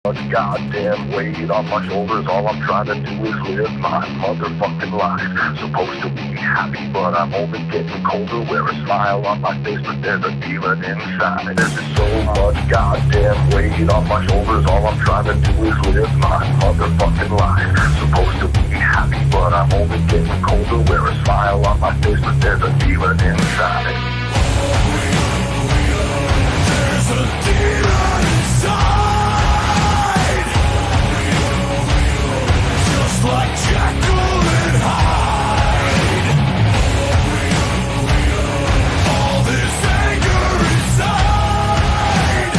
Goddamn weight on my shoulders, all I'm trying to do is live my motherfucking life. Supposed to be happy, but I'm only getting colder. Wear a smile on my face, but there's a demon inside. There's just so much goddamn weight on my shoulders, all I'm trying to do is live my motherfucking life. Supposed to be happy, but I'm only getting colder. Wear a smile on my face, but there's a demon inside. There's a demon inside. Like Jekyll and Hyde, all this anger inside.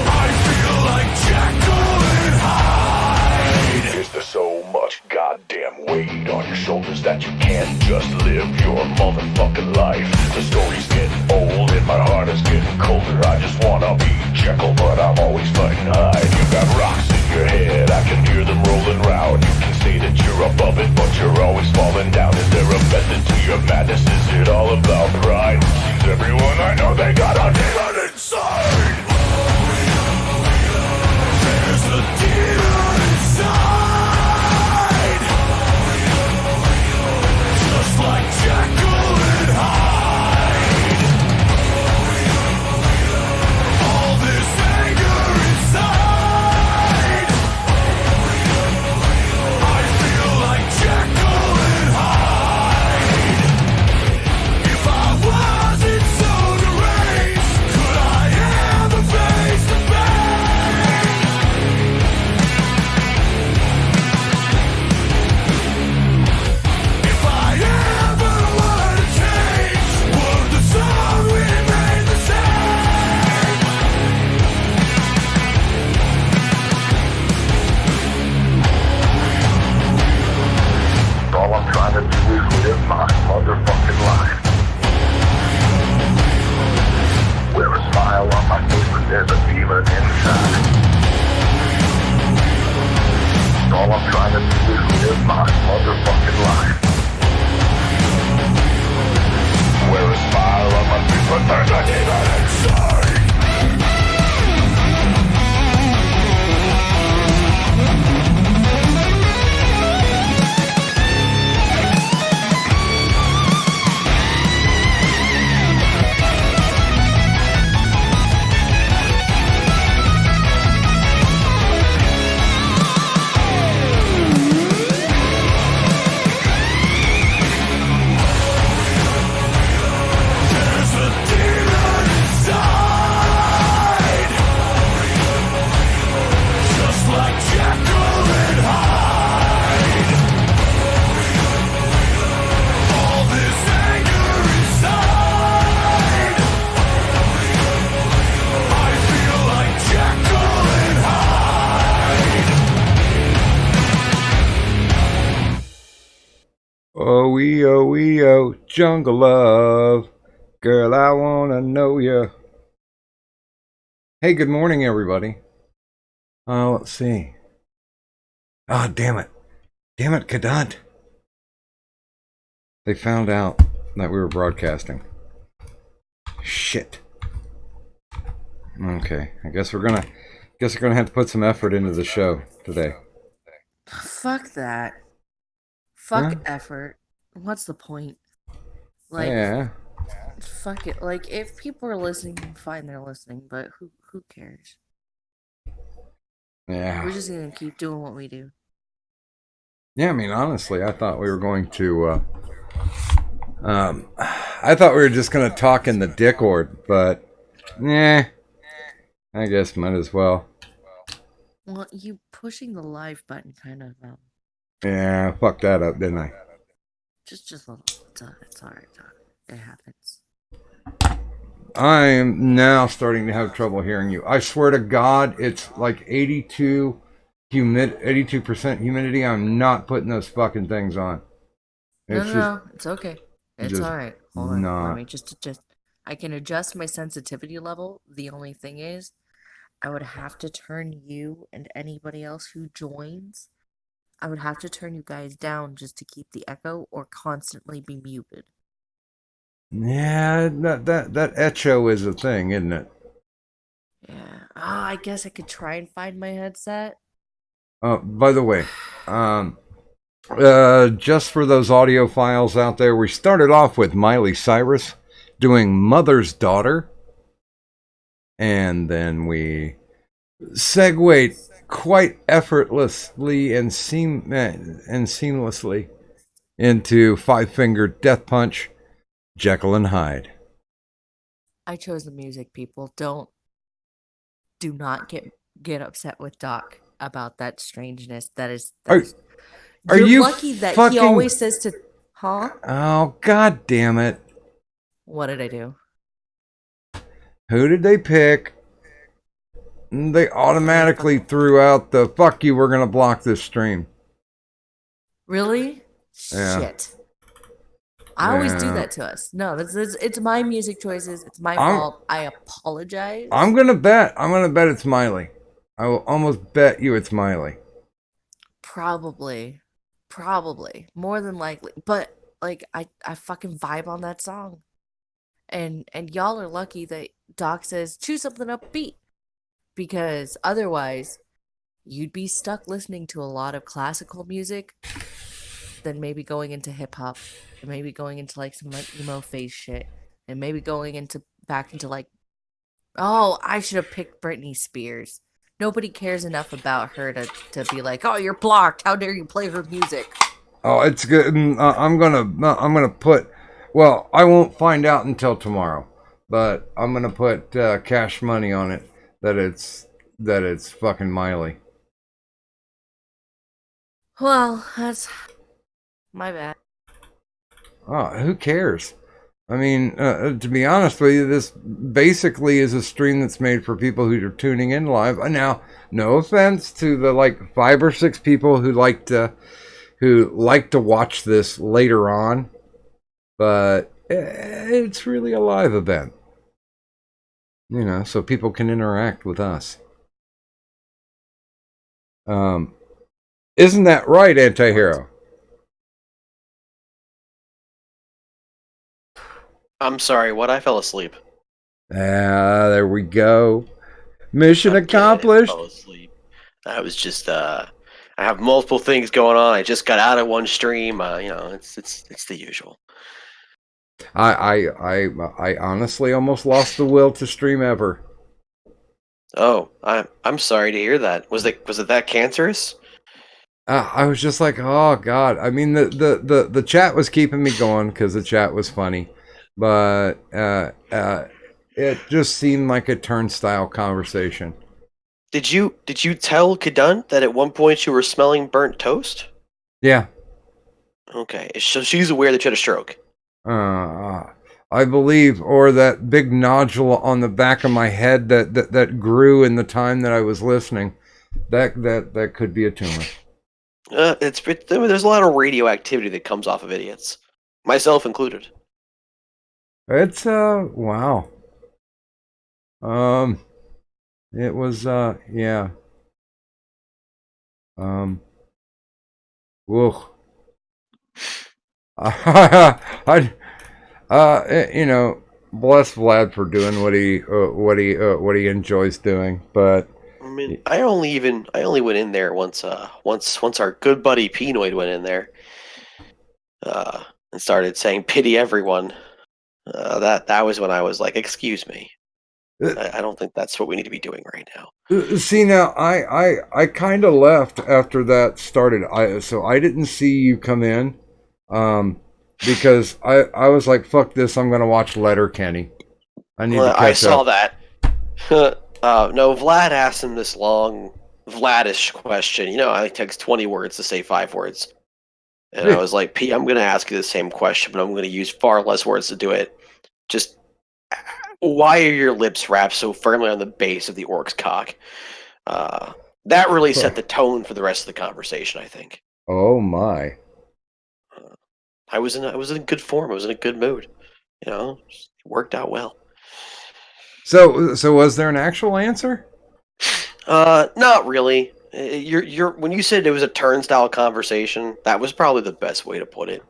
I feel like Jekyll and Hyde. Is there so much goddamn weight on your shoulders that you can't just live your motherfucking life? The story's getting old and my heart is getting colder. I just wanna be Jekyll, but I'm always fighting Hyde. You got rocks in your head, I can hear them rolling round. You can say that you're above it, but you're always falling down. Is there a method to your madness? Is it all about pride? Seems everyone I know, they got a demon inside. There's a demon inside. Just like Jekyll and Hyde. All this anger inside. All I'm trying to do is live my motherfucking life. Wear a smile on my face, but there's a demon inside. All I'm trying to do is live my motherfucking life. Wear a smile on my face, but there's a demon inside. Oh, jungle love. Girl, I wanna know ya. Hey, good morning, everybody. Let's see. Ah, damn it. Damn it, Cadunt. They found out that we were broadcasting. Shit. Okay, I guess we're gonna have to put some effort into the show today. Fuck that. Fuck Huh? effort. What's the point? Like, Yeah. fuck it. Like, if people are listening, fine, they're listening. But who cares? Yeah. We're just gonna keep doing what we do. Yeah, I mean, honestly, I thought we were going to. I thought we were just gonna talk in the Discord, but yeah, I guess might as well. Well, you pushing the live button kind of Yeah, fucked that up, didn't I? just a little. It's alright. It happens. I am now starting to have trouble hearing you. I swear to God, it's like 82% humidity. I'm not putting those fucking things on. No, it's okay. It's just alright. Hold on. not. Let me just adjust. I can adjust my sensitivity level. The only thing is, I would have to turn you and anybody else who joins. I would have to turn you guys down just to keep the echo or constantly be muted. Yeah, that echo is a thing, isn't it? Yeah. Oh, I guess I could try and find my headset. By the way, um, just for those audio files out there, we started off with Miley Cyrus doing Mother's Daughter, and then we segued quite effortlessly and seamlessly into Five Finger Death Punch, Jekyll and Hyde. I chose the music, people. Do not get upset with Doc about that strangeness. That Are is are you're you lucky that he fucking? always says to, huh? Oh, god damn it! What did I do? Who did they pick? They What did I automatically fucking threw out the fuck you. We're gonna block this stream. Really? Yeah, Shit. I always do yeah. that to us. No, it's my music choices. It's my I'm fault. I apologize. I'm gonna bet. I'm gonna bet it's Miley. I will almost bet you it's Miley. Probably. Probably. More than likely. But like I fucking vibe on that song. And y'all are lucky that Doc says choose something upbeat because otherwise you'd be stuck listening to a lot of classical music, then maybe going into hip hop, and maybe going into like some like emo phase shit, and maybe going into back into like, oh, I should have picked Britney Spears. Nobody cares enough about her to be like, oh, you're blocked. How dare you play her music? Oh, it's good. I'm gonna put. Well, I won't find out until tomorrow, but I'm gonna put cash money on it that it's fucking Miley. Well, that's my bad. Oh, who cares? I mean, to be honest with you, this basically is a stream that's made for people who are tuning in live. Now, no offense to the like 5 or 6 people who like to watch this later on, but it's really a live event, so people can interact with us. Um, isn't that right, Antihero? I'm sorry, what? I fell asleep. Ah, there we go. Mission I'm kidding. I accomplished. fell asleep. I was just I have multiple things going on. I just got out of one stream. It's the usual. I honestly almost lost the will to stream ever. Oh, I'm sorry to hear that. Was it that cancerous? I was just like, oh god. I mean, the chat was keeping me going because the chat was funny, but it just seemed like a turnstile conversation. Did you tell Kadun that at one point you were smelling burnt toast? Yeah. Okay, so she's aware that you had a stroke. I believe, or that big nodule on the back of my head that grew in the time that I was listening. That could be a tumor. There's a lot of radioactivity that comes off of idiots, myself included. It's wow. Um, it was yeah. Um, whoa. I bless Vlad for doing what he enjoys doing, but I mean, I only went in there once our good buddy Pinoid went in there, and started saying pity everyone. That was when I was like, excuse me, I don't think that's what we need to be doing right now. see now I kind of left after that started. I didn't see you come in, because I was like, fuck this, I'm gonna watch Letterkenny. I need to Well, I catch saw up. that. No, Vlad asked him this long Vladish question. I think it takes 20 words to say 5 words. And I was like, P, I'm going to ask you the same question, but I'm going to use far less words to do it. Just, why are your lips wrapped so firmly on the base of the orc's cock? That really set the tone for the rest of the conversation, I think. Oh my. I was in good form. I was in a good mood. It worked out well. So was there an actual answer? Not really. You're when you said it was a turnstile conversation, that was probably the best way to put it.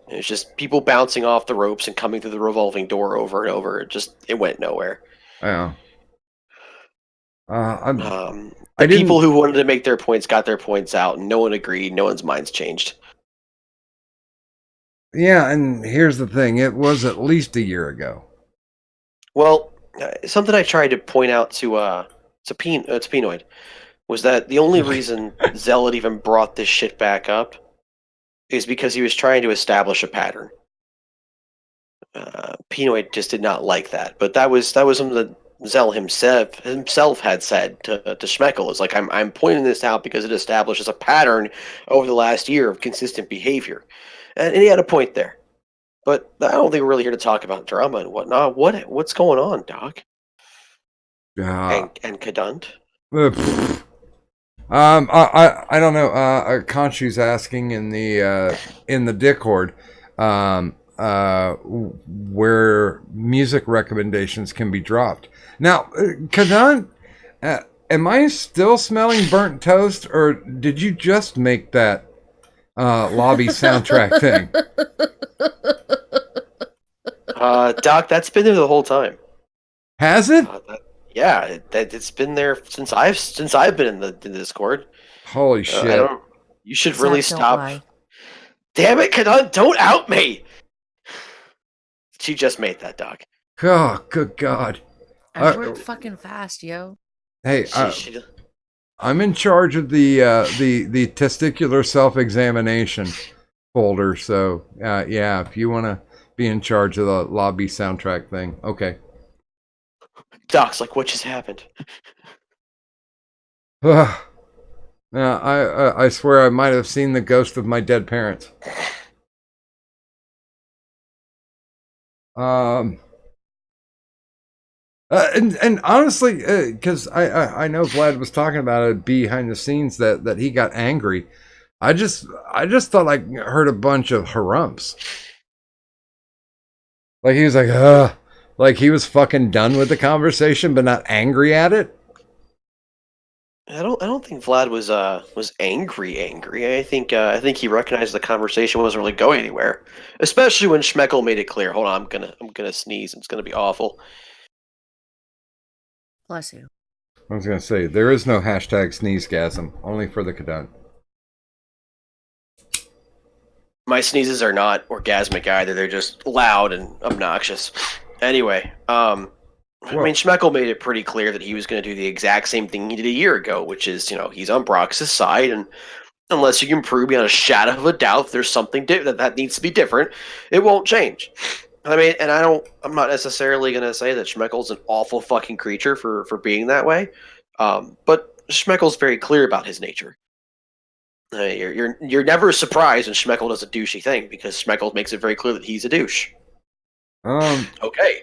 It's just people bouncing off the ropes and coming through the revolving door over and over. It went nowhere. Yeah. The I people didn't. who wanted to make their points got their points out, and no one agreed. No one's minds changed. Yeah, and here's the thing: it was at least a year ago. Well, something I tried to point out to Penoid was that the only reason Zealot even brought this shit back up is because he was trying to establish a pattern. Penoid just did not like that, but that was something that Zell himself had said to Schmeckel. Is like I'm pointing this out because it establishes a pattern over the last year of consistent behavior, and he had a point there. But I don't think we're really here to talk about drama and whatnot. What's going on, Doc? Uh, And Cadunt? pfft. I don't know. Khonshu's asking in the Discord, where music recommendations can be dropped. Now, Kadant, am I still smelling burnt toast, or did you just make that lobby soundtrack thing? Doc, that's been there the whole time. Has it? Yeah, it's been there since I've been in the Discord. Holy I shit! don't. You should really Zach, don't stop. lie. Damn it, Cadunt, don't out me. She just made that, Doc. Oh, good God! I work fucking fast, yo. Hey, She I'm in charge of the testicular self-examination folder. So yeah, if you want to be in charge of the lobby soundtrack thing, okay. Doc's like, what just happened? Yeah, I swear I might have seen the ghost of my dead parents. Um. And honestly, because I know Vlad was talking about it behind the scenes that he got angry. I just thought I heard a bunch of harumps. Like he was like, like he was fucking done with the conversation, but not angry at it. I don't think Vlad was angry. I think he recognized the conversation wasn't really going anywhere. Especially when Schmeckel made it clear. Hold on, I'm gonna sneeze. It's gonna be awful. Bless you. I was gonna say there is no hashtag sneezegasm, only for the cadent. My sneezes are not orgasmic either. They're just loud and obnoxious. Anyway, I mean, Schmeckel made it pretty clear that he was going to do the exact same thing he did a year ago, which is, he's on Brox's side, and unless you can prove beyond a shadow of a doubt there's something that needs to be different, it won't change. I mean, and I'm not necessarily going to say that Schmeckel's an awful fucking creature for being that way, but Schmeckel's very clear about his nature. You're never surprised when Schmeckel does a douchey thing because Schmeckel makes it very clear that he's a douche. Okay.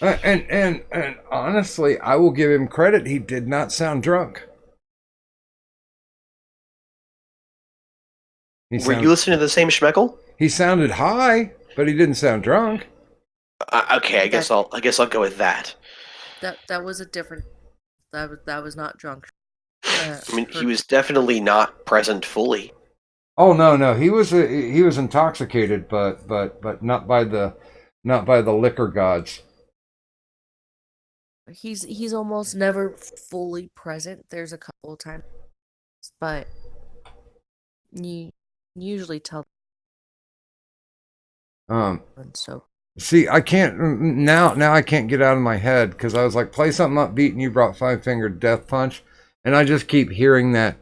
And honestly, I will give him credit. He did not sound drunk. Were you listening to the same Schmeckel? He sounded high, but he didn't sound drunk. Okay, I guess I'll go with that. That was a different. That was not drunk. I mean, he was definitely not present fully. Oh no, he was intoxicated, but not by the liquor gods. He's almost never fully present. There's a couple of times, but you usually tell. So see, I can't now. I can't get out of my head because I was like, play something upbeat, and you brought Five Finger Death Punch, and I just keep hearing that.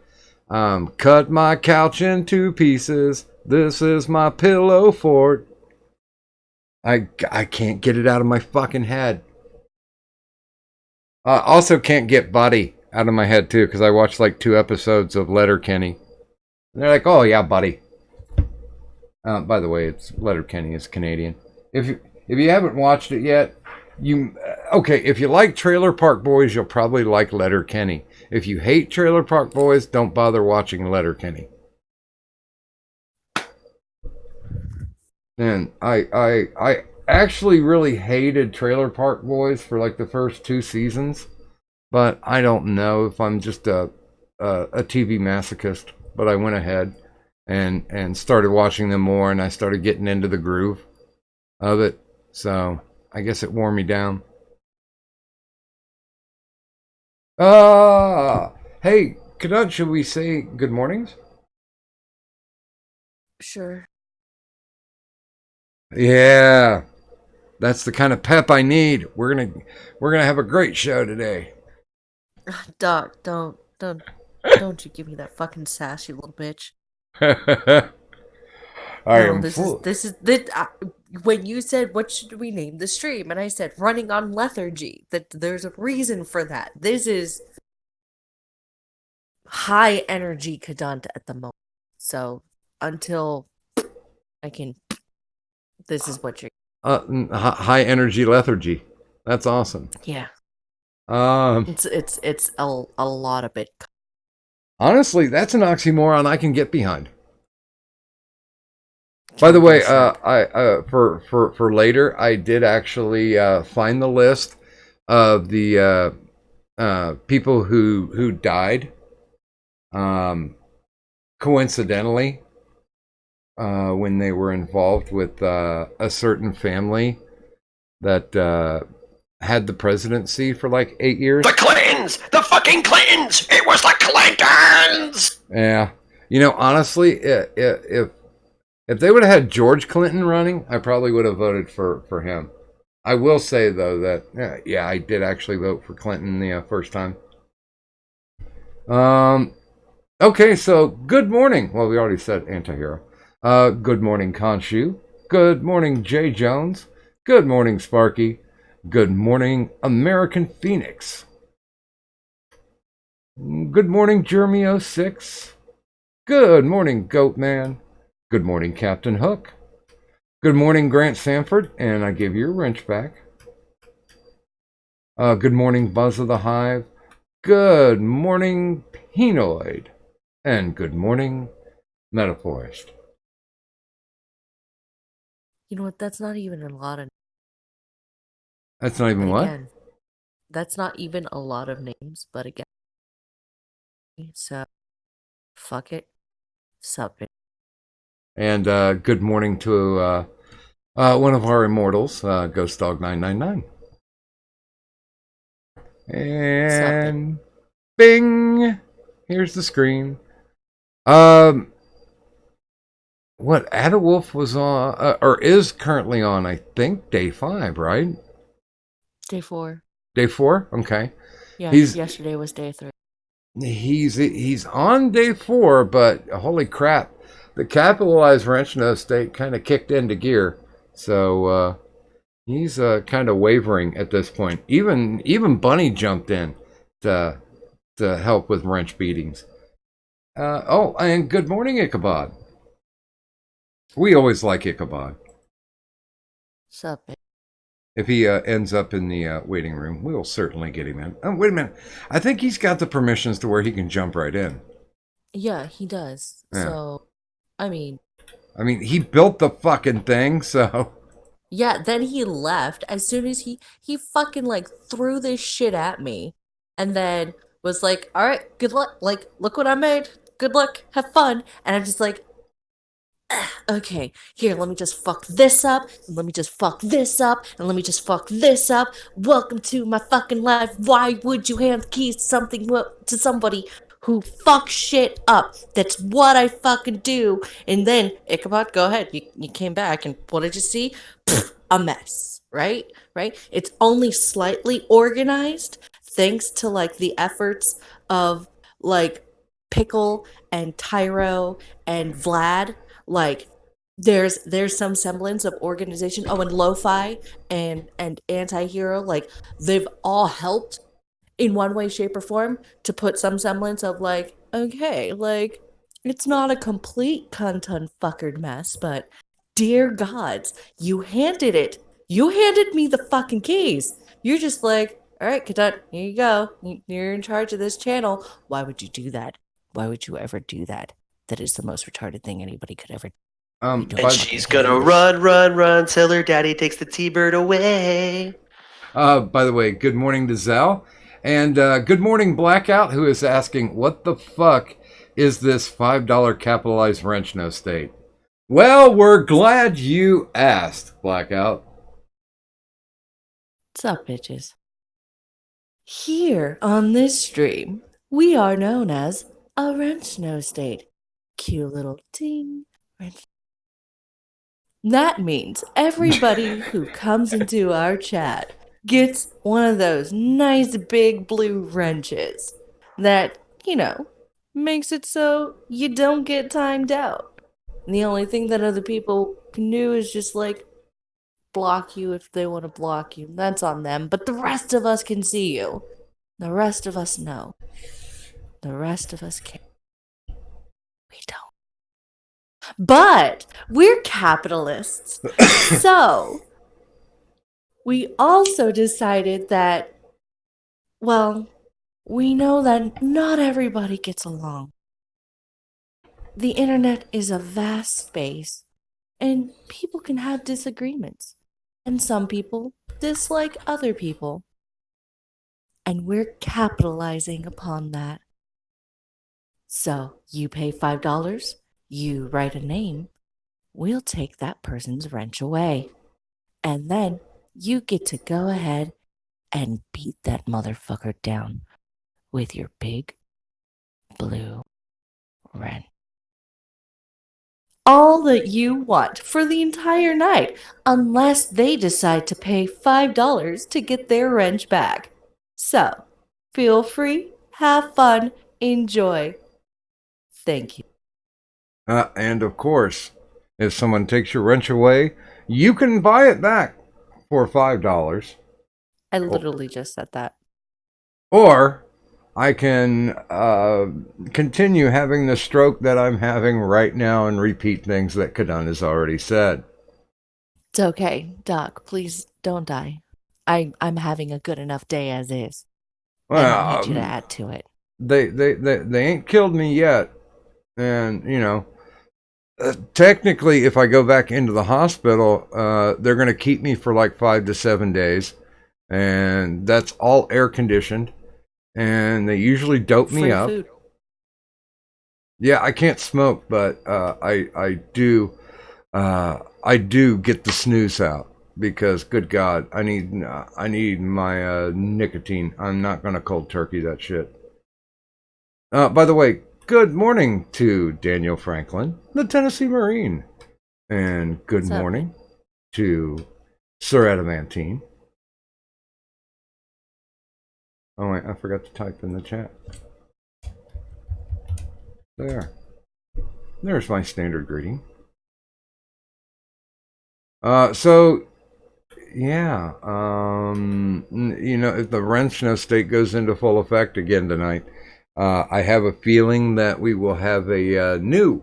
Cut my couch into pieces. This is my pillow fort. I can't get it out of my fucking head. Also can't get Buddy out of my head too because I watched like 2 episodes of Letterkenny. And they're like, oh yeah, Buddy. By the way, it's Letterkenny is Canadian. If you haven't watched it yet, if you like Trailer Park Boys, you'll probably like Letterkenny. If you hate Trailer Park Boys, don't bother watching Letterkenny. And I actually really hated Trailer Park Boys for like the first 2 seasons, but I don't know if I'm just a TV masochist. But I went ahead and started watching them more, and I started getting into the groove of it. So I guess it wore me down. Hey, Cadet, should we say good mornings? Sure. Yeah, that's the kind of pep I need. We're gonna have a great show today. Doc, don't you give me that fucking sass, you little bitch. I No, am full. when you said what should we name the stream, and I said running on lethargy. That there's a reason for that. This is high energy Kadant at the moment. So until I can, this is what you're. High energy lethargy. That's awesome. Yeah, Um, it's a lot of it. honestly, that's an oxymoron I can get behind. By the Jumbo way, shrimp. for later, I did actually find the list of the people who died, um, coincidentally, when they were involved with a certain family that had the presidency for like 8 years. The Clintons! The fucking Clintons! It was the Clintons! Yeah, honestly, if they would have had George Clinton running, I probably would have voted for him. I will say though that yeah, I did actually vote for Clinton the first time. Um, okay, so good morning. Well, we already said antihero. Good morning, Khonshu. Good morning, Jay Jones. Good morning, Sparky. Good morning, American Phoenix. Good morning, Jeremy06. Good morning, Goatman. Good morning, Captain Hook. Good morning, Grant Sanford, and I give your wrench back. Good morning, Buzz of the Hive. Good morning, Penoid. And good morning, Metaphorist. You know what? That's not even a lot of. That's not even But what? again, that's not even a lot of names. But again, so fuck it, sup it. And good morning to one of our immortals, Ghost Dog 999. Sup it. And bing! Here's the screen. Um, what Adawolf was on, or is currently on, I think, day 5, right? Day 4. Day 4? Okay. Yeah, He's yesterday was day 3. he's on day 4, but holy crap, the capitalized wrench no state kind of kicked into gear. So he's kind of wavering at this point. Even Bunny jumped in to help with wrench beatings. Oh, and good morning, Ichabod. We always like Ichabod. Sup it. If he ends up in the waiting room, we will certainly get him in. Oh, wait a minute. I think he's got the permissions to where he can jump right in. Yeah, he does. Yeah. So, I mean, He built the fucking thing, so. yeah, then he left as soon as he fucking like threw this shit at me and then was like, "All right, good luck. Like, look what I made. Good luck. Have fun." And I'm just like, okay, here, let me just fuck this up, and let me just fuck this up, and let me just fuck this up. Welcome to my fucking life. Why would you hand the keys to to somebody who fucks shit up? That's what I fucking do. And then, Ichabod, go ahead. You came back, and what did you see? Pfft, a mess, right? Right? It's only slightly organized thanks to, like, the efforts of, like, Pickle and Tyro and Vlad. Like, there's some semblance of organization. Oh, and Lo-Fi and Anti-Hero, like, they've all helped in one way, shape, or form to put some semblance of, like, okay, like, it's not a complete cunt fuckered mess, but dear gods, you handed it. You handed me the fucking keys. You're just like, all right, Kadut, here you go. You're in charge of this channel. Why would you do that? Why would you ever do that? That is the most retarded thing anybody could ever do. You don't And fucking she's hand gonna me run till her daddy takes the T-bird away. By the way, good morning to Zell. And good morning, Blackout, who is asking, what the fuck is this $5 capitalized wrench no state? Well, we're glad you asked, Blackout. What's up, bitches? Here on this stream, we are known as a wrench no state. Cute little ting wrench. That means everybody who comes into our chat gets one of those nice big blue wrenches that, makes it so you don't get timed out. And the only thing that other people can do is just like block you if they want to block you. That's on them. But the rest of us can see you. The rest of us know. The rest of us can't. We don't. But we're capitalists. So we also decided that, well, we know that not everybody gets along. The internet is a vast space, and people can have disagreements. And some people dislike other people. And we're capitalizing upon that. So you pay $5, you write a name, we'll take that person's wrench away. And then you get to go ahead and beat that motherfucker down with your big blue wrench. All that you want for the entire night, unless they decide to pay $5 to get their wrench back. So, feel free, have fun, enjoy. Thank you. And of course, if someone takes your wrench away, you can buy it back for $5. I literally just said that. Or I can continue having the stroke that I'm having right now and repeat things that Kadan has already said. It's okay, Doc. Please don't die. I'm having a good enough day as is. I don't need you to add to it. They ain't killed me yet. And, technically, if I go back into the hospital, they're going to keep me for like 5 to 7 days. And that's all air conditioned. And they usually dope me up. Food. Yeah, I can't smoke, but I do get the snooze out because, good God, I need my nicotine. I'm not going to cold turkey that shit. By the way, good morning to Daniel Franklin, the Tennessee Marine, and good morning to Sir Adamantine. Oh wait, I forgot to type in the chat. There's my standard greeting. So yeah, if the wrench no state goes into full effect again tonight, I have a feeling that we will have a new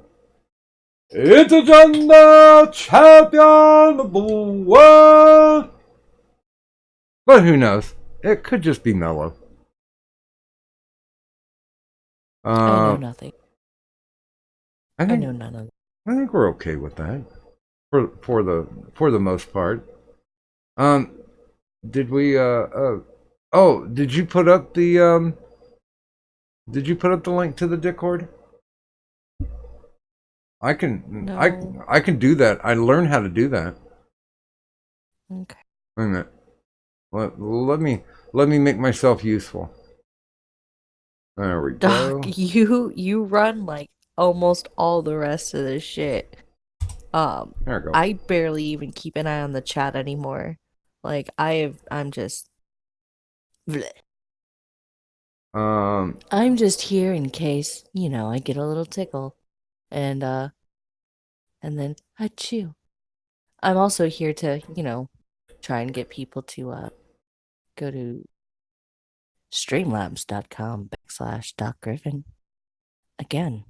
Intergender Champion of the World. But who knows? It could just be Mello. I know nothing. I know none of it. I think we're okay with that for the most part. Did we did you put up the link to the Discord? I can No. I can do that. I learned how to do that. Okay. Wait a minute. Let me make myself useful. There we go. Doc, you run like almost all the rest of this shit. There we go. I barely even keep an eye on the chat anymore. Like I'm just bleh. I'm just here in case, I get a little tickle. And then I chew. I'm also here to, try and get people to go to streamlabs.com/DocGriffin. Again,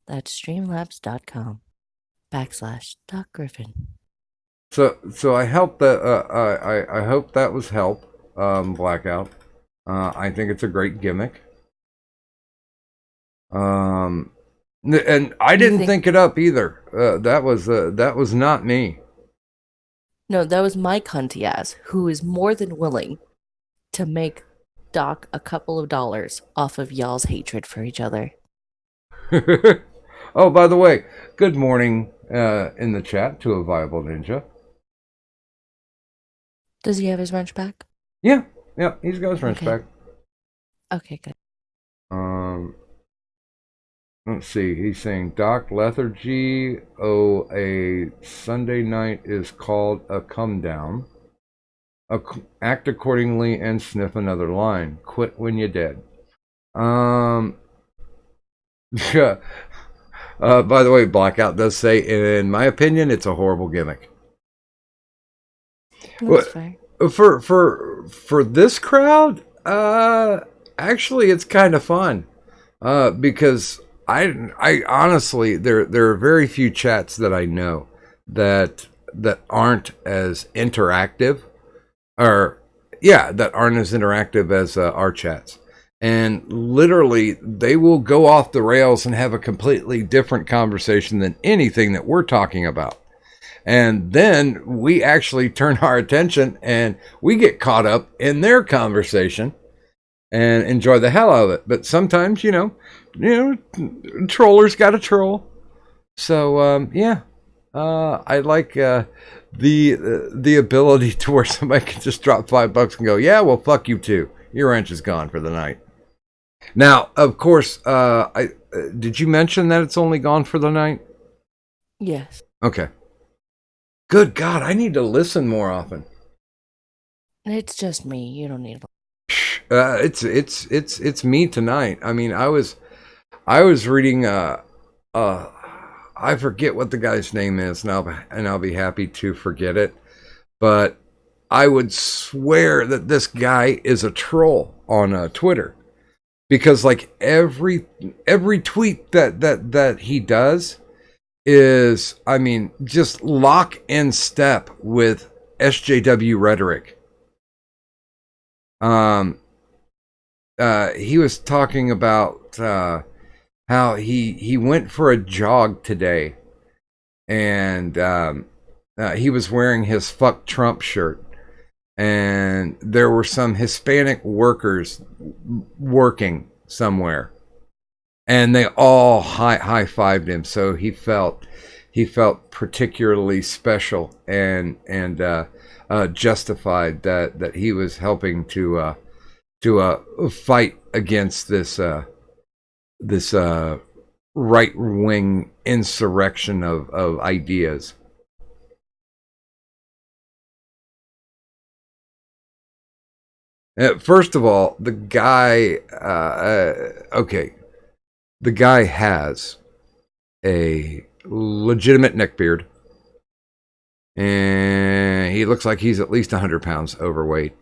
that's streamlabs.com/DocGriffin. So I hope that I hope that was help. Blackout. I think it's a great gimmick. And I didn't think it up either. That was not me. No, that was my cunty ass, who is more than willing to make Doc a couple of dollars off of y'all's hatred for each other. Oh, by the way, good morning in the chat to a viable ninja. Does he have his wrench back? Yeah, he's got his wrench back. Okay, good. Um, let's see. He's saying Doc Lethargy. Oh, a Sunday night is called a come down. Act accordingly and sniff another line. Quit when you're dead. Um. Yeah. By the way, Blackout does say, in my opinion, it's a horrible gimmick. That's fair. For this crowd, actually, it's kind of fun. Because I honestly, there are very few chats that I know that aren't as interactive, or yeah, that aren't as interactive as our chats. And literally, they will go off the rails and have a completely different conversation than anything that we're talking about. And then we actually turn our attention and we get caught up in their conversation and enjoy the hell out of it. But sometimes, trollers got to troll. So yeah, I like the ability to where somebody can just drop $5 and go, yeah, well, fuck you too. Your wrench is gone for the night. Now, of course, I did you mention that it's only gone for the night? Yes. Okay. Good God, I need to listen more often. It's just me. You don't need. It's me tonight. I mean, I was reading I forget what the guy's name is, and I'll be happy to forget it. But I would swear that this guy is a troll on Twitter, because like every tweet that he does is, I mean, just lock in step with SJW rhetoric. He was talking about how he went for a jog today, and he was wearing his "Fuck Trump" shirt, and there were some Hispanic workers working somewhere, and they all high-fived him. So he felt particularly special and justified that he was helping to fight against this right-wing insurrection of ideas. First of all, the guy, the guy has a legitimate neckbeard, and he looks like he's at least 100 pounds overweight.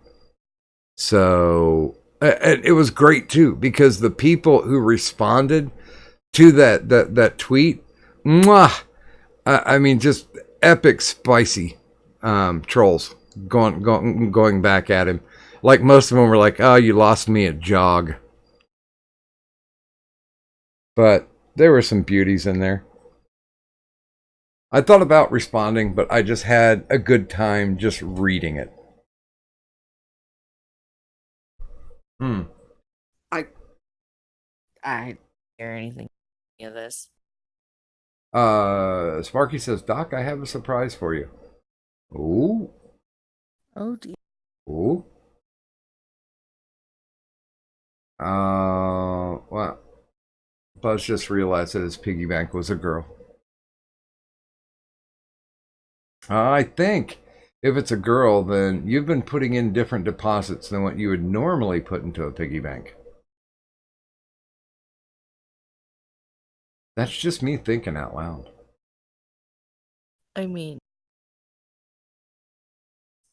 So, and it was great too, because the people who responded to that tweet, mwah, I mean, just epic spicy trolls going back at him. Like most of them were like, "Oh, you lost me at jog," but there were some beauties in there. I thought about responding, but I just had a good time just reading it. I hear anything of this. Sparky says, "Doc, I have a surprise for you." Ooh. Oh dear. Ooh. Well, Buzz just realized that his piggy bank was a girl. I think if it's a girl, then you've been putting in different deposits than what you would normally put into a piggy bank. That's just me thinking out loud. I mean,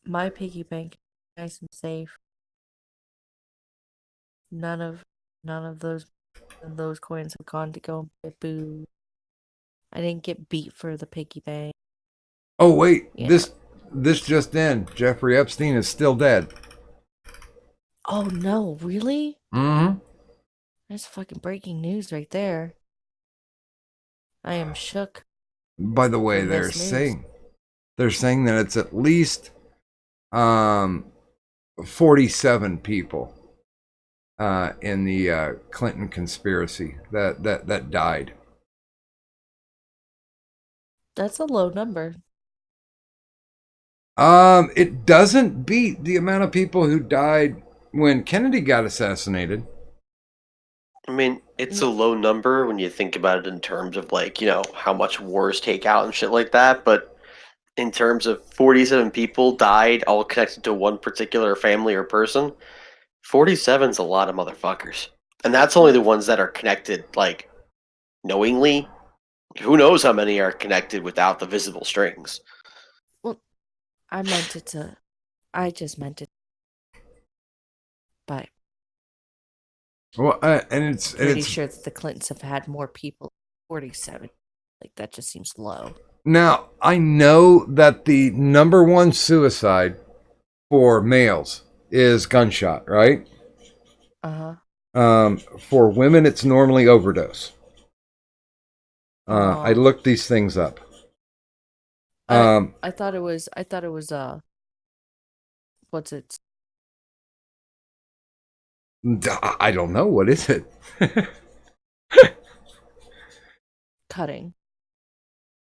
my piggy bank is nice and safe. None of those coins have gone to go and buy boo. I didn't get beat for the piggy bank. Oh wait, Yeah. this just in. Jeffrey Epstein is still dead. Oh no, really? Mm-hmm. That's fucking breaking news right there. I am shook. By the way, they're saying that it's at least 47 people in the Clinton conspiracy that died. That's a low number. It doesn't beat the amount of people who died when Kennedy got assassinated. I mean, it's a low number when you think about it in terms of like, how much wars take out and shit like that, but in terms of 47 people died all connected to one particular family or person, 47's a lot of motherfuckers. And that's only the ones that are connected like knowingly. Who knows how many are connected without the visible strings? Well, I just meant it, but Well, and it's pretty sure that the Clintons have had more people. 47. Like, that just seems low. now I know that the number one suicide for males is gunshot, right? Uh-huh. For women, it's normally overdose. I Oh. looked these things up. Um, I thought it was, what's it? I don't know, what is it? Cutting.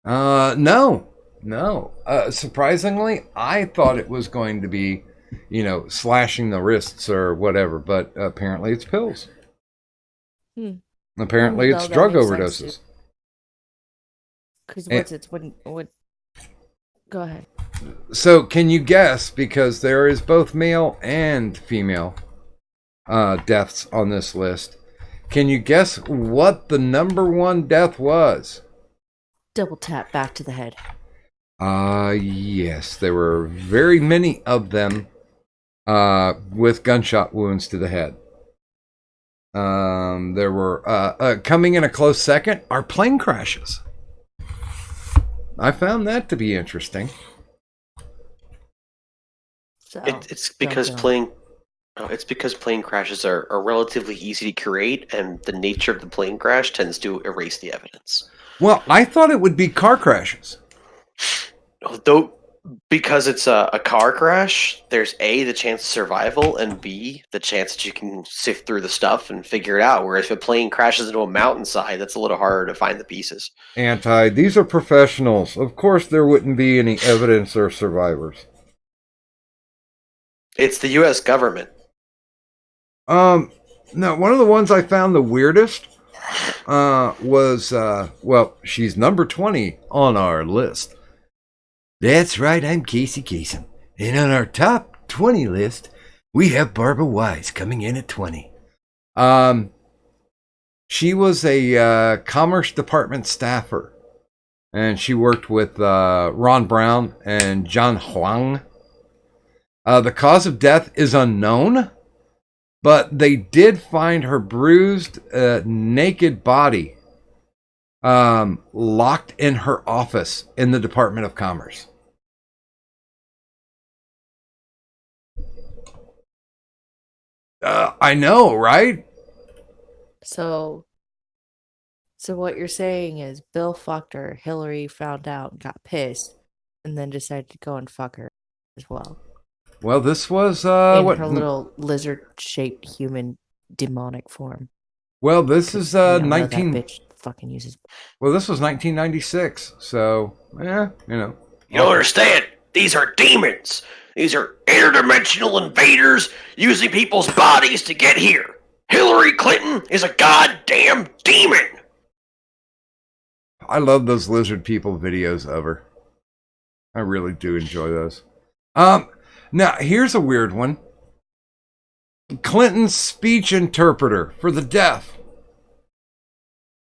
No. Surprisingly, I thought it was going to be, slashing the wrists or whatever, but apparently it's pills. Apparently No, it's that drug makes sense, overdoses. Because And- go ahead. So, can you guess? Because there is both male and female deaths on this list. Can you guess what the number one death was? Double tap back to the head. Yes, there were very many of them with gunshot wounds to the head. There were coming in a close second are plane crashes. I found that to be interesting. So, It's because plane crashes are relatively easy to create, and the nature of the plane crash tends to erase the evidence. Well, I thought it would be car crashes. Though, because it's a car crash, there's A, the chance of survival, and B, the chance that you can sift through the stuff and figure it out. Whereas if a plane crashes into a mountainside, that's a little harder to find the pieces. These are professionals. Of course, there wouldn't be any evidence or survivors. It's the U.S. government. No, one of the ones I found the weirdest was, she's number 20 on our list. That's right, I'm Casey Kasem. And on our top 20 list, we have Barbara Wise coming in at 20. She was a Commerce Department staffer, and she worked with Ron Brown and John Huang. The cause of death is unknown, but they did find her bruised, naked body locked in her office in the Department of Commerce. I know, right? So what you're saying is Bill fucked her, Hillary found out and got pissed, and then decided to go and fuck her as well. Well, this was in her little lizard-shaped human demonic form. Well, this is 19. That bitch fucking uses. Well, this was 1996. So, you don't understand. These are demons. These are interdimensional invaders using people's bodies to get here. Hillary Clinton is a goddamn demon. I love those lizard people videos of her. I really do enjoy those. Now, here's a weird one. Clinton's speech interpreter for the deaf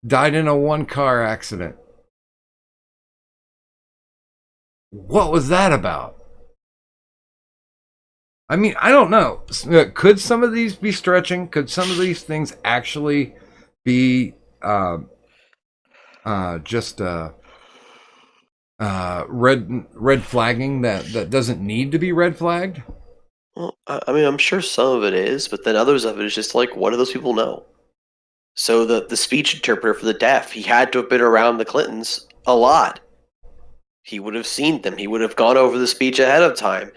died in a one-car accident. What was that about? I mean, I don't know. Could some of these be stretching? Could some of these things actually be just red flagging that doesn't need to be red flagged? Well, I mean, I'm sure some of it is, but then others of it is just like, what do those people know? So the speech interpreter for the deaf, he had to have been around the Clintons a lot. He would have seen them. He would have gone over the speech ahead of time.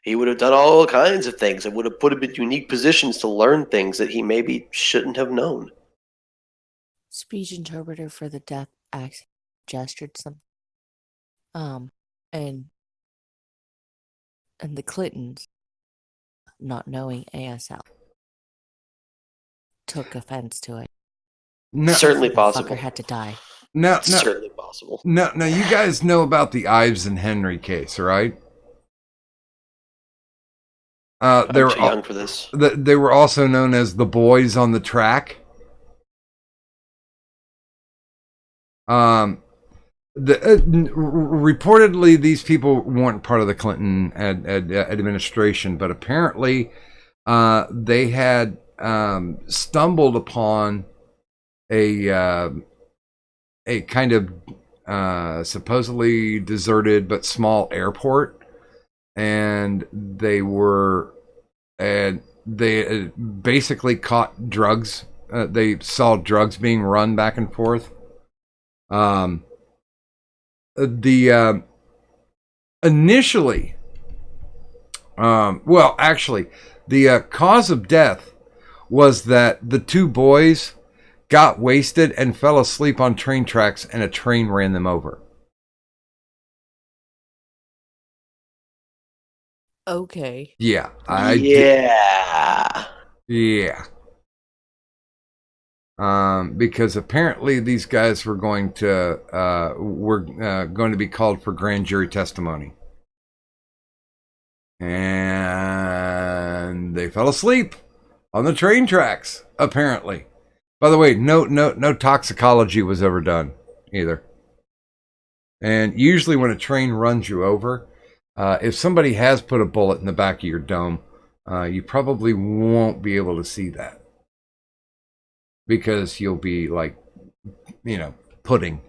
He would have done all kinds of things and would have put him in unique positions to learn things that he maybe shouldn't have known. Speech interpreter for the deaf accident gestured something. And the Clintons, not knowing ASL, took offense to it. No, Certainly Fucker possible. had to die. no, no, Certainly possible. no. You guys know about the Ives and Henry case, right? I'm They were too young for this. they were also known as the boys on the track. Um, reportedly, these people weren't part of the Clinton administration, but apparently, they had stumbled upon a kind of supposedly deserted but small airport, and they basically caught drugs. They saw drugs being run back and forth. Um, the initially, well, actually, the cause of death was that the two boys got wasted and fell asleep on train tracks, and a train ran them over. Okay. Yeah, Yeah. yeah. Because apparently these guys were going to be called for grand jury testimony, and they fell asleep on the train tracks. Apparently, by the way, no toxicology was ever done either. And usually, when a train runs you over, if somebody has put a bullet in the back of your dome, you probably won't be able to see that, because you'll be like, pudding.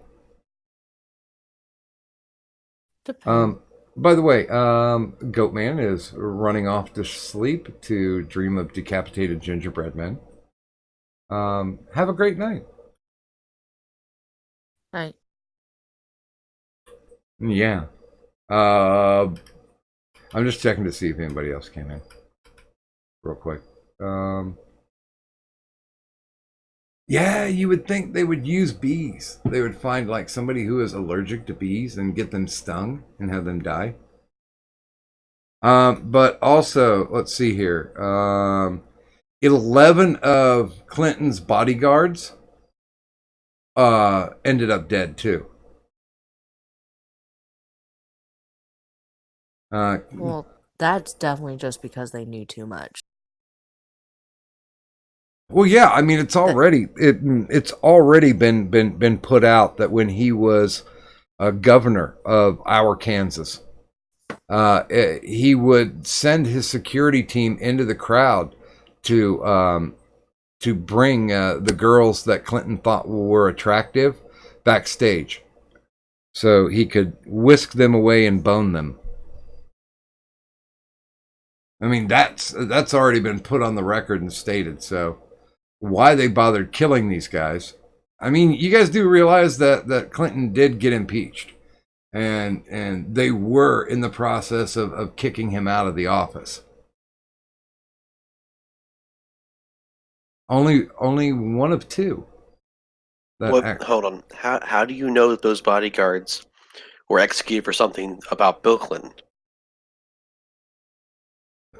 Depends. By the way, Goatman is running off to sleep to dream of decapitated gingerbread men. Have a great night. Right. Yeah. I'm just checking to see if anybody else came in real quick. Yeah, you would think they would use bees. They would find like somebody who is allergic to bees and get them stung and have them die. But also, let's see here. 11 of Clinton's bodyguards ended up dead too. Well, that's definitely just because they knew too much. Well, yeah, I mean it's already been put out that when he was governor of our Kansas, he would send his security team into the crowd to bring the girls that Clinton thought were attractive backstage, so he could whisk them away and bone them. I mean that's already been put on the record and stated. So why they bothered killing these guys? I mean, you guys do realize that Clinton did get impeached, and they were in the process of kicking him out of the office. Only one of two. Hold on. How do you know that those bodyguards were executed for something about Bill Clinton?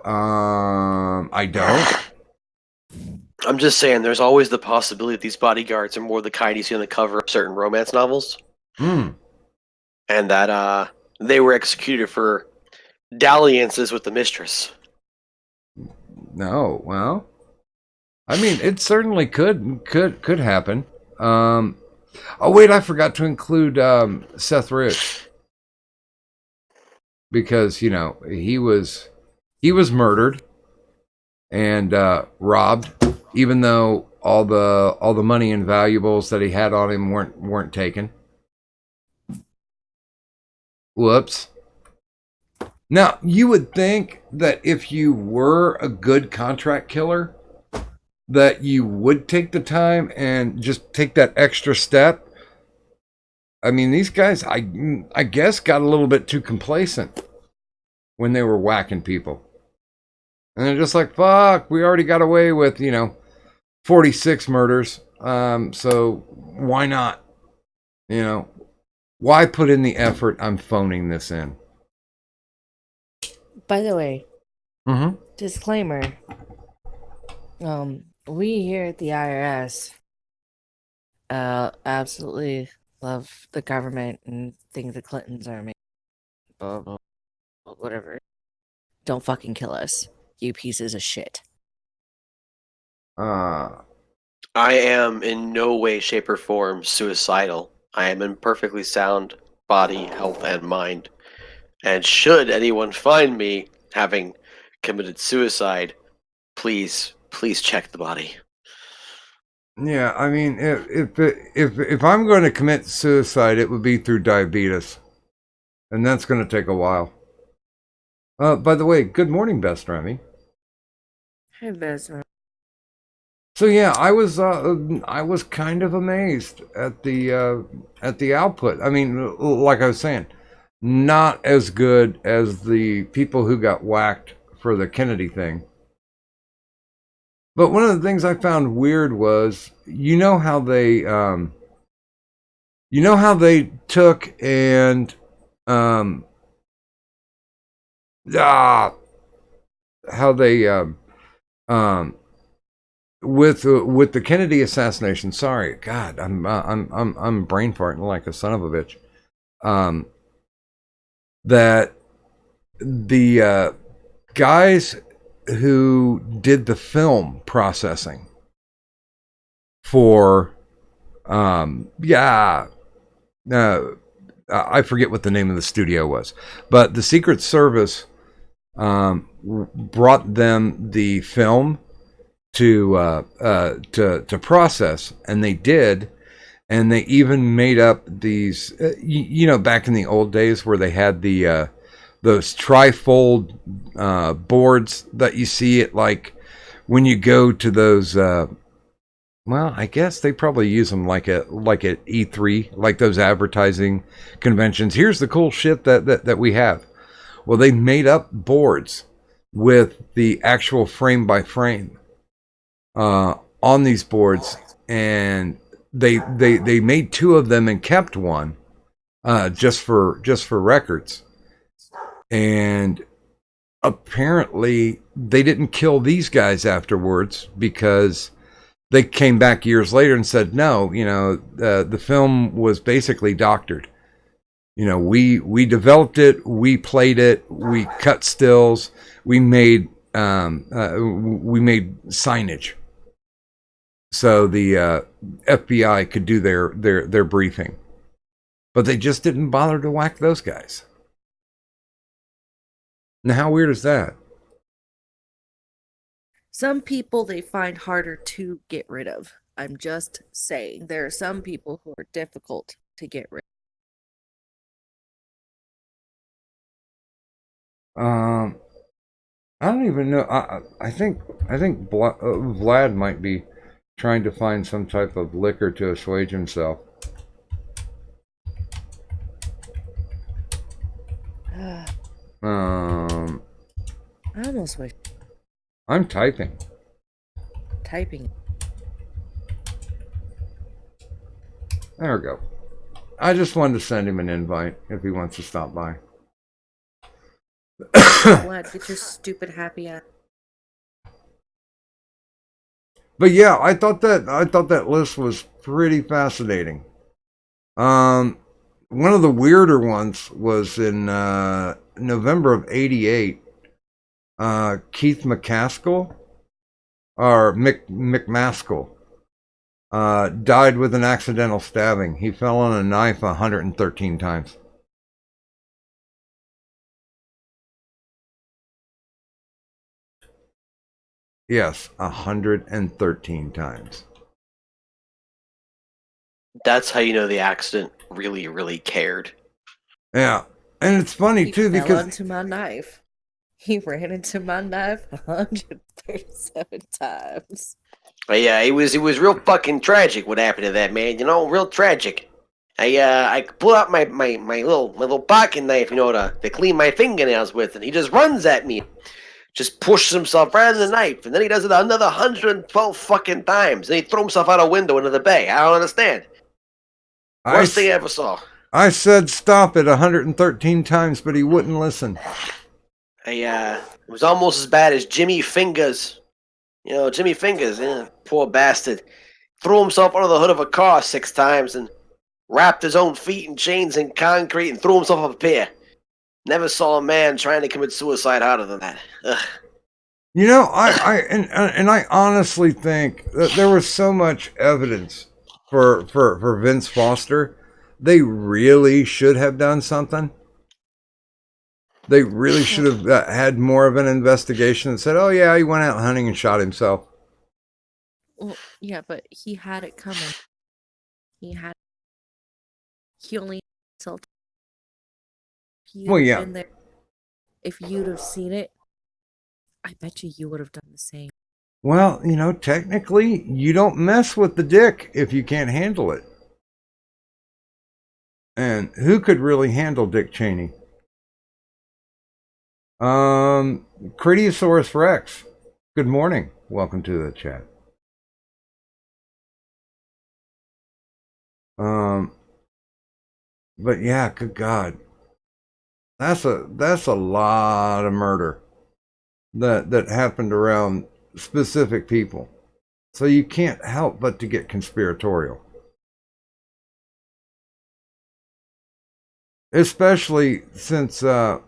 I don't. I'm just saying, there's always the possibility that these bodyguards are more the kind you see on the cover of certain romance novels, and that they were executed for dalliances with the mistress. No, well, I mean, it certainly could happen. Oh wait, I forgot to include Seth Root, because he was murdered and robbed, even though all the money and valuables that he had on him weren't taken. Whoops. Now, you would think that if you were a good contract killer, that you would take the time and just take that extra step. I mean, these guys, I guess, got a little bit too complacent when they were whacking people. And they're just like, fuck, we already got away with, 46 murders. So why not? Why put in the effort? I'm phoning this in. By the way, Mm-hmm. disclaimer. We here at the IRS Absolutely love the government and think the Clintons are amazing. Blah, blah, blah, whatever. Don't fucking kill us, you pieces of shit. Uh, I am in no way, shape, or form suicidal. I am in perfectly sound body, health, and mind. And should anyone find me having committed suicide, please check the body. yeah, I mean, if I'm going to commit suicide, it would be through diabetes, and that's going to take a while. By the way, good morning, Best Remy. Hey, Besra. So yeah, I was kind of amazed at the output. I mean, like I was saying, not as good as the people who got whacked for the Kennedy thing. But one of the things I found weird was, you know how they took and um, ah, how they um, with the Kennedy assassination. Sorry, God, I'm brain farting like a son of a bitch. Um, that the guys who did the film processing for I forget what the name of the studio was, but the Secret Service brought them the film to process, and they did, and they even made up these, back in the old days where they had the those trifold boards that you see at, like, when you go to those. Well, I guess they probably use them like at E3, like those advertising conventions. Here's the cool shit that we have. Well, they made up boards with the actual frame by frame on these boards, and they made two of them and kept one just for records. And apparently, they didn't kill these guys afterwards because they came back years later and said, no, the film was basically doctored. We developed it, we played it, we cut stills, we made signage so the FBI could do their briefing, but they just didn't bother to whack those guys. Now, how weird is that? Some people they find harder to get rid of. I'm just saying. There are some people who are difficult to get rid I don't even know. I think Vlad might be trying to find some type of liquor to assuage himself. of. Um, I almost wish I'm typing. typing. There we go. I just wanted to send him an invite if he wants to stop by. Vlad, get your stupid happy ass. But yeah, I thought that list was pretty fascinating. One of the weirder ones was in November of '88. Keith McCaskill or McMaskill died with an accidental stabbing. He fell on a knife 113 times. Yes, 113 times. That's how you know the accident really cared. Yeah, and it's funny He too fell because onto my knife. He ran into my knife 137 times. But yeah, it was real fucking tragic what happened to that man. Real tragic. I pull out my little pocket knife, to clean my fingernails with, and he just runs at me, just pushes himself right in the knife, and then he does it another 112 fucking times, and he throws himself out a window into the bay. I don't understand. Worst thing I ever saw. I said stop it 113 times, but he wouldn't listen. It was almost as bad as Jimmy Fingers. Jimmy Fingers, poor bastard. threw himself under the hood of a car 6 times and wrapped his own feet in chains and concrete and threw himself up a pier. Never saw a man trying to commit suicide harder than that. Ugh. You know, and I honestly think that there was so much evidence for Vince Foster. They really should have done something. They really should have had more of an investigation and said, "Oh yeah, he went out hunting and shot himself." Well, yeah, but he had it coming. He only himself. He'd Well, have yeah. been there. If you'd have seen it, I bet you would have done the same. Well, you know, technically, you don't mess with the dick if you can't handle it. And who could really handle Dick Cheney? Critiosaurus Rex. Good morning. Welcome to the chat. But yeah, good God, that's a lot of murder that happened around specific people. So you can't help but to get conspiratorial, especially since the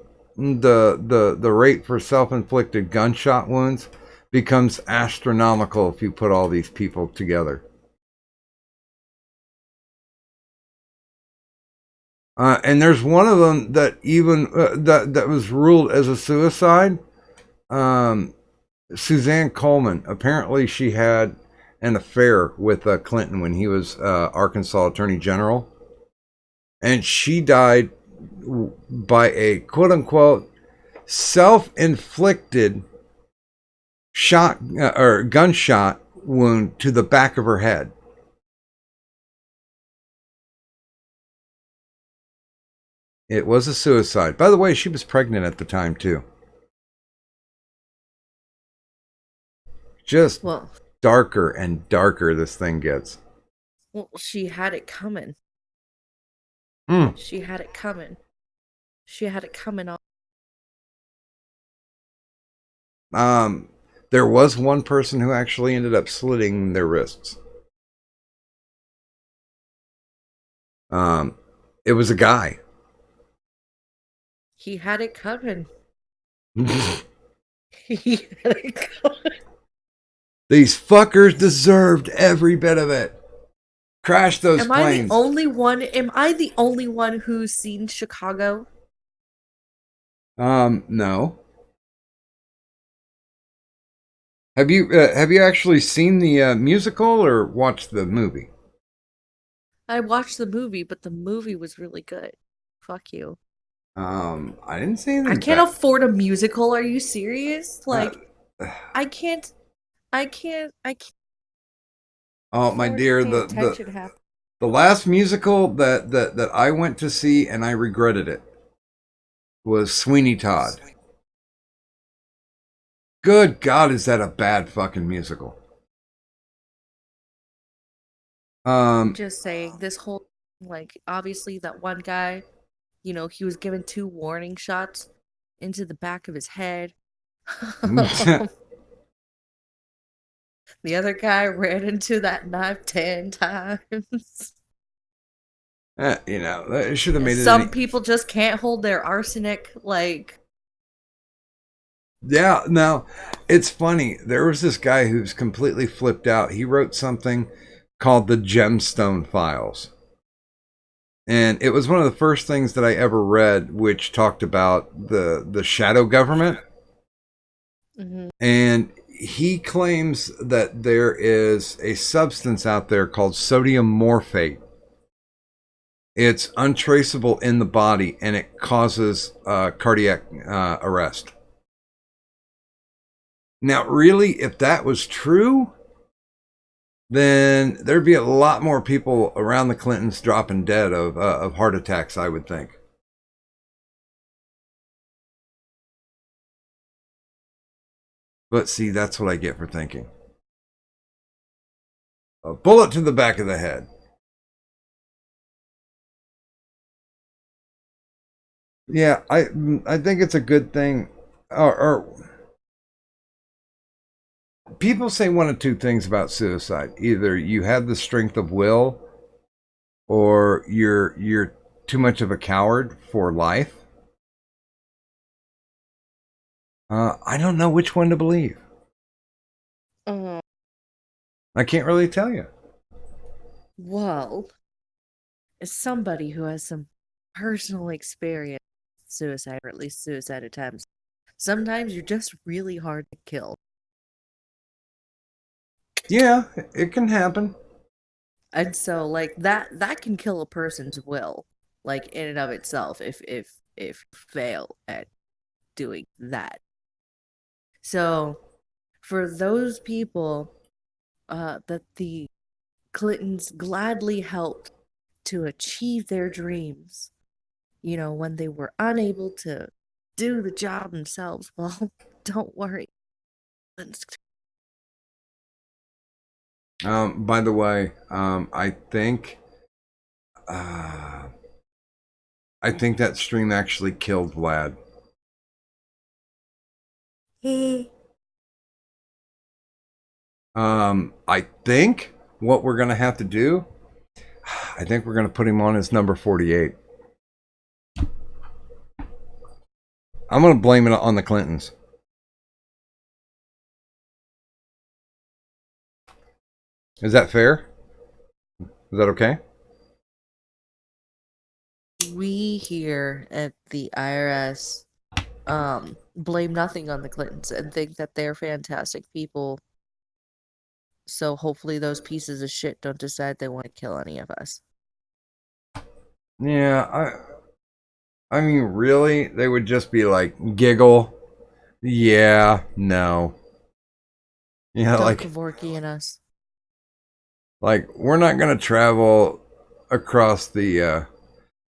rate for self-inflicted gunshot wounds becomes astronomical if you put all these people together. And there's one of them that even that was ruled as a suicide. Suzanne Coleman. Apparently, she had an affair with Clinton when he was Arkansas Attorney General, and she died by a quote unquote self-inflicted shot or gunshot wound to the back of her head. It was a suicide. By the way, she was pregnant at the time, too. Just darker and darker this thing gets. Well, she had it coming. She had it coming. She had it coming on. There was one person who actually ended up slitting their wrists. It was a guy. He had it coming. He had it coming. These fuckers deserved every bit of it. Crash those planes. Am I the only one who's seen Chicago? No. Have you actually seen the musical or watched the movie? I watched the movie, but the movie was really good. Fuck you. I didn't see anything. I can't afford a musical. Are you serious? Like, I can't. Oh, my dear, the last musical that I went to see and I regretted it was Sweeney Todd. Good God, is that a bad fucking musical? Just saying, this whole, like, obviously that one guy, you know, he was given 2 warning shots into the back of his head. The other guy ran into that knife 10 times. You know, it should have made it. Some people just can't hold their arsenic, like. Yeah, now, it's funny. There was this guy who's completely flipped out. He wrote something called the Gemstone Files. And it was one of the first things that I ever read, which talked about the shadow government. Mm-hmm. And he claims that there is a substance out there called sodium morphate. It's untraceable in the body, and it causes cardiac arrest. Now, really, if that was true, then there'd be a lot more people around the Clintons dropping dead of heart attacks, I would think. But see, that's what I get for thinking. A bullet to the back of the head. Yeah, I think it's a good thing. people say one of two things about suicide. Either you have the strength of will, or you're too much of a coward for life. I don't know which one to believe. Uh, I can't really tell you. well, as somebody who has some personal experience with suicide, or at least suicide attempts, sometimes you're just really hard to kill. Yeah, it can happen. And so like that can kill a person's will, like in and of itself, if you fail at doing that. So for those people that the Clintons gladly helped to achieve their dreams, when they were unable to do the job themselves, well, don't worry. By the way, uh, I think that stream actually killed Vlad. I think what we're gonna have to do, I think we're gonna put him on as number 48. I'm gonna blame it on the Clintons. Is that fair? Is that okay? We here at the IRS blame nothing on the Clintons and think that they're fantastic people. So hopefully those pieces of shit don't decide they want to kill any of us. Yeah, I mean, really, they would just be like giggle. Yeah, no. Yeah, Don't Kevorkian us. like we're not gonna travel across the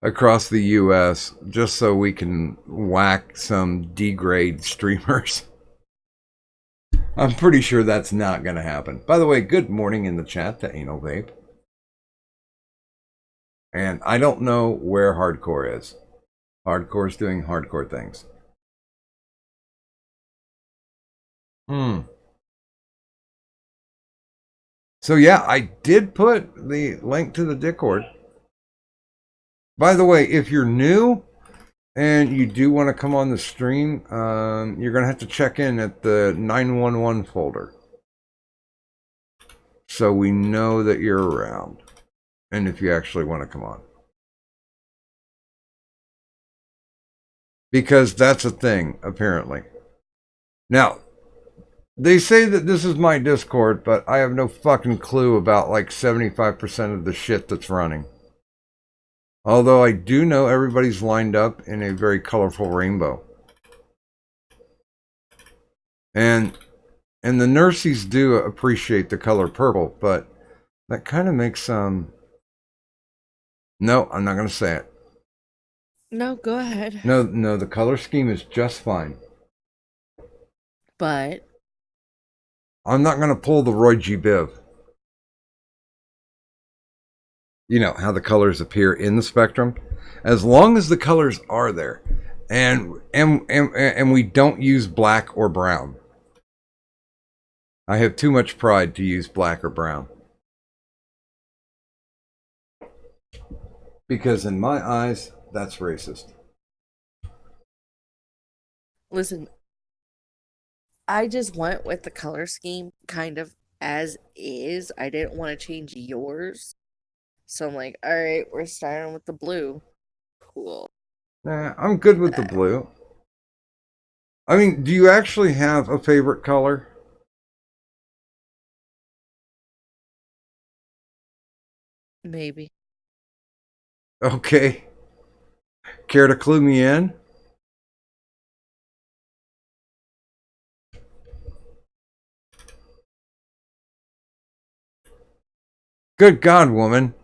U.S. just so we can whack some degrade streamers. I'm pretty sure that's not gonna happen. By the way, good morning in the chat to Anal Vape. And I don't know where Hardcore is. Hardcore's doing hardcore things. So yeah, I did put the link to the Discord. By the way, if you're new and you do want to come on the stream, you're going to have to check in at the 911 folder. So we know that you're around. And if you actually want to come on. Because that's a thing, apparently. Now, they say that this is my Discord, but I have no fucking clue about like 75% of the shit that's running. Although I do know everybody's lined up in a very colorful rainbow. And the nurses do appreciate the color purple, but that kind of makes no, I'm not going to say it. No, go ahead. No, the color scheme is just fine. But I'm not going to pull the Roy G. Biv. You know how the colors appear in the spectrum. As long as the colors are there, and we don't use black or brown. I have too much pride to use black or brown. Because in my eyes, that's racist. listen, I just went with the color scheme kind of as is. I didn't want to change yours. So I'm like, all right, we're starting with the blue. Cool. Nah, I'm good with the blue. I mean, do you actually have a favorite color? Maybe. Okay. Care to clue me in? Good God, woman.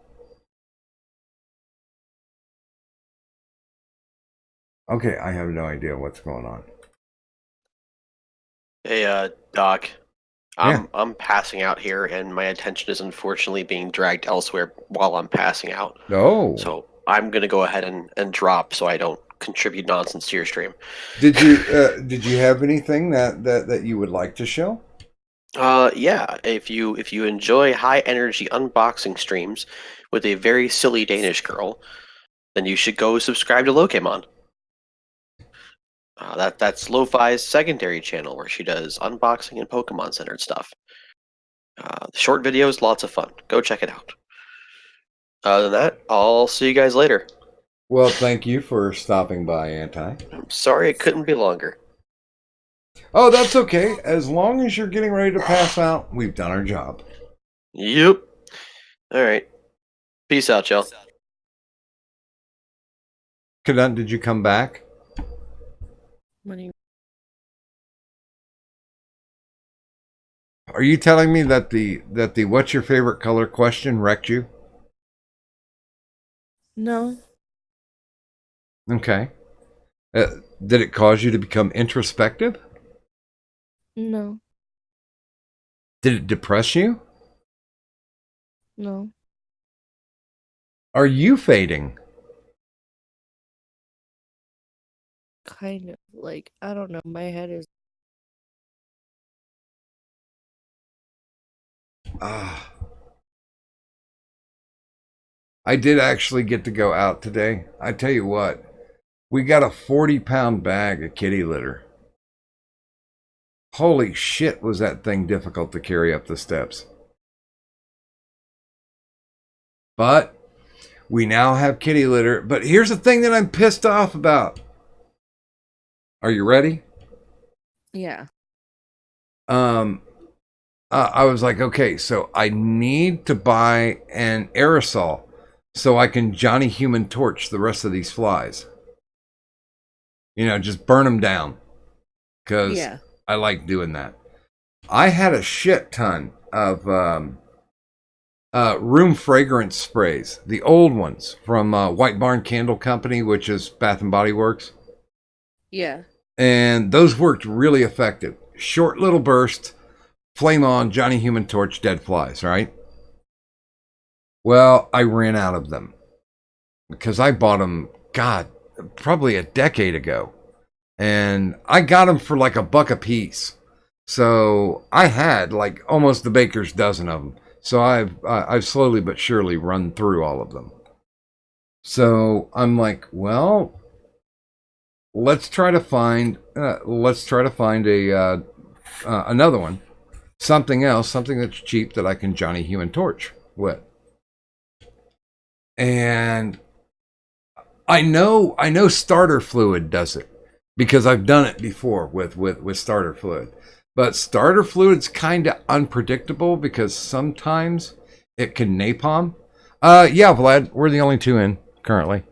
Okay, I have no idea what's going on. Hey, Doc. I'm passing out here, and my attention is unfortunately being dragged elsewhere while I'm passing out. Oh. So I'm gonna go ahead and drop so I don't contribute nonsense to your stream. Did you have anything that you would like to show? Yeah. If you enjoy high energy unboxing streams with a very silly Danish girl, then you should go subscribe to Lokemon. That's Lo-Fi's secondary channel where she does unboxing and Pokemon centered stuff. Short videos, lots of fun. Go check it out. Other than that, I'll see you guys later. Well, thank you for stopping by, Anti. I'm sorry it couldn't be longer. Oh, that's okay. As long as you're getting ready to pass out, we've done our job. Yep. All right. Peace out, y'all. Cadet, did you come back? What do you- Are you telling me that the what's your favorite color question wrecked you? No, Okay. Did it cause you to become introspective? no, Did it depress you? no. Are you fading? Kind of. Like, I don't know. My head is. Ah. I did actually get to go out today. I tell you what, we got a 40-pound bag of kitty litter. Holy shit, was that thing difficult to carry up the steps. But we now have kitty litter. But here's the thing that I'm pissed off about. Are you ready? Yeah. I was like, okay, so I need to buy an aerosol so I can Johnny Human Torch the rest of these flies. You know, just burn them down because Yeah. I like doing that. I had a shit ton of room fragrance sprays, the old ones from White Barn Candle Company, which is Bath and Body Works. Yeah. And those worked really effective. Short little burst, flame on, Johnny Human Torch, dead flies, right? Well, I ran out of them because I bought them, God, probably a decade ago. And I got them for like $1 a piece. So I had like almost the baker's dozen of them. So I've slowly but surely run through all of them. So I'm like, well, let's try to find a another one, something else, something that's cheap that I can Johnny Human Torch with. And I know starter fluid does it because I've done it before with starter fluid. But starter fluid's kind of unpredictable because sometimes it can napalm. Yeah, Vlad, we're the only two in currently.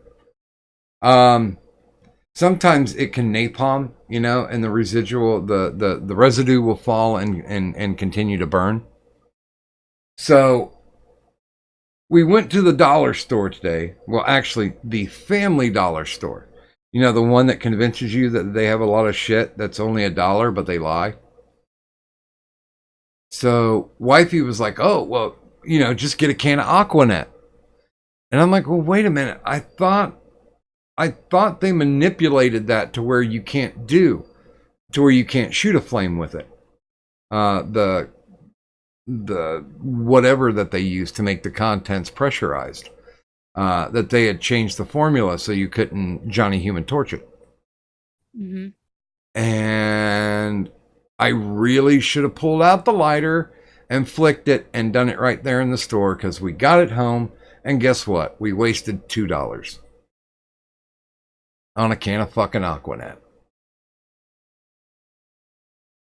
Sometimes it can napalm, you know, and the residual, the residue will fall and continue to burn. So we went to the dollar store today. Well, actually, the Family Dollar store. You know, the one that convinces you that they have a lot of shit that's only $1, but they lie. So wifey was like, "Oh, well, you know, just get a can of Aquanet." And I'm like, "Well, wait a minute. I thought they manipulated that to where where you can't shoot a flame with it. The whatever that they use to make the contents pressurized. That they had changed the formula so you couldn't Johnny Human Torch it. Mm-hmm. And I really should have pulled out the lighter and flicked it and done it right there in the store because we got it home. And guess what? We wasted $2 on a can of fucking Aquanet.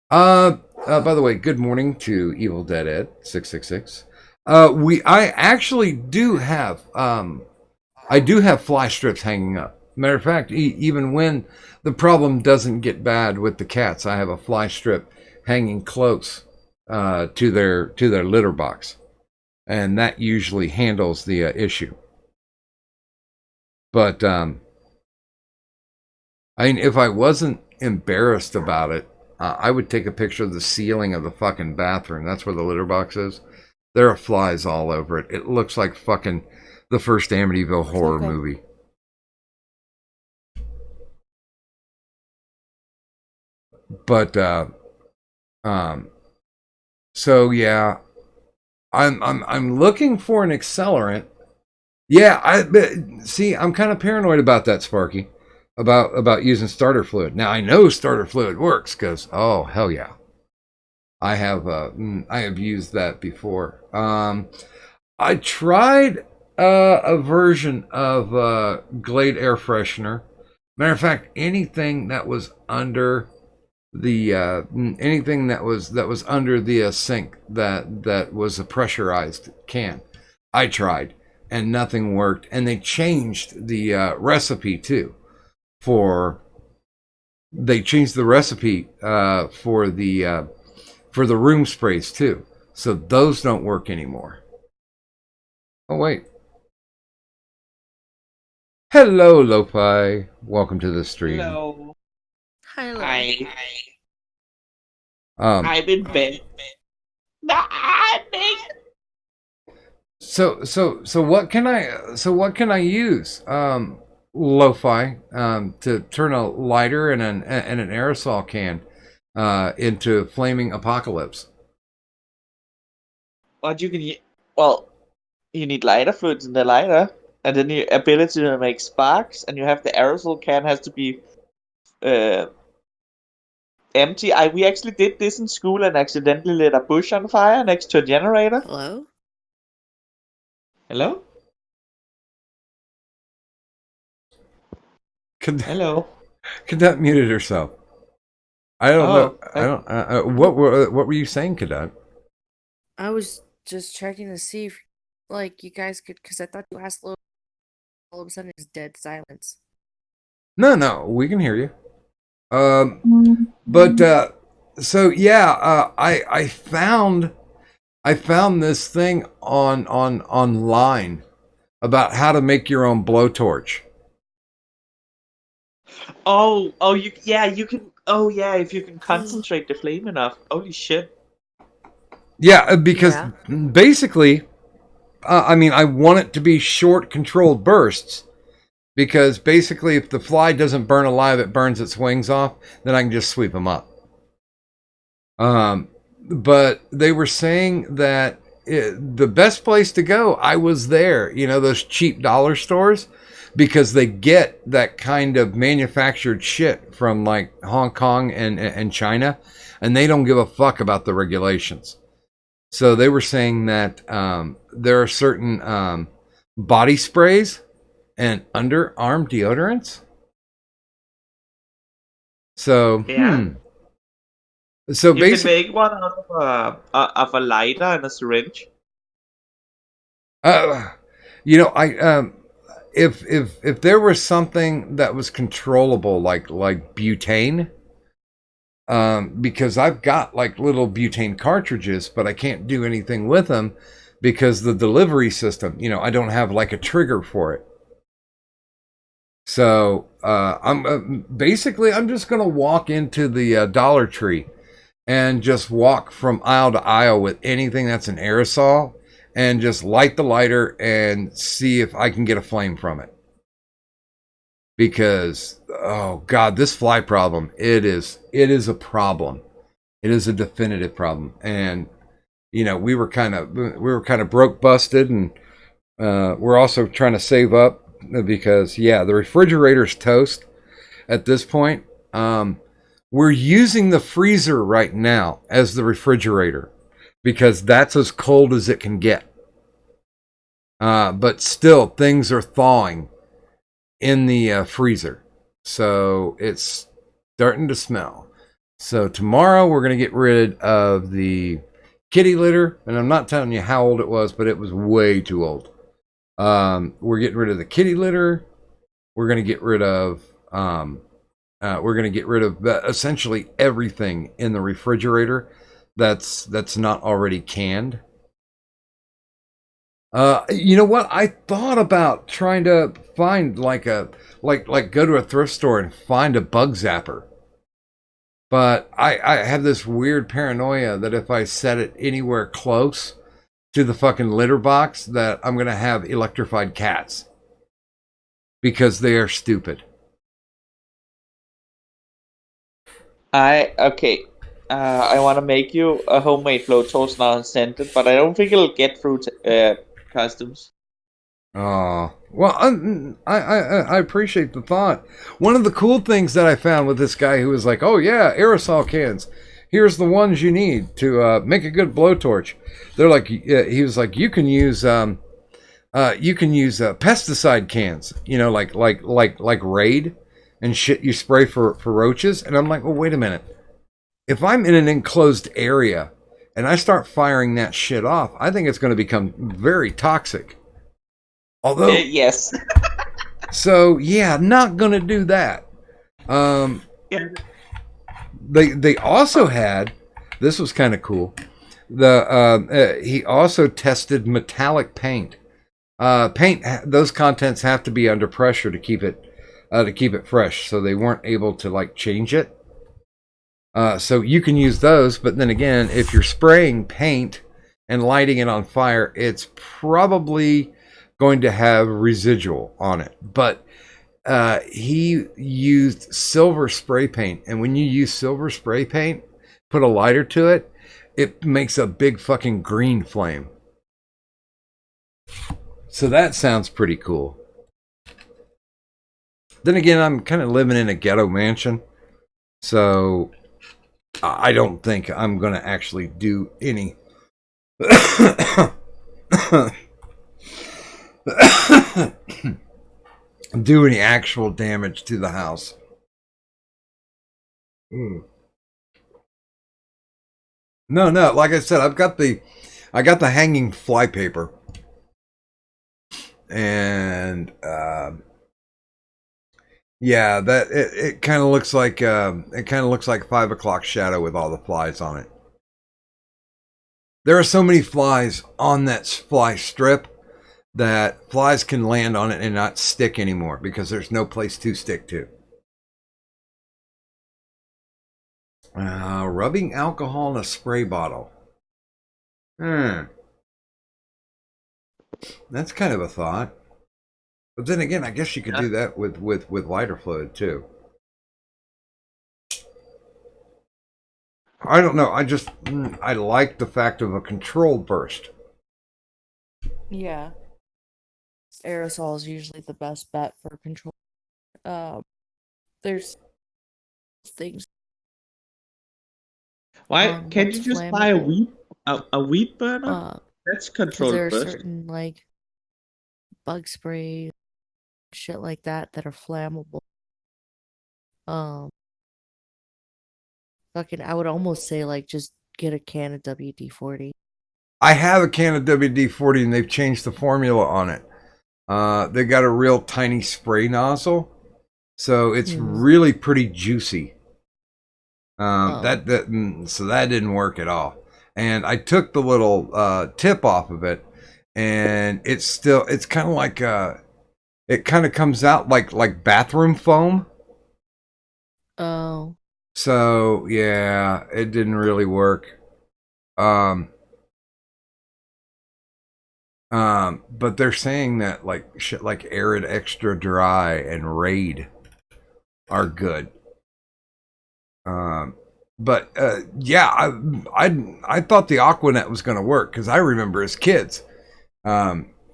By the way, good morning to Evil Dead Ed 666. I actually do have I do have fly strips hanging up. Matter of fact, even when the problem doesn't get bad with the cats, I have a fly strip hanging close to their litter box, and that usually handles the issue. But I mean, if I wasn't embarrassed about it, I would take a picture of the ceiling of the fucking bathroom. That's where the litter box is. There are flies all over it. It looks like fucking the first Amityville horror Okay. movie. But um, So yeah, I'm looking for an accelerant. Yeah, see, I'm kind of paranoid about that, Sparky, about using starter fluid. Now I know starter fluid works because oh hell yeah, I have used that before. I tried a version of Glade air freshener. Matter of fact, anything that was under the anything that was under the sink that was a pressurized can, I tried and nothing worked. And they changed the recipe too for they changed the recipe for the room sprays too. So those don't work anymore. Oh wait. Hello, Lopi. Welcome to the stream. Hello. Hello. I Um, I'm in bed. Ah, so what can I use? Lo-fi to turn a lighter and an aerosol can into flaming apocalypse. What you can well, you need lighter fluids in the lighter, and then your ability to make sparks, and you have the aerosol can has to be uh, empty. We actually did this in school and accidentally lit a bush on fire next to a generator. Hello? Hello? Hello? Cadet muted herself. I don't know. Oh, I don't. What were you saying, Cadet? I was just checking to see if, like, you guys could, because I thought you asked Lo, all of a sudden it's dead silence. No, we can hear you. But so yeah, I found this thing on online about how to make your own blowtorch. you can. Oh yeah, if you can concentrate the flame enough. Holy shit! Yeah, because Yeah. basically, I mean, I want it to be short, controlled bursts. Because basically, if the fly doesn't burn alive, it burns its wings off. Then I can just sweep them up. But they were saying that the best place to go, I was there, those cheap dollar stores, because they get that kind of manufactured shit from like Hong Kong and China, and they don't give a fuck about the regulations. So they were saying that there are certain body sprays and underarm deodorants. So, Yeah. So You can basically, make one out of a lighter and a syringe. I if there was something that was controllable, like butane, because I've got like little butane cartridges, but I can't do anything with them because the delivery system, I don't have like a trigger for it. So I'm just gonna walk into the Dollar Tree and just walk from aisle to aisle with anything that's an aerosol and just light the lighter and see if I can get a flame from it. Because oh god, this fly problem, it is a problem. It is a definitive problem. And we were kind of broke busted, and we're also trying to save up because yeah, the refrigerator's toast at this point. We're using the freezer right now as the refrigerator because that's as cold as it can get. But still, things are thawing in the freezer. So it's starting to smell. So tomorrow we're going to get rid of the kitty litter. And I'm not telling you how old it was, but it was way too old. We're getting rid of the kitty litter. We're going to get rid of essentially everything in the refrigerator that's not already canned. You know what? I thought about trying to find like go to a thrift store and find a bug zapper. But I have this weird paranoia that if I set it anywhere close to the fucking litter box, that I'm gonna have electrified cats because they are stupid. Okay. I want to make you a homemade blowtorch now and send it, but I don't think it'll get through customs. Oh, well, I appreciate the thought. One of the cool things that I found with this guy who was like, "Oh yeah, aerosol cans. Here's the ones you need to make a good blowtorch." They're like, he was like, you can use pesticide cans, like Raid and shit you spray for roaches. And I'm like, well, wait a minute. If I'm in an enclosed area and I start firing that shit off, I think it's going to become very toxic. Although, Yes. so yeah, not going to do that. Yeah. They also had, this was kind of cool. He also tested metallic paint. Paint, those contents have to be under pressure to keep it fresh. So they weren't able to like change it. So you can use those, but then again, if you're spraying paint and lighting it on fire, it's probably going to have residual on it. But he used silver spray paint, and when you use silver spray paint, put a lighter to it, it makes a big fucking green flame. So that sounds pretty cool. Then again, I'm kind of living in a ghetto mansion, so I don't think I'm going to actually do any do any actual damage to the house. No, like I said, I got the hanging flypaper, and yeah, that it kind of looks like 5 o'clock shadow with all the flies on it. There are so many flies on that fly strip that flies can land on it and not stick anymore because there's no place to stick to. Rubbing alcohol in a spray bottle. That's kind of a thought. But then again, I guess you could do that with lighter fluid too. I don't know. I like the fact of a controlled burst. Yeah. Aerosol is usually the best bet for control. There's things. Why can't you what's just buy flammable. a weed burner? That's Because controlled there are burst. certain like bug spray, shit like that are flammable. Fucking, I would almost say like just get a can of WD-40. I have a can of WD-40 and they've changed the formula on it. They got a real tiny spray nozzle, so it's really pretty juicy. So that didn't work at all. And I took the little tip off of it, and it's kind of like it kind of comes out like bathroom foam. Oh. So yeah, it didn't really work. But they're saying that like shit like Arid Extra Dry and Raid are good. But yeah, I thought the Aquanet was going to work because I remember as kids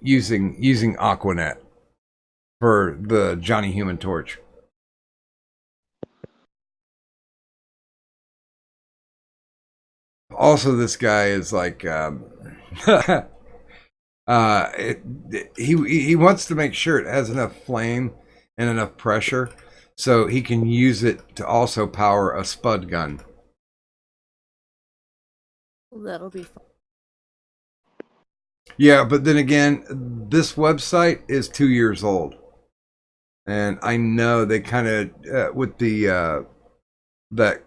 using Aquanet for the Johnny Human Torch. Also, this guy is like he wants to make sure it has enough flame and enough pressure so he can use it to also power a spud gun. That'll be fun. Yeah, but then again, this website is 2 years old, and I know they kind of with the that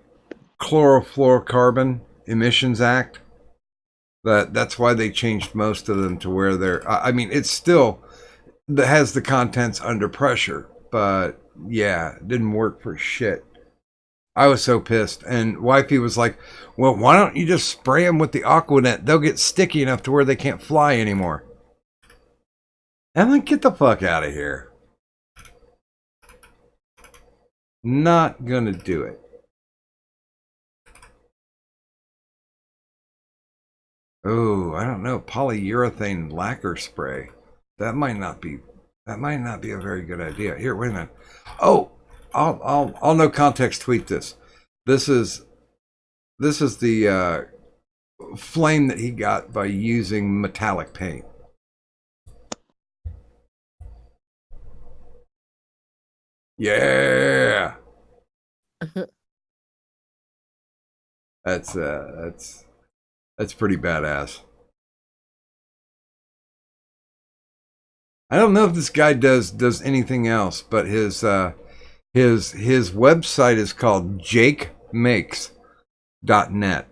chlorofluorocarbon emissions act. That's why they changed most of them to where they're. I mean, it's still that has the contents under pressure, but yeah, it didn't work for shit. I was so pissed, and wifey was like, "Well, why don't you just spray them with the Aquanet? They'll get sticky enough to where they can't fly anymore." I'm like, "Get the fuck out of here! Not gonna do it." Oh, I don't know. Polyurethane lacquer spray. That might not be. That might not be a very good idea. Here, wait a minute. Oh, I'll no context tweet this. This is the flame that he got by using metallic paint. Yeah, that's pretty badass. I don't know if this guy does anything else, but his website is called jakemakes.net.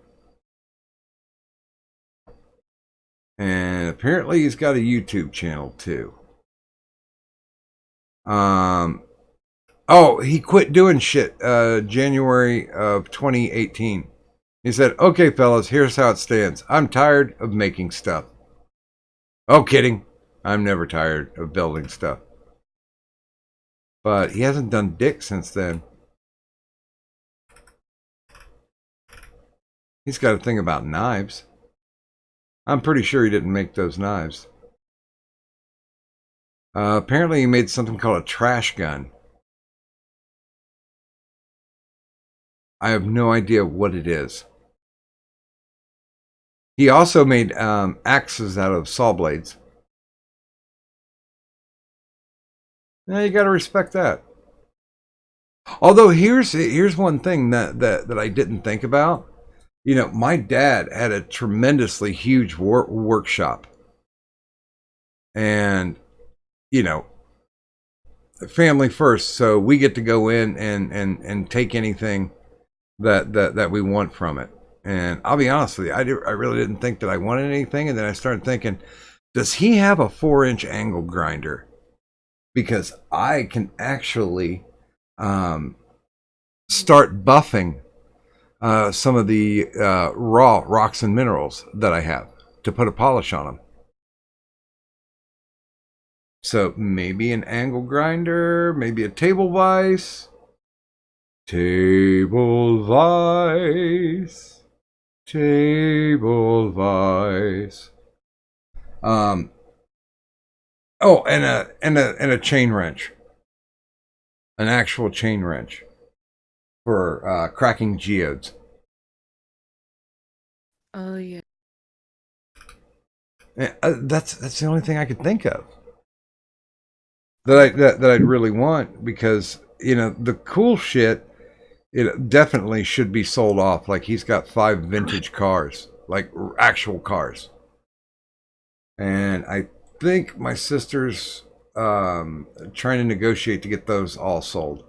And apparently he's got a YouTube channel too. Oh, he quit doing shit January of 2018. He said, "Okay, fellas, here's how it stands. I'm tired of making stuff." Oh, kidding. I'm never tired of building stuff. But he hasn't done dick since then. He's got a thing about knives. I'm pretty sure he didn't make those knives. Apparently he made something called a trash gun. I have no idea what it is. He also made axes out of saw blades. Yeah, you got to respect that. Although here's one thing that I didn't think about. You know, my dad had a tremendously huge workshop, and you know, family first. So we get to go in and take anything that we want from it. And I'll be honest with you, I really didn't think that I wanted anything, and then I started thinking, does he have a 4-inch angle grinder? Because I can actually start buffing some of the raw rocks and minerals that I have to put a polish on them. So maybe an angle grinder, maybe a table vise. Table vise. Table vise. Oh, and a chain wrench. An actual chain wrench for cracking geodes. Oh yeah. That's the only thing I could think of that I'd really want, because you know the cool shit, it definitely should be sold off. Like he's got 5 vintage cars, like actual cars, and I think my sister's trying to negotiate to get those all sold.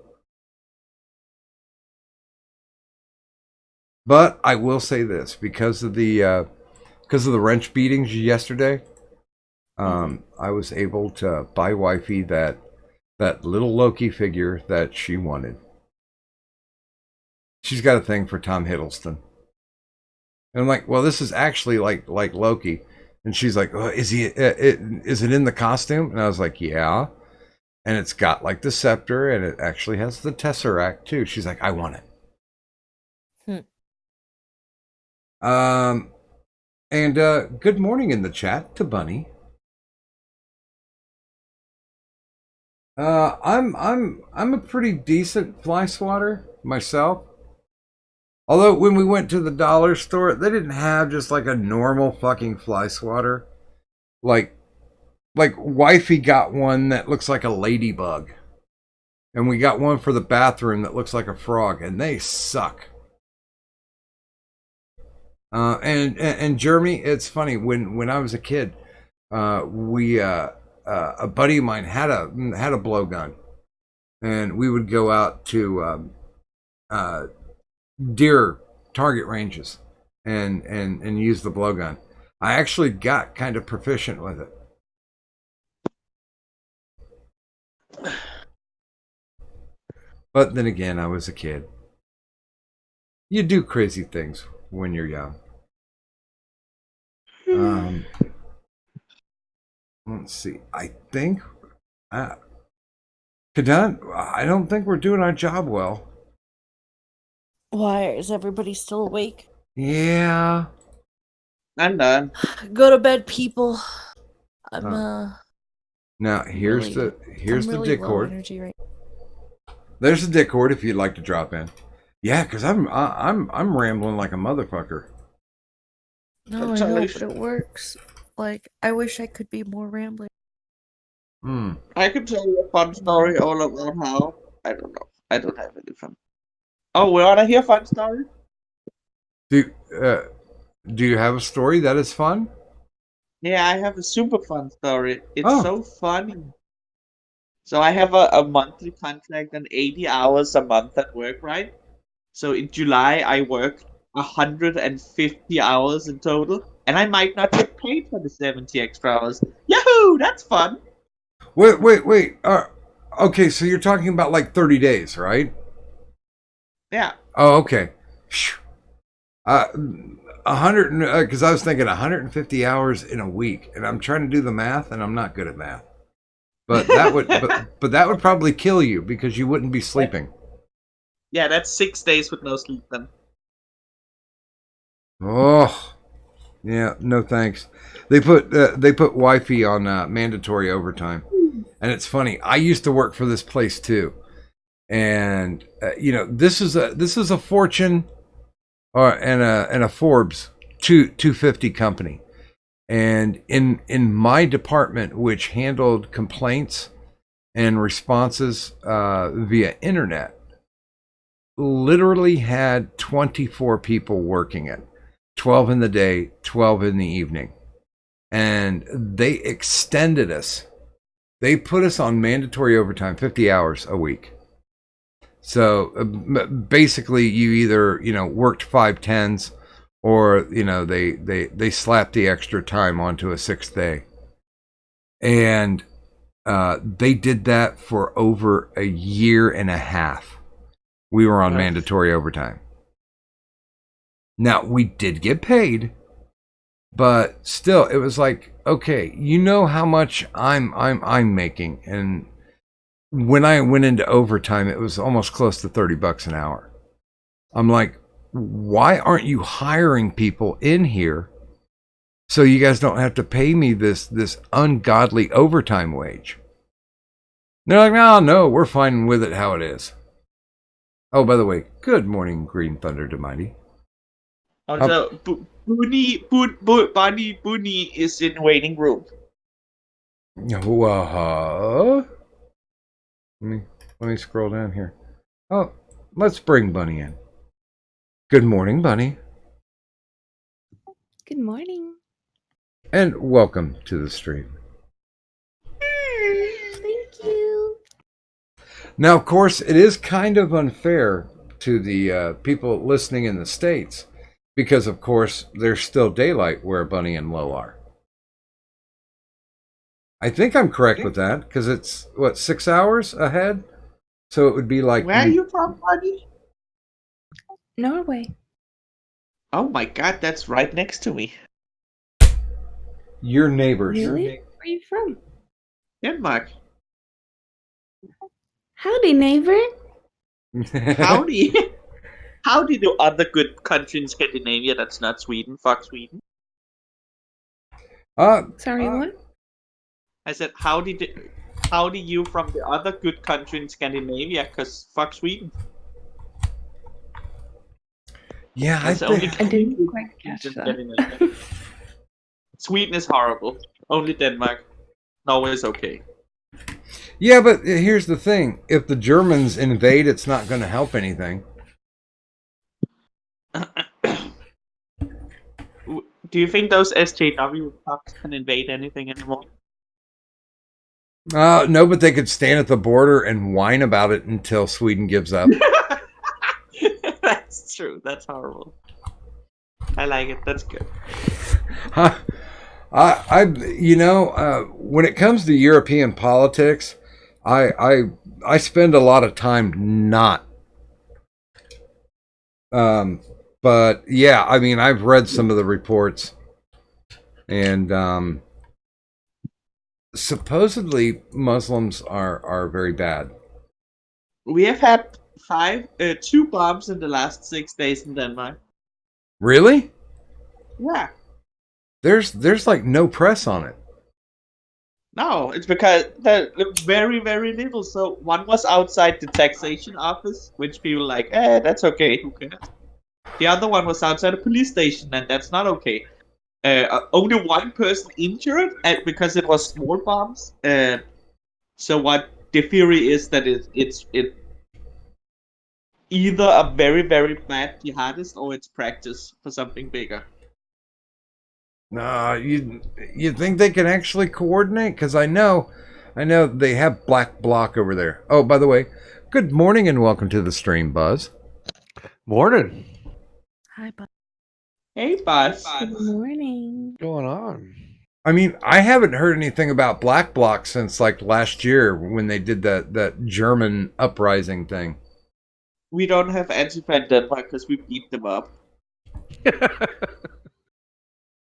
But I will say this, because of the wrench beatings yesterday, I was able to buy wifey that little Loki figure that she wanted. She's got a thing for Tom Hiddleston, and I'm like, well, this is actually like Loki, and she's like, oh, is it in the costume? And I was like, yeah, and it's got like the scepter, and it actually has the Tesseract too. She's like, I want it. And good morning in the chat to Bunny. I'm a pretty decent fly swatter myself. Although when we went to the dollar store, they didn't have just like a normal fucking fly swatter. Like wifey got one that looks like a ladybug. And we got one for the bathroom that looks like a frog, and they suck. And Jeremy, it's funny, when I was a kid, we a buddy of mine had a blowgun, and we would go out to deer target ranges and use the blowgun. I actually got kind of proficient with it. But then again, I was a kid. You do crazy things when you're young. Let's see. I think Kadan, I don't think we're doing our job well. Why is everybody still awake? Yeah. I'm done. Go to bed, people. I'm Now here's really, I'm the really low Discord. energy right. There's the Discord if you'd like to drop in. Yeah, because I'm rambling like a motherfucker. No, I know, but it works. Like, I wish I could be more rambling. I could tell you a fun story all about how. I don't know. I don't have any fun. Oh, we want to hear fun story? Do you have a story that is fun? Yeah, I have a super fun story. It's Oh. so funny. So I have a monthly contract and 80 hours a month at work, right? So in July, I worked 150 hours in total, and I might not get paid for the 70 extra hours. Yahoo! That's fun. Wait. Okay, so you're talking about like 30 days, right? Yeah. Oh, okay. Phew. 100, because I was thinking 150 hours in a week, and I'm trying to do the math, and I'm not good at math. But that would, but that would probably kill you because you wouldn't be sleeping. Yeah, that's 6 days with no sleep then. Oh, yeah, no thanks. They put Wi-Fi on mandatory overtime, and it's funny. I used to work for this place too, and this is a Fortune and a Forbes 250 company, and in my department, which handled complaints and responses via internet, literally had 24 people working it, 12 in the day, 12 in the evening, and they extended us. They put us on mandatory overtime, 50 hours a week. So basically, you either worked 5 10s, or they slapped the extra time onto a 6th day, and they did that for over a year and a half. We were on mandatory overtime. Now we did get paid, but still, it was like, okay, you know how much I'm making, and when I went into overtime, it was almost close to $30 an hour. I'm like, why aren't you hiring people in here so you guys don't have to pay me this ungodly overtime wage? And they're like, no, we're fine with it how it is. Oh, by the way, good morning, Green Thunder to Mighty. Also, Bunny is in waiting room. Let me scroll down here. Oh, let's bring Bunny in. Good morning, Bunny. Good morning. And welcome to the stream. Thank you. Now, of course, it is kind of unfair to the people listening in the States because, of course, there's still daylight where Bunny and Lo are. I think I'm correct with that because it's, 6 hours ahead? So it would be like... Where are you from, Bunny? Norway. Oh my god, that's right next to me. Your neighbors. Really? Where are you from? Denmark. Howdy, neighbor. Howdy. Howdy to other good country in Scandinavia that's not Sweden. Fuck Sweden. Sorry, what? I said, howdy you from the other good country in Scandinavia, because fuck Sweden. Yeah, I didn't quite catch that. Sweden is horrible. Only Denmark. Norway is okay. Yeah, but here's the thing. If the Germans invade, it's not going to help anything. Do you think those SJW pups can invade anything anymore? No, but they could stand at the border and whine about it until Sweden gives up. That's true. That's horrible. I like it. That's good. When it comes to European politics, I spend a lot of time not. But yeah, I mean, I've read some of the reports, and supposedly Muslims are very bad. We have had 2 bombs in the last 6 days in Denmark. Really? Yeah. there's like no press on it. No, it's because they're very, very little. So one was outside the taxation office, which people like, that's okay, who cares? The other one was outside a police station, and that's not okay. Only one person injured because it was small bombs. So what the theory is that it's either a very, very bad jihadist or it's practice for something bigger. No, you think they can actually coordinate? Because I know they have Black Bloc over there. Oh, by the way, good morning and welcome to the stream, Buzz. Morning. Hi, bud. Hey, Buzz. Good morning. What's going on? I mean, I haven't heard anything about Black Bloc since like last year when they did that German uprising thing. We don't have Antifa in Denmark because we beat them up.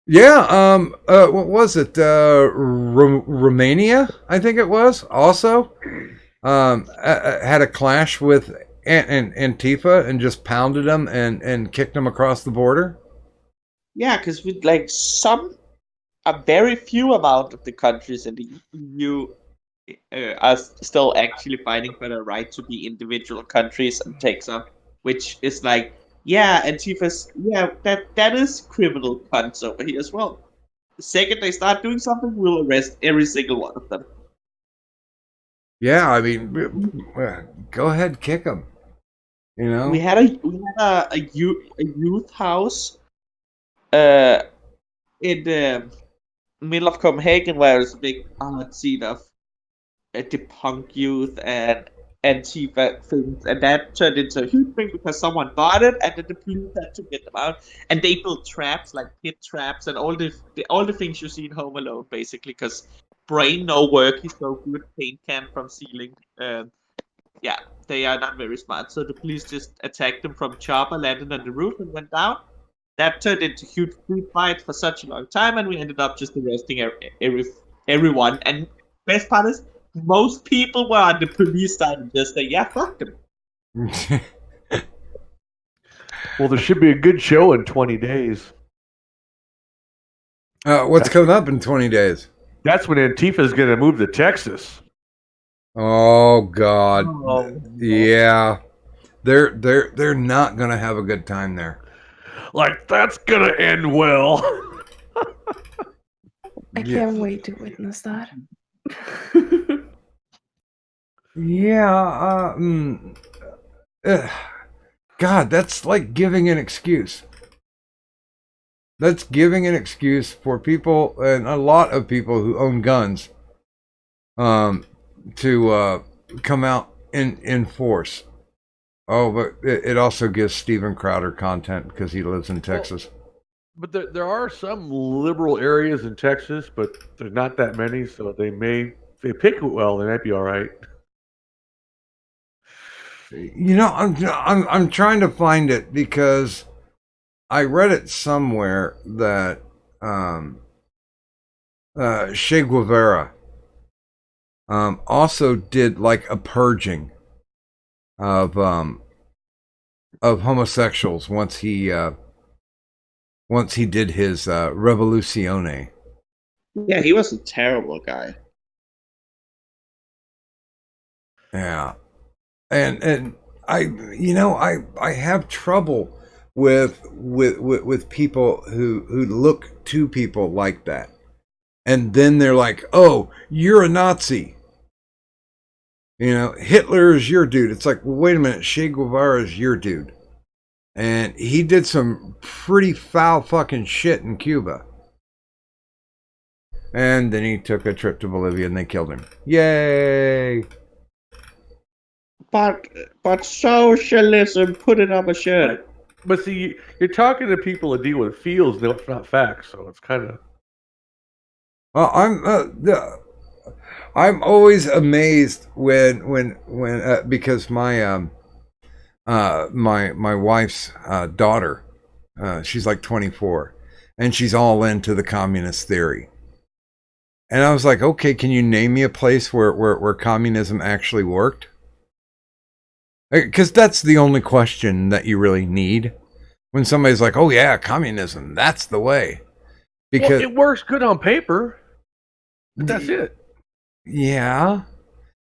Yeah, what was it? Romania, I think it was. Also, had a clash with Antifa and just pounded them and kicked them across the border. Yeah, because with like a very few amount of the countries in the EU are still actually fighting for the right to be individual countries and take some, which is like, yeah, Antifa's, yeah, that is criminal cunts over here as well. The second they start doing something, we'll arrest every single one of them. Yeah, I mean, go ahead, kick them. You know, We had a youth house in the middle of Copenhagen where there's a big art scene of the punk youth and Antifa things, and that turned into a huge thing because someone bought it, and then the police had to get them out, and they built traps like pit traps and all the things you see in Home Alone, basically, because brain no work is so good, paint can from ceiling. Yeah, they are not very smart, so the police just attacked them from chopper, landed on the roof, and went down. That turned into huge food fights for such a long time, and we ended up just arresting everyone. And best part is, most people were on the police side and just say, yeah, fuck them. Well, there should be a good show in 20 days. what's coming up in 20 days? That's when Antifa's going to move to Texas. Oh God, Oh. yeah, they're not gonna have a good time there. Like, that's going to end well. I can't wait to witness that. Yeah, God, that's like giving an excuse. That's giving an excuse for people, and a lot of people who own guns, to come out in force. Oh, but it also gives Steven Crowder content because he lives in Texas. But there are some liberal areas in Texas, but there's not that many, so they may, if they pick it well, they might be all right. You know, I'm trying to find it because I read it somewhere that Che Guevara also did like a purging of homosexuals once he did his Revoluzione. Yeah, he was a terrible guy. Yeah. And I have trouble with people who look to people like that, and then they're like, "Oh, you're a Nazi." You know, Hitler is your dude. It's like, well, wait a minute, Che Guevara is your dude, and he did some pretty foul fucking shit in Cuba. And then he took a trip to Bolivia, and they killed him. Yay! But socialism, put it on a shirt. But see, you're talking to people that deal with feels, not facts, so it's kind of... I'm always amazed when because my my wife's daughter, she's like 24, and she's all into the communist theory. And I was like, okay, can you name me a place where communism actually worked? Because that's the only question that you really need when somebody's like, oh yeah, communism, that's the way. because it works good on paper, but that's it. yeah,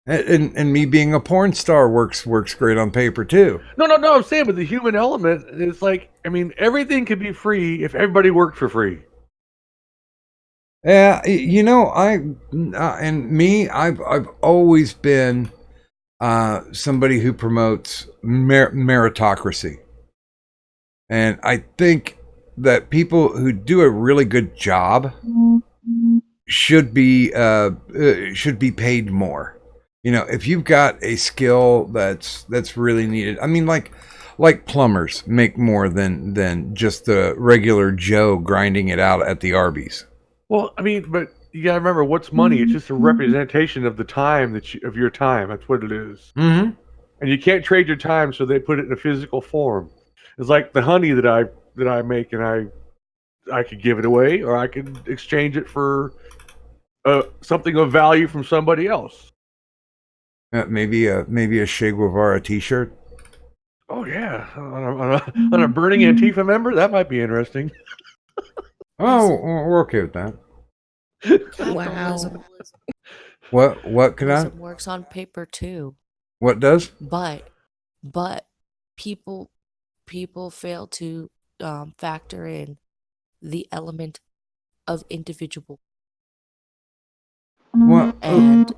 and me being a porn star works great on paper too. No. I'm saying, but the human element is like, I mean, everything could be free if everybody worked for free. Yeah, you know, and me, I've always been somebody who promotes meritocracy, and I think that people who do a really good job should be paid more. You know, if you've got a skill that's really needed. I mean, like plumbers make more than just the regular Joe grinding it out at the Arby's. Well, I mean, but you gotta remember, what's money? It's just a representation of the time of your time. That's what it is. Mm-hmm. And you can't trade your time, so they put it in a physical form. It's like the honey that I make, and I could give it away, or I could exchange it for something of value from somebody else. Maybe a Che Guevara T-shirt. Oh yeah, on a burning Antifa member, that might be interesting. Oh, we're okay with that. Capitalism, What can I? capitalism works on paper too, What does? but people fail to factor in the element of individual, What? and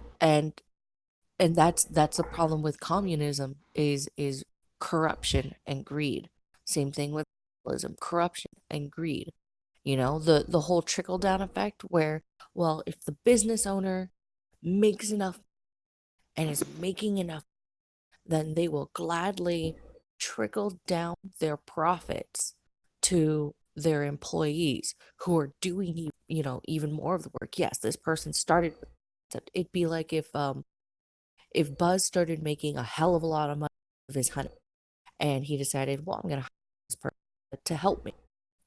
that's the problem with communism is corruption and greed. Same thing with capitalism, corruption and greed. You know, the whole trickle down effect where, well, if the business owner makes enough and is making enough, then they will gladly trickle down their profits to their employees who are doing even more of the work. Yes, this person started with it'd be like if Buzz started making a hell of a lot of money of his honey and he decided, well, I'm gonna hire this person to help me.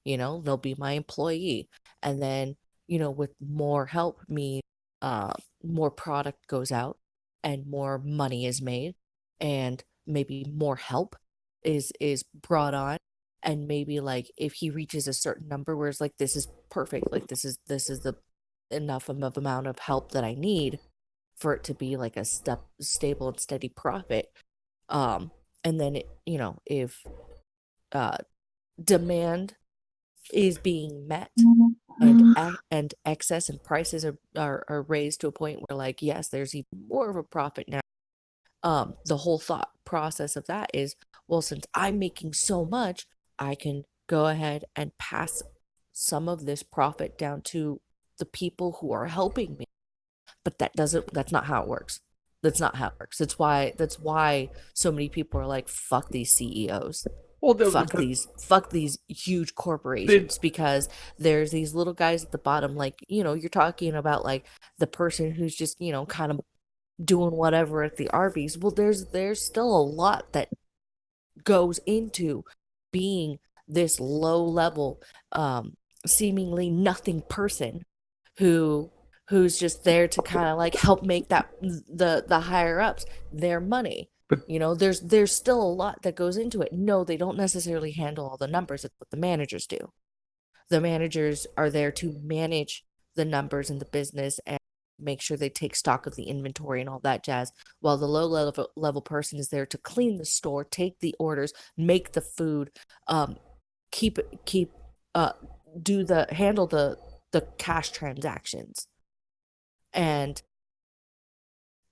They'll be my employee. And then, with more help means more product goes out and more money is made and maybe more help is brought on. And maybe like if he reaches a certain number where it's like this is perfect, like this is the enough of amount of help that I need for it to be like a stable and steady profit. And then if uh demand is being met and excess and prices are raised to a point where like yes there's even more of a profit now. The whole thought process of that is, well, since I'm making so much, I can go ahead and pass some of this profit down to the people who are helping me. But that's not how it works. That's not how it works. That's why so many people are like, fuck these CEOs. Well, Fuck these huge corporations, because there's these little guys at the bottom, like, you're talking about like the person who's just, kind of doing whatever at the Arby's. Well, there's still a lot that goes into being this low level, seemingly nothing person who's just there to kind of like help make that the higher ups their money. But there's still a lot that goes into it. No, they don't necessarily handle all the numbers. It's what the managers do. The managers are there to manage the numbers in the business and make sure they take stock of the inventory and all that jazz, while the low level person is there to clean the store, take the orders, make the food, keep handle the cash transactions. And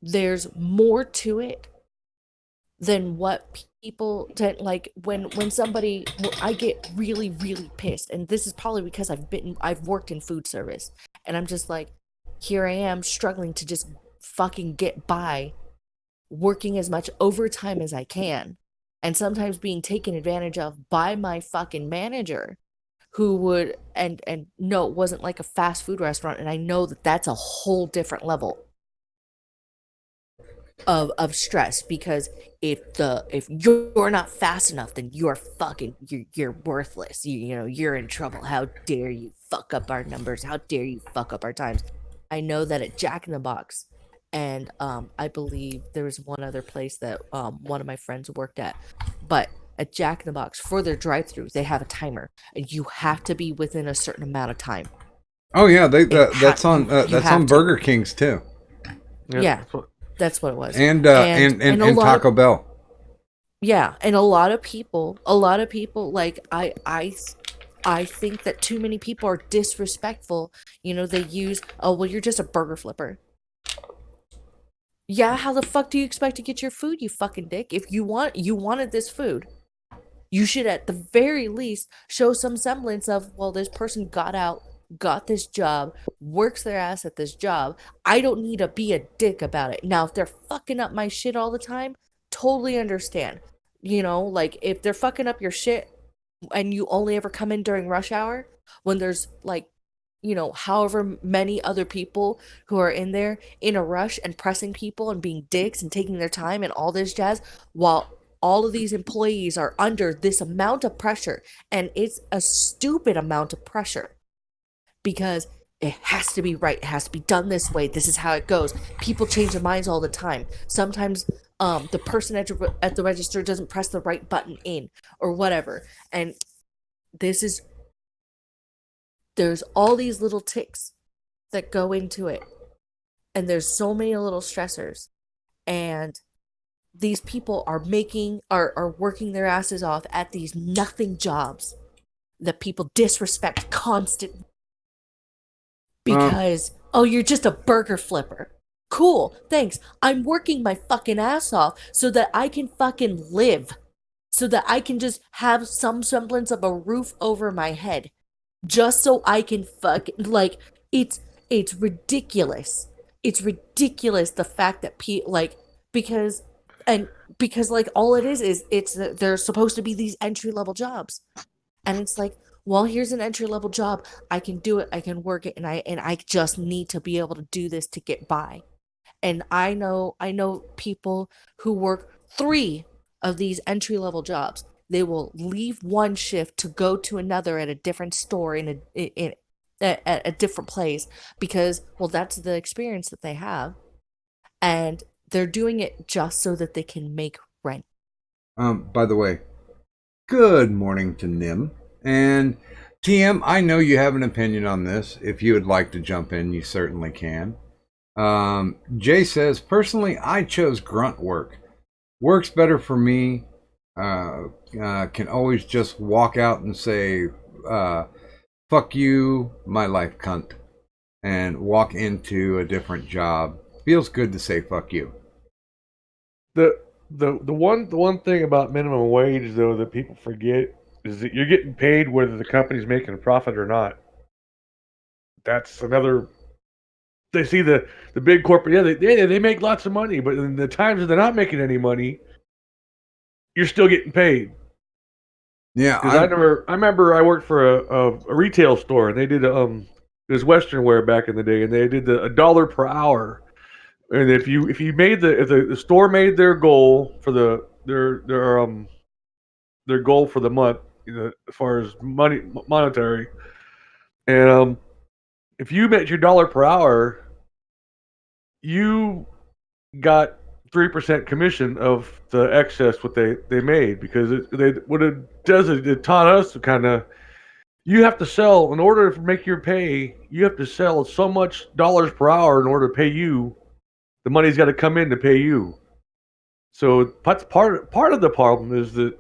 there's more to it than what people tend, like when somebody, I get really really pissed, and this is probably because I've worked in food service, and I'm just like, here I am struggling to just fucking get by, working as much overtime as I can, and sometimes being taken advantage of by my fucking manager, who would, and no, it wasn't like a fast food restaurant, and I know that that's a whole different level of stress, because if you're not fast enough, then you're worthless. You're in trouble. How dare you fuck up our numbers? How dare you fuck up our times? I know that at Jack in the Box, and I believe there was one other place that one of my friends worked at, but at Jack in the Box, for their drive-through, they have a timer, and you have to be within a certain amount of time. Oh yeah, that's on Burger King's too, Yeah, that's what it was. and a lot Taco Bell. Yeah, and a lot of people, like I think that too many people are disrespectful. They use, oh well, you're just a burger flipper. Yeah, how the fuck do you expect to get your food, you fucking dick? If you wanted this food, you should at the very least show some semblance of, well, this person got out, got this job, works their ass at this job. I don't need to be a dick about it. Now, if they're fucking up my shit all the time, totally understand. Like if they're fucking up your shit and you only ever come in during rush hour when there's like, however many other people who are in there in a rush and pressing people and being dicks and taking their time and all this jazz, while all of these employees are under this amount of pressure, and it's a stupid amount of pressure because it has to be right. It has to be done this way. This is how it goes. People change their minds all the time. Sometimes the person at the register doesn't press the right button in or whatever. And there's all these little ticks that go into it. And there's so many little stressors. And these people are working their asses off at these nothing jobs that people disrespect constantly. Because, oh, you're just a burger flipper. Cool, thanks. I'm working my fucking ass off so that I can fucking live. So that I can just have some semblance of a roof over my head. Just so I can like, it's ridiculous. It's ridiculous the fact that because like all it is they're supposed to be these entry-level jobs. And it's like, well, here's an entry-level job. I can do it. I can work it. And I just need to be able to do this to get by. And I know people who work 3 of these entry-level jobs. They will leave one shift to go to another at a different store in a different place because, well, that's the experience that they have. And they're doing it just so that they can make rent. By the way, good morning to Nim. And TM, I know you have an opinion on this. If you would like to jump in, you certainly can. Jay says, personally, I chose grunt work. Works better for me. Can always just walk out and say, fuck you, my life cunt. And walk into a different job. Feels good to say fuck you. The one thing about minimum wage though that people forget is that you're getting paid whether the company's making a profit or not. That's another. They see the big corporate, they make lots of money, but in the times that they're not making any money, you're still getting paid. Yeah, I remember I worked for a retail store and they did it was Western wear back in the day, and they did a $1 per hour. And if you made if the store made their goal for their goal for the month, as far as monetary, and if you met your $1 per hour, you got 3% commission of the excess what they made, because it taught us to kind of, you have to sell in order to make your pay. You have to sell so much dollars per hour in order to pay you. The money's got to come in to pay you. So that's part of the problem is that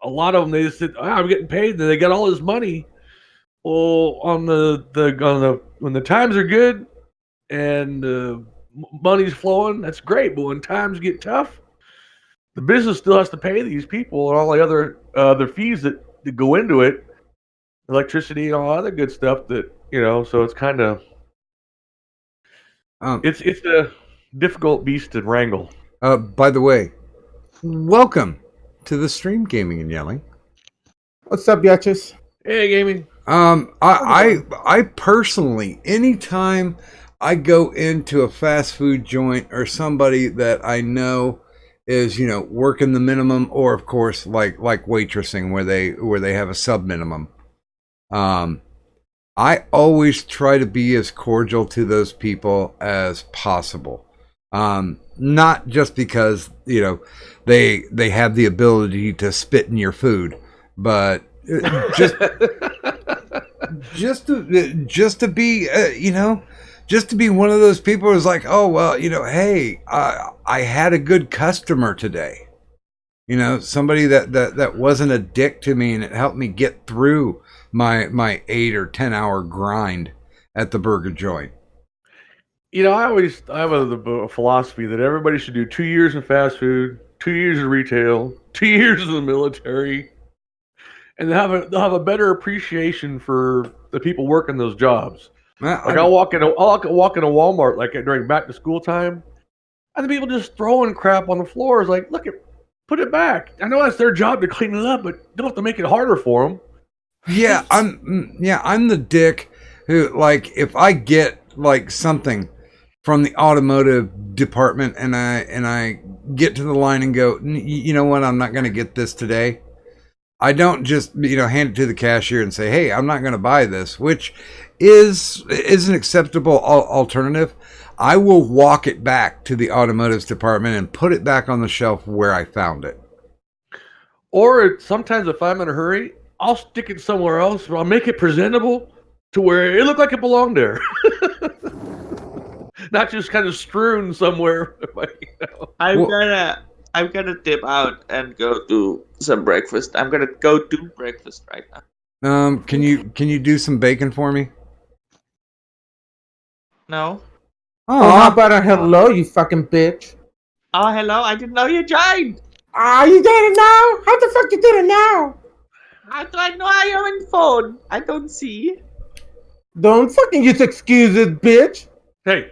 a lot of them, they just said, I'm getting paid, and they got all this money. Well, when the times are good and money's flowing, that's great. But when times get tough, the business still has to pay these people and all the other fees that go into it, electricity and all other good stuff. That so it's kind of it's a difficult beast to wrangle. By the way, welcome to the stream, Gaming and Yelling. What's up, Yatches? Hey, gaming. I personally, anytime I go into a fast food joint or somebody that I know is working the minimum, or of course like waitressing where they have a sub minimum, I always try to be as cordial to those people as possible. Not just because they have the ability to spit in your food, but just to be, just to be one of those people who's like, oh well, hey, I had a good customer today. Somebody that wasn't a dick to me, and it helped me get through my 8 or 10 hour grind at the burger joint. I have a philosophy that everybody should do 2 years in fast food, 2 years in retail, 2 years in the military, and they'll have a better appreciation for the people working those jobs. Like I'll walk in a Walmart like during back to school time, and the people just throwing crap on the floors. Like, look at, put it back. I know that's their job to clean it up, but don't have to make it harder for them. Yeah, I'm the dick who, like, if I get like something from the automotive department and I get to the line and go, you know what, I'm not going to get this today. I don't just hand it to the cashier and say, hey, I'm not going to buy this, which is an acceptable alternative. I will walk it back to the automotive department and put it back on the shelf where I found it. Or sometimes if I'm in a hurry, I'll stick it somewhere else, but I'll make it presentable to where it looked like it belonged there. Not just kind of strewn somewhere. I'm gonna dip out and go do some breakfast. I'm gonna go do breakfast right now. Can you do some bacon for me? No. Oh, how about a hello, you fucking bitch? Oh, hello. I didn't know you joined. Ah, you did it now? How the fuck you did it now? How do I know you're on phone? I don't see. Don't fucking use excuses, bitch. Hey.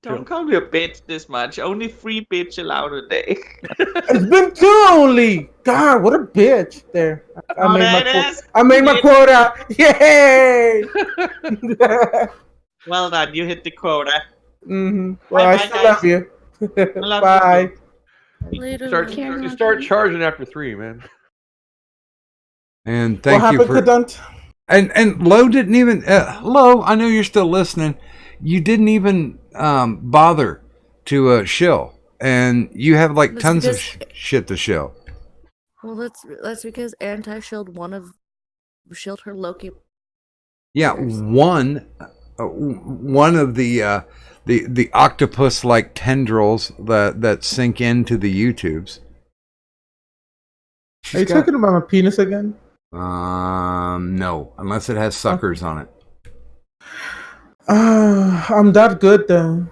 Don't call me a bitch this much. Only 3 bitch allowed a day. It's been 2 only. God, what a bitch. There. I made my quota. Yay! Well done. You hit the quota. Mm-hmm. Well, Bye, I still love you. love Bye. Later. You start charging after 3, man. And thank what you happened, Kadunt? And Lo didn't even Lo, I know you're still listening. You didn't even bother to shill, and you have like That's tons of because- shit to shill. Well, that's because anti-shield shield her Loki. Yeah, one of the octopus like tendrils that sink into the YouTubes. Are you talking about my penis again? No, unless it has suckers on it. I'm that good though.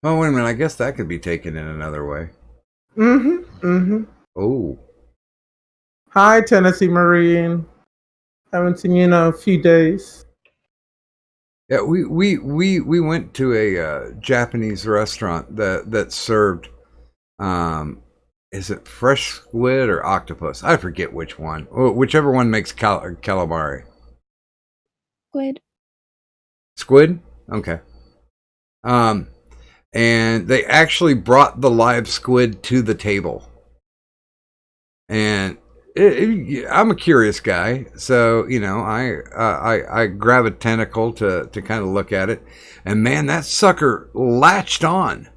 Oh, wait a minute. I guess that could be taken in another way. Mm-hmm. Oh. Hi, Tennessee Marine. Haven't seen you in a few days. Yeah, we went to a Japanese restaurant that served, is it fresh squid or octopus? I forget which one. Whichever one makes calamari. Squid? Okay. And they actually brought the live squid to the table. And I'm a curious guy, so I grab a tentacle to kind of look at it, and man, that sucker latched on.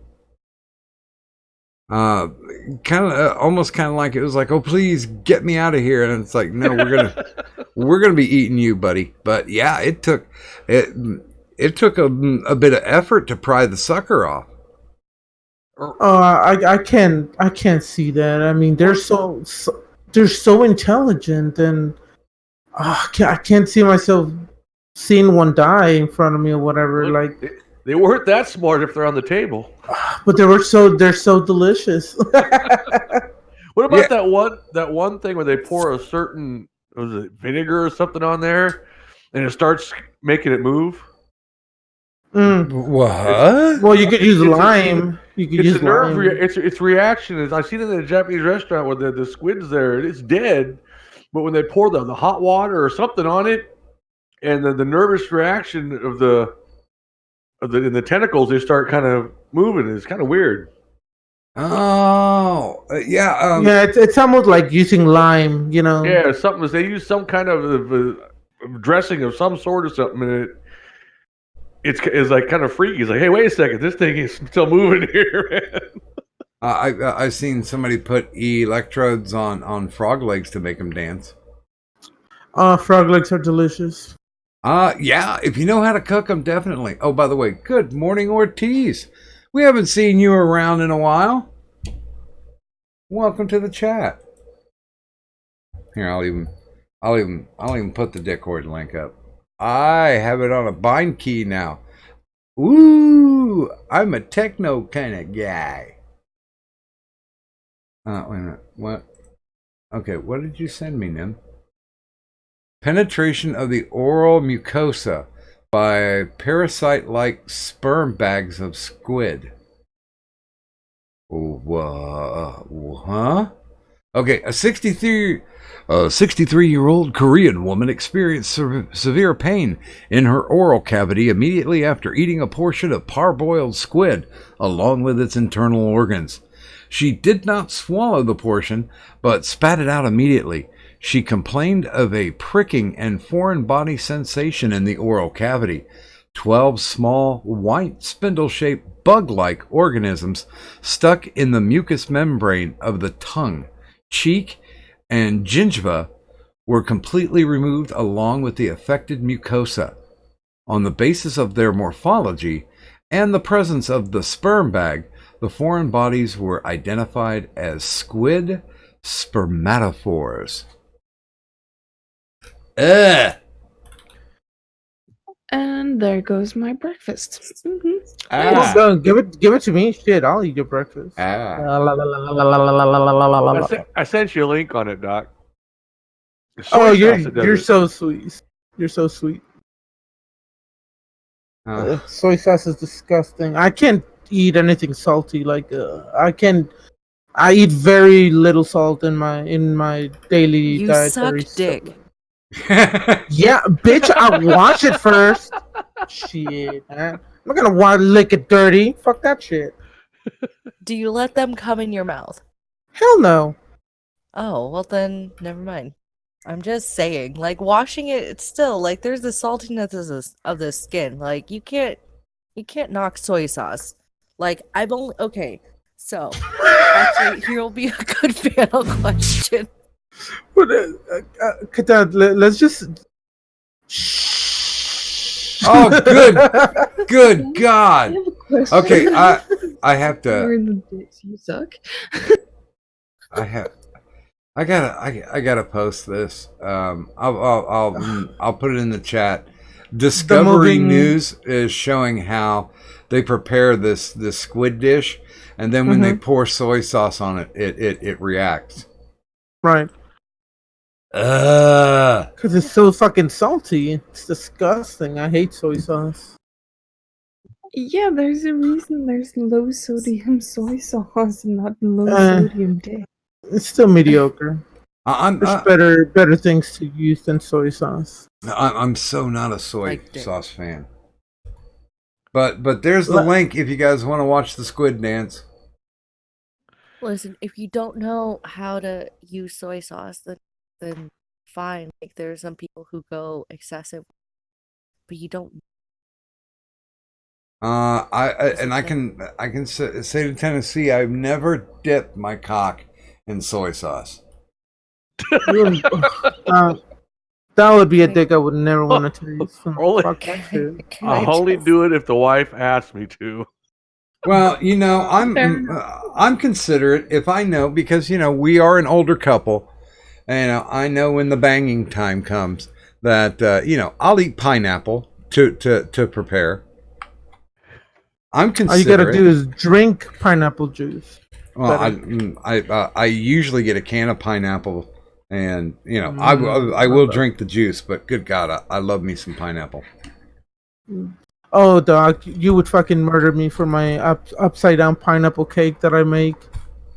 Almost kind of like it was like, oh please get me out of here, and it's like, no, we're gonna be eating you, buddy. But yeah, it took a bit of effort to pry the sucker off. I can't see that. I mean, they're so intelligent, and I can't see myself seeing one die in front of me or whatever. Look, like they weren't that smart if they're on the table. But they're so delicious. What about that one thing where they pour a certain, was it vinegar or something on there, and it starts making it move? What? Well, you could use lime. It's a nerve. Its reaction is, I've seen it in a Japanese restaurant where the squid's there. It's dead, but when they pour the hot water or something on it, and the nervous reaction of the tentacles, they start kind of moving. It's kind of weird. Oh, yeah. Yeah, it's almost like using lime. Yeah, something. They use some kind of dressing of some sort or something, and it's like kind of freaky. It's like, hey, wait a second, this thing is still moving here, man. I've seen somebody put electrodes on frog legs to make them dance. Frog legs are delicious. Yeah, if you know how to cook them, definitely. Oh, by the way, good morning, Ortiz. We haven't seen you around in a while. Welcome to the chat. Here, I'll even put the Discord link up. I have it on a bind key now. Ooh, I'm a techno kind of guy. Wait a minute. What? Okay, what did you send me, Nim? Penetration of the oral mucosa by parasite-like sperm bags of squid. Huh? Okay, a 63-year-old Korean woman experienced severe pain in her oral cavity immediately after eating a portion of parboiled squid along with its internal organs. She did not swallow the portion, but spat it out immediately. She complained of a pricking and foreign body sensation in the oral cavity. 12 small, white, spindle-shaped, bug-like organisms stuck in the mucous membrane of the tongue, cheek, and gingiva were completely removed along with the affected mucosa. On the basis of their morphology and the presence of the sperm bag, the foreign bodies were identified as squid spermatophores. Ugh! And there goes my breakfast. Mhm. Well, go, give it to me. Shit, I'll eat your breakfast. La, la, la, la, la, la, la, la, la, la, la, la. I sent you a link on it, Doc. Oh, Soy sauce that does you're it. so sweet. You're so sweet. Soy sauce is disgusting. I can't eat anything salty. Like I eat very little salt in my daily You dietary suck dick. Yeah, bitch, I wash it first. Shit, man. I'm not gonna want to lick it dirty. Fuck that shit. Do you let them come in your mouth? Hell no. Oh, well then, never mind. I'm just saying, like, washing it, it's still, like, there's the saltiness of the skin. Like, you can't knock soy sauce. Like, okay, so, actually, here will be a good panel question. But, let's just... Oh, good God. Okay, I have to. You suck. I gotta post this. I'll put it in the chat. Discovery News is showing how they prepare this squid dish, and then when they pour soy sauce on it, it reacts. Right. Because it's so fucking salty. It's disgusting. I hate soy sauce. Yeah, there's a reason there's low sodium soy sauce and not low sodium dick. It's still mediocre. There's better things to use than soy sauce. I'm so not a soy sauce fan. But there's the link if you guys want to watch the squid dance. Listen, if you don't know how to use soy sauce, then fine. Like, there are some people who go excessive, but you don't. I can say to Tennessee, I've never dipped my cock in soy sauce. That would be a dick I would never want to taste. I'll only do it if the wife asks me to. Well, I'm considerate if I know, because we are an older couple, and I know when the banging time comes that I'll eat pineapple to prepare. I'm considerate. All you gotta do is drink pineapple juice. Well, I usually get a can of pineapple, and I will drink the juice. But good God, I love me some pineapple. Oh, dog, you would fucking murder me for my upside down pineapple cake that I make.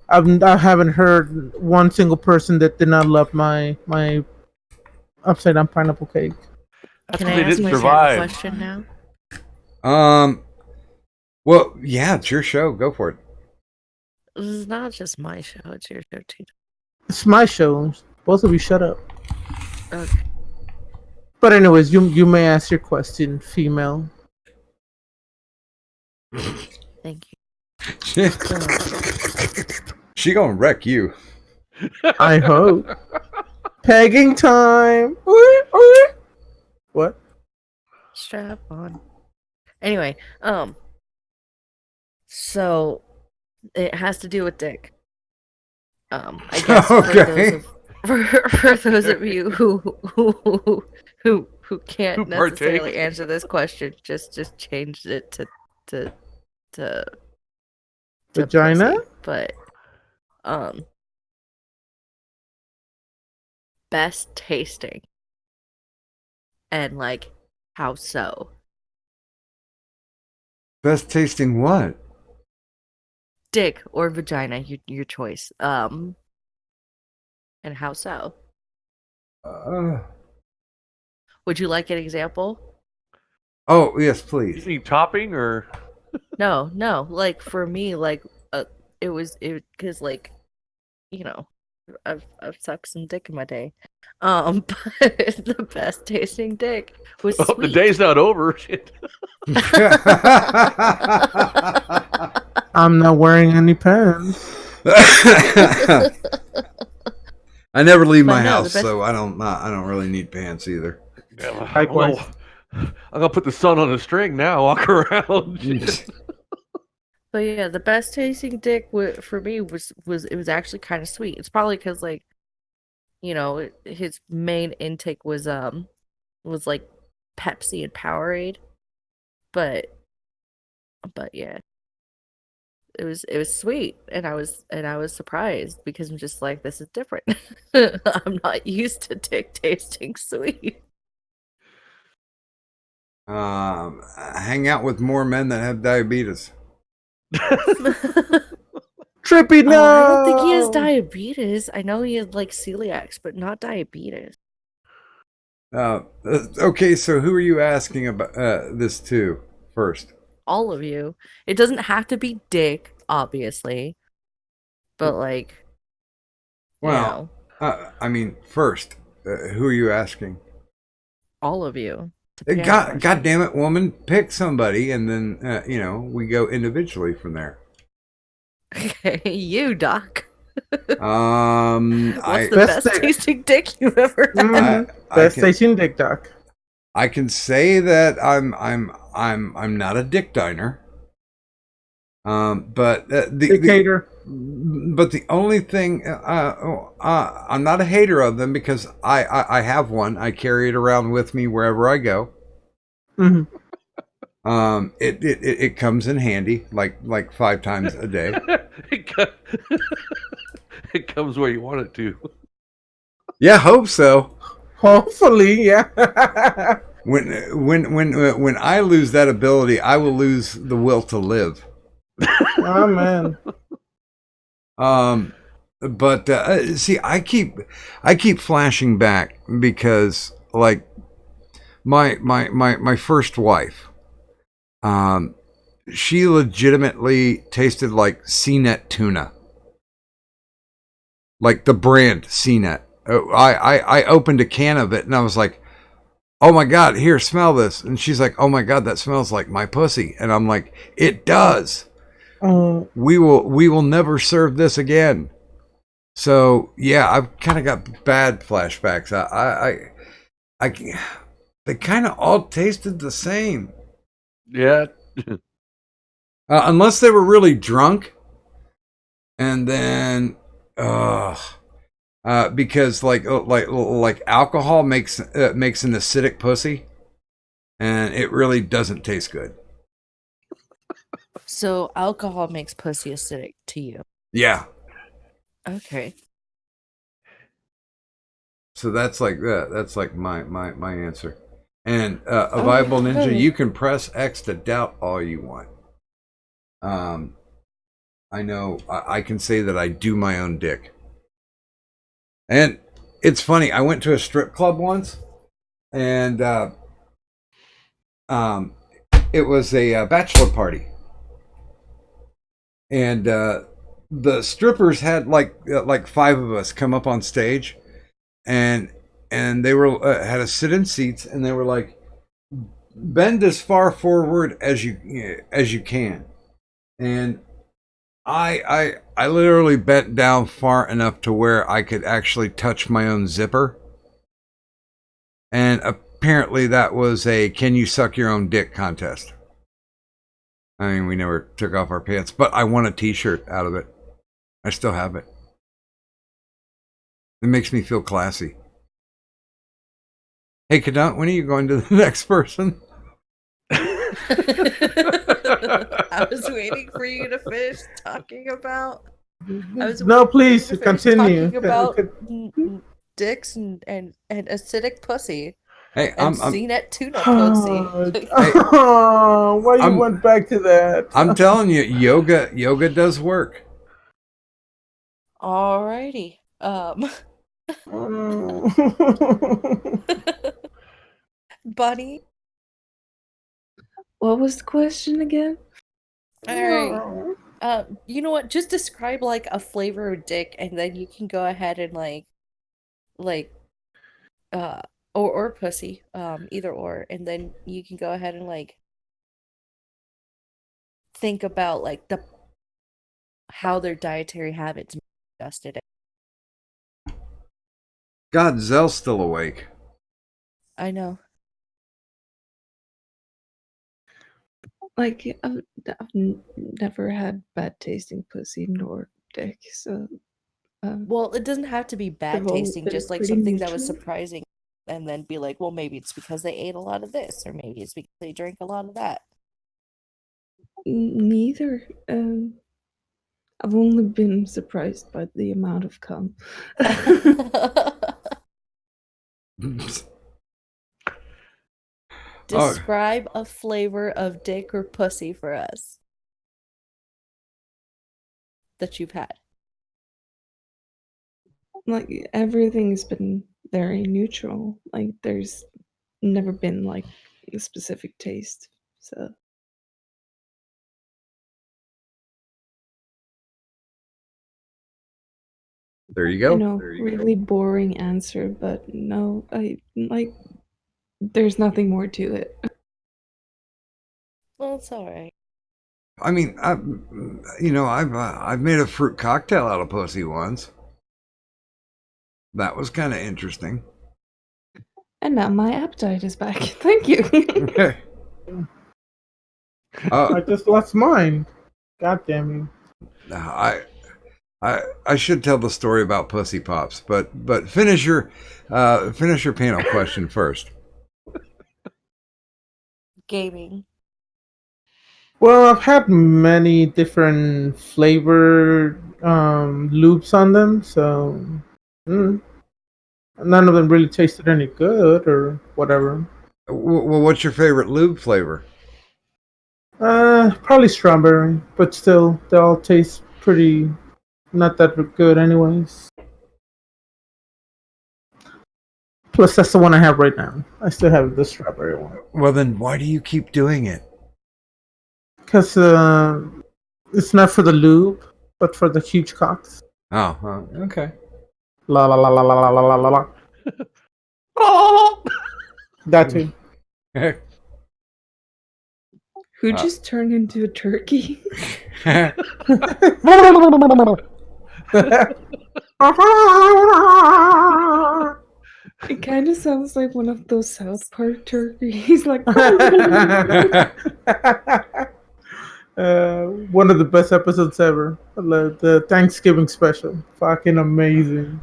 I haven't heard one single person that did not love my upside down pineapple cake. Can I ask my question now? Well, yeah, it's your show. Go for it. This is not just my show; it's your show too. It's my show. Both of you, shut up. Okay. But anyways, you may ask your question, female. Thank you. She gonna wreck you. I hope. Pegging time. What? Strap on. Anyway, so it has to do with dick. I guess Okay. for those of you who can't Who partake? necessarily answer this question, just change it to Vagina? pussy. But best tasting and like how so? Best tasting what? Dick or vagina, your choice. And how so? Would you like an example? Oh, yes, You please. need topping or No. Like for me, like it because like you know, I've sucked some dick in my day. But the best tasting dick was oh, sweet. the day's not over. Shit. I'm not wearing any pants. I never leave But my no, the house, best- so I don't really need pants either. Yeah, Likewise. I'm gonna put the sun on a string now. Walk around. Shit. But yeah, the best tasting dick for me was it was actually kind of sweet. It's probably because like, you know, his main intake was like Pepsi and Powerade, but yeah, it was sweet, and I was surprised because I'm just like, this is different. I'm not used to dick tasting sweet. Hang out with more men that have diabetes. Trippy, no! I don't think he has diabetes. I know he has like celiacs, but not diabetes. Okay, so who are you asking about this to first? All of you. It doesn't have to be dick, obviously, but like, Well, I mean, first, who are you asking? all of you. It's a piano question. God damn it, woman, pick somebody, and then we go individually from there. Okay, you, Doc. What's I the best tasting dick you've ever had? Best tasting dick, Doc. I can say that I'm not a dick diner. But Dick hater. But the only thing I'm not a hater of them because I have one. I carry it around with me wherever I go. Mm-hmm. It comes in handy like 5 times a day. It comes where you want it to. Yeah, hope so. Hopefully, yeah. When I lose that ability, I will lose the will to live. Oh man. But see, I keep flashing back because like my first wife, she legitimately tasted like CNET tuna, like the brand CNET. I opened a can of it and I was like, oh my God, here, smell this. And she's like, oh my God, that smells like my pussy. And I'm like, it does. We will never serve this again. So yeah, I've kind of got bad flashbacks. I they kind of all tasted the same. Yeah. Unless they were really drunk, and then because like alcohol makes an acidic pussy, and it really doesn't taste good. So alcohol makes pussy acidic to you. Yeah. Okay. So that's like that. That's like my answer. And a viable ninja, you can press X to doubt all you want. I know I can say that I do my own dick. And it's funny. I went to a strip club once, and it was a bachelor party, and the strippers had like 5 of us come up on stage, and they were had us sit in seats, and they were like, bend as far forward as you can, and I literally bent down far enough to where I could actually touch my own zipper. And apparently that was a can you suck your own dick contest. I mean, we never took off our pants, but I won a t-shirt out of it. I still have it. It makes me feel classy. Hey, Kadant, when are you going to the next person? I was waiting for you to finish talking about. No, please continue. Talking about dicks and acidic pussy Hey, and CNET tuna pussy. Why you went back to that? I'm telling you, yoga does work. Alrighty. Bunny. What was the question again? Alright. You know what? Just describe like a flavor of dick, and then you can go ahead and like, or pussy, either or, and then you can go ahead and like think about like how their dietary habits adjusted it. God, Zell's still awake. I know. Like, I've never had bad tasting pussy nor dick, so. Well, it doesn't have to be bad they've all tasting, been just like pretty something that was neutral. surprising, and then be like, well, maybe it's because they ate a lot of this, or maybe it's because they drank a lot of that. Neither. I've only been surprised by the amount of cum. Describe a flavor of dick or pussy for us that you've had. Like, everything's been very neutral. Like, there's never been like a specific taste. So There you I go. know, really boring answer, but no, I like. There's nothing more to it. Well, it's all right. I mean, I've made a fruit cocktail out of pussy once. That was kind of interesting. And now my appetite is back. Thank you. Okay. I just lost mine. God damn you. I should tell the story about pussy pops, but finish your panel question first. Gaming. Well, I've had many different flavored loops on them, so none of them really tasted any good or whatever. Well, what's your favorite lube flavor? Probably strawberry, but still, they all taste pretty not that good, anyways. Plus, that's the one I have right now. I still have the strawberry one. Well, then why do you keep doing it? Because it's not for the lube, but for the huge cocks. Oh, okay. La la la la la la la la la. That too. Who just turned into a turkey? It kind of sounds like one of those South Park turkeys. Like, one of the best episodes ever. The Thanksgiving special. Fucking amazing.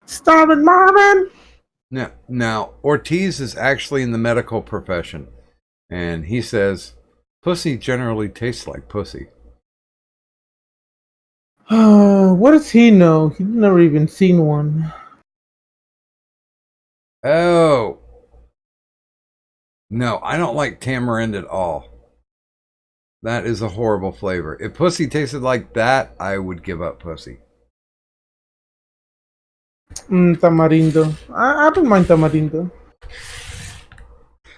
Starving Marvin! Now, Ortiz is actually in the medical profession, and he says pussy generally tastes like pussy. What does he know? He's never even seen one. Oh. No, I don't like tamarind at all. That is a horrible flavor. If pussy tasted like that, I would give up pussy. Tamarindo. I don't mind tamarindo.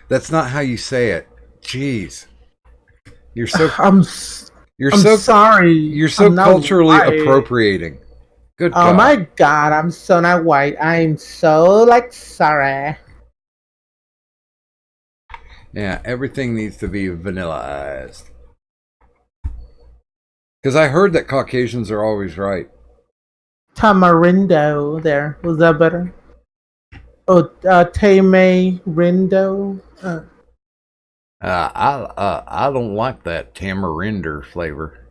That's not how you say it. Jeez. You're so I'm sorry. You're so I'm not culturally white. appropriating. Good Oh God. my God, I'm so not white. I'm so sorry. Yeah, everything needs to be vanillaized. Because I heard that Caucasians are always right. Tamarindo there. Was that better? Oh, Tamarindo. I don't like that tamarinder flavor.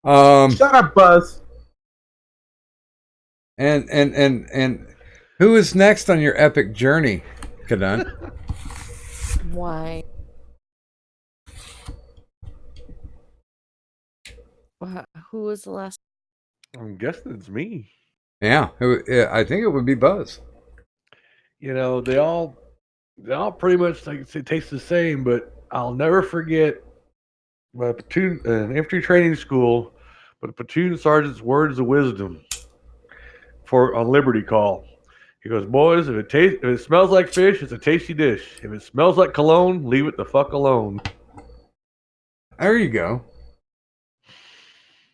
Shut up, Buzz. And who is next on your epic journey, Kadun? Why? Who was the last? I'm guessing it's me. Yeah, I think it would be Buzz. You know, they all pretty much like it tastes the same, but I'll never forget my platoon infantry training school, but a platoon sergeant's words of wisdom on Liberty Call. He goes, boys, if it smells like fish, it's a tasty dish. If it smells like cologne, leave it the fuck alone. There you go.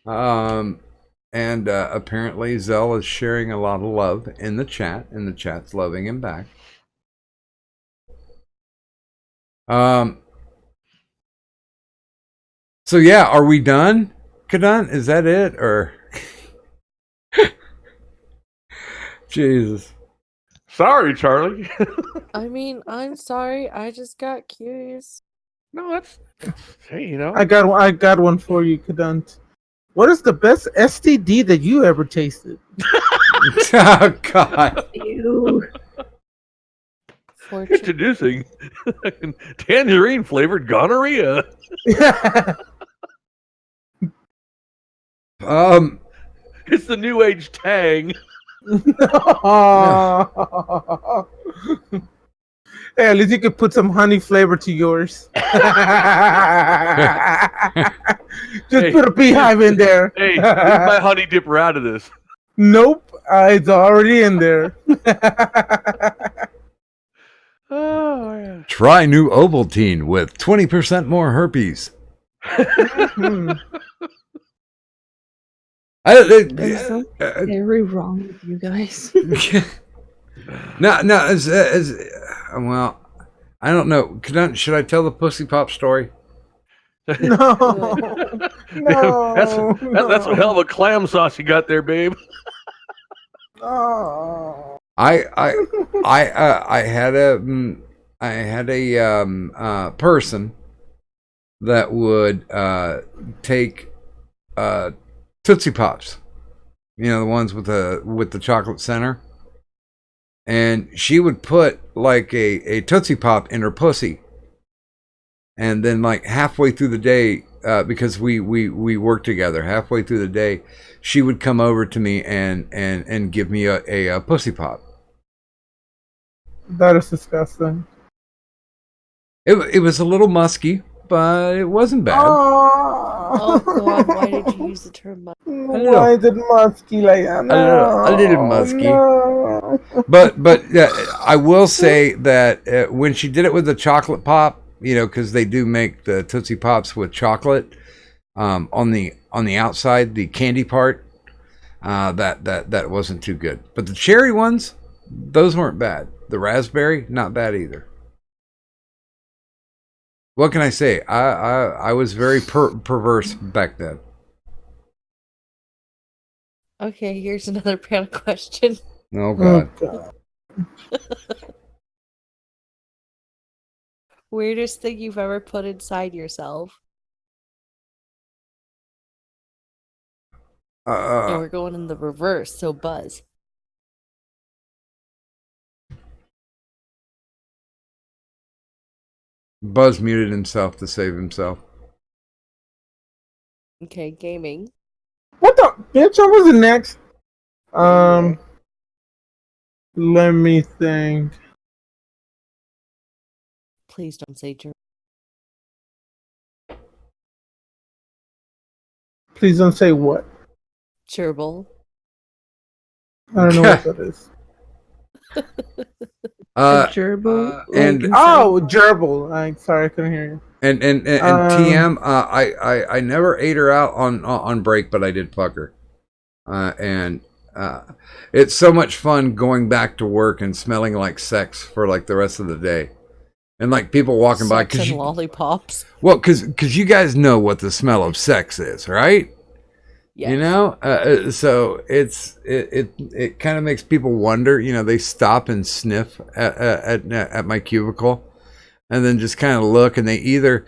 And apparently Zell is sharing a lot of love in the chat, and the chat's loving him back. So yeah, are we done, Kadun? Is that it, or Jesus? Sorry, Charlie. I mean, I'm sorry. I just got curious. No, that's hey, you know. I got one for you, Kadant. What is the best STD that you ever tasted? Oh God! Ew. Introducing tangerine flavored gonorrhea. It's the new age tang. Hey, at least you could put some honey flavor to yours. Just put a beehive in there. Hey, leave my honey dipper out of this. Nope, it's already in there. Oh, yeah. Try new Ovaltine with 20% more herpes. There's something very wrong with you guys. No, well, I don't know. Should I tell the Pussy Pop story? No, That's a hell of a clam sauce you got there, babe. Oh. I had a person that would take Tootsie Pops, you know, the ones with the chocolate center, and she would put like a Tootsie Pop in her pussy, and then like halfway through the day, because we worked together, halfway through the day, she would come over to me and give me a Pussy Pop. That is disgusting. It was a little musky, but it wasn't bad. Oh God! Why did you use the term? Why is it musky like that? No, a little musky. No. But I will say that when she did it with the chocolate pop, you know, because they do make the Tootsie Pops with chocolate on the outside, the candy part, that wasn't too good. But the cherry ones, those weren't bad. The raspberry, not bad either. What can I say? I was very perverse back then. Okay, here's another panel question. Oh God. Weirdest thing you've ever put inside yourself? And we're going in the reverse, so Buzz. Buzz muted himself to save himself. Okay, gaming. What the bitch? I wasn't next. Let me think. Please don't say germ. Please don't say what. Gerbil. I don't know what that is. A gerbil? gerbil. Sorry, I couldn't hear you. And TM, I never ate her out on break, but I did fuck her. And it's so much fun going back to work and smelling like sex for like the rest of the day. And like people walking by, Sex and lollipops. because you guys know what the smell of sex is, right? Yes. You know, so it kind of makes people wonder. You know, they stop and sniff at my cubicle, and then just kind of look, and they either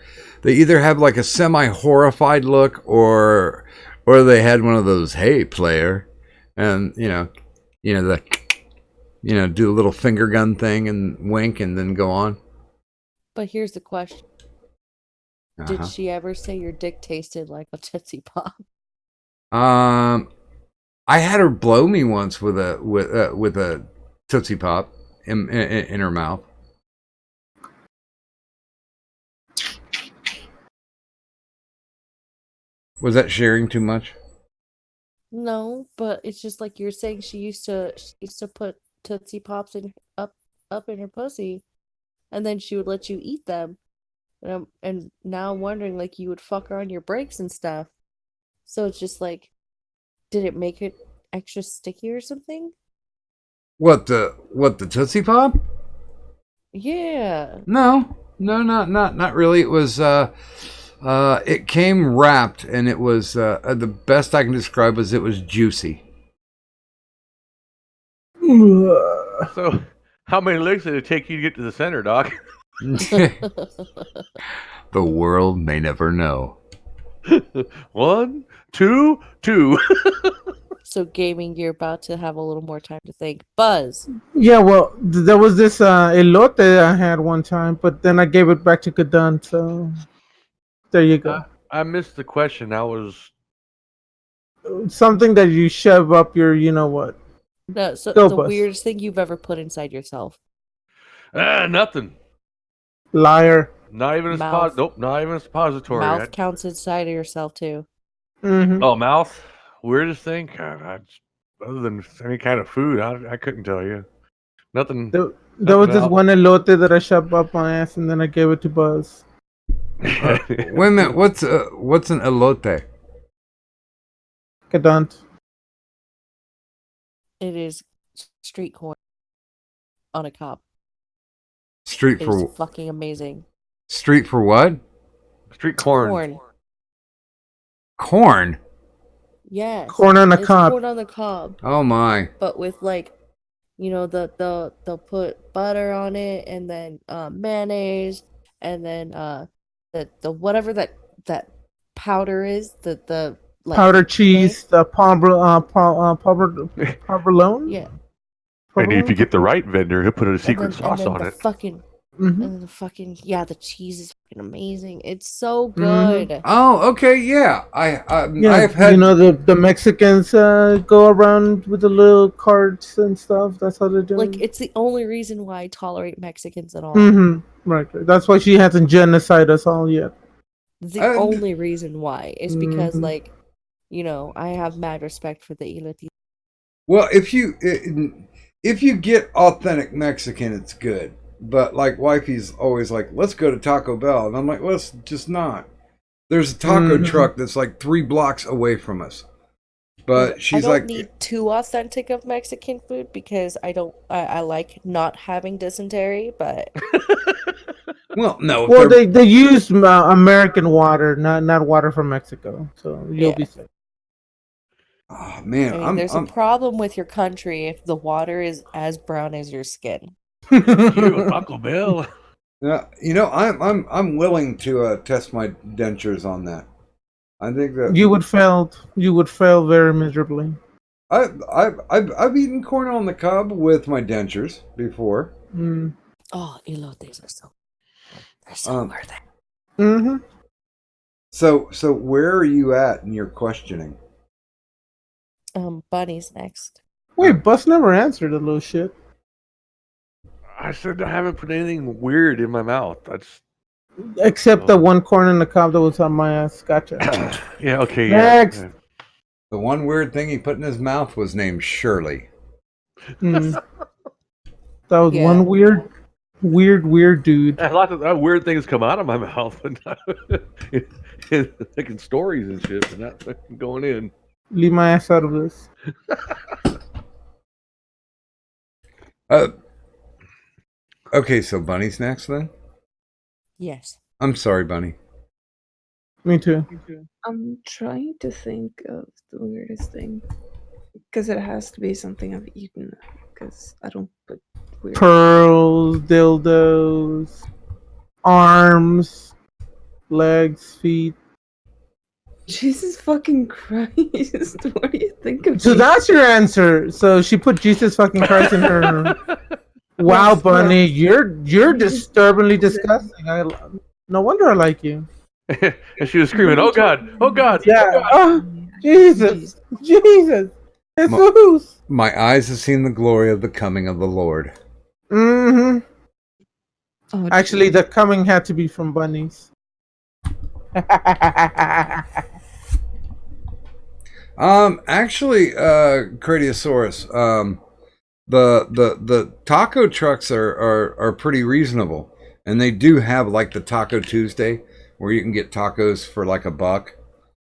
have like a semi horrified look, or they had one of those "Hey, player," and do a little finger gun thing and wink, and then go on. But here's the question: Did Uh-huh. she ever say your dick tasted like a Tootsie Pop? I had her blow me once with a Tootsie Pop in her mouth. Was that sharing too much? No, but it's just like you're saying she used to put Tootsie Pops up in her pussy, and then she would let you eat them. And now I'm wondering, like, you would fuck her on your breaks and stuff. So it's just like, did it make it extra sticky or something? What the Tootsie Pop? Yeah. No, not really. It was it came wrapped, and it was the best I can describe was it was juicy. So, how many licks did it take you to get to the center, Doc? The world may never know. 1, 2, 2. So gaming, you're about to have a little more time to think. Buzz. Yeah, well, there was this elote I had one time, but then I gave it back to Kadan, so there you go. I missed the question. I was Something that you shove up your, you know what? No, so Go, the Buzz. weirdest thing you've ever put inside yourself. nothing. Liar. Not even a Mouth. Nope, not even a suppository. Mouth counts inside of yourself too. Mm-hmm. Oh, mouth. Weirdest thing. Other than any kind of food, I couldn't tell you. Nothing. There was this else. one elote that I shoved up my ass, and then I gave it to Buzz. Wait a minute, what's an elote? Kadan. It is street corn on a cob. Street It is for fucking amazing. street for what? Street corn. Corn. Corn. Yes. Corn on a It's cob. corn on the cob. Oh my. But with like, they'll put butter on it, and then mayonnaise, and then the whatever that powder is, the like Powdered cheese, the provolone. yeah. And if you get the right vendor, he'll put a secret sauce and then on the it. fucking Mm-hmm. and then the fucking the cheese is fucking amazing. It's so Mhm. good. Oh, okay, yeah. Yeah, I've had you know the Mexicans go around with the little carts and stuff. That's how they're doing. Like, it's the only reason why I tolerate Mexicans at all. Mm-hmm. Right. That's why she hasn't genocided us all yet. The And- only reason why is because, Mhm. like, I have mad respect for the Iloti. well, if you get authentic Mexican, it's good. But like wifey's always like, let's go to Taco Bell, and I'm like, let's just not. There's a taco Mhm. truck that's like 3 blocks away from us. But she's I don't like, need too authentic of Mexican food because I like not having dysentery, but well, no. if Well, they're- they use American water, not water from Mexico. So you'll Yeah. be safe. oh man, I mean, there's a problem with your country if the water is as brown as your skin. You, Taco Bell. yeah, I'm willing to test my dentures on that. I think that You would fail very miserably. I've eaten corn on the cob with my dentures before. Mm. Oh, elotes are so worth it. Mm-hmm. So where are you at in your questioning? Bunny's next. Wait, Bus never answered a little shit. I said I haven't put anything weird in my mouth. That's Except the one corn in the cob that was on my ass. Gotcha. yeah. Okay. Next. Yeah. The one weird thing he put in his mouth was named Shirley. Mm. That was Yeah. one weird dude. A lot of weird things come out of my mouth, but not making stories and shit, but not fucking going in. Leave my ass out of this. Okay, so Bunny's next then? Yes. I'm sorry, Bunny. Me too. I'm trying to think of the weirdest thing. Because it has to be something I've eaten. Because I don't put weird. Pearls, dildos, arms, legs, feet. Jesus fucking Christ! What do you think of So me? that's your answer. So she put Jesus fucking Christ in her. Wow, Yes, Bunny, yes. you're disturbingly disgusting. No wonder I like you. And she was screaming, "Oh God! Oh God! Yeah. Oh God!" Oh, Jesus, Jesus, Jesus. My eyes have seen the glory of the coming of the Lord. Mm-hmm. Oh, Actually, the coming had to be from bunnies. Actually, Cradiosaurus, the taco trucks are pretty reasonable, and they do have like the Taco Tuesday where you can get tacos for like $1.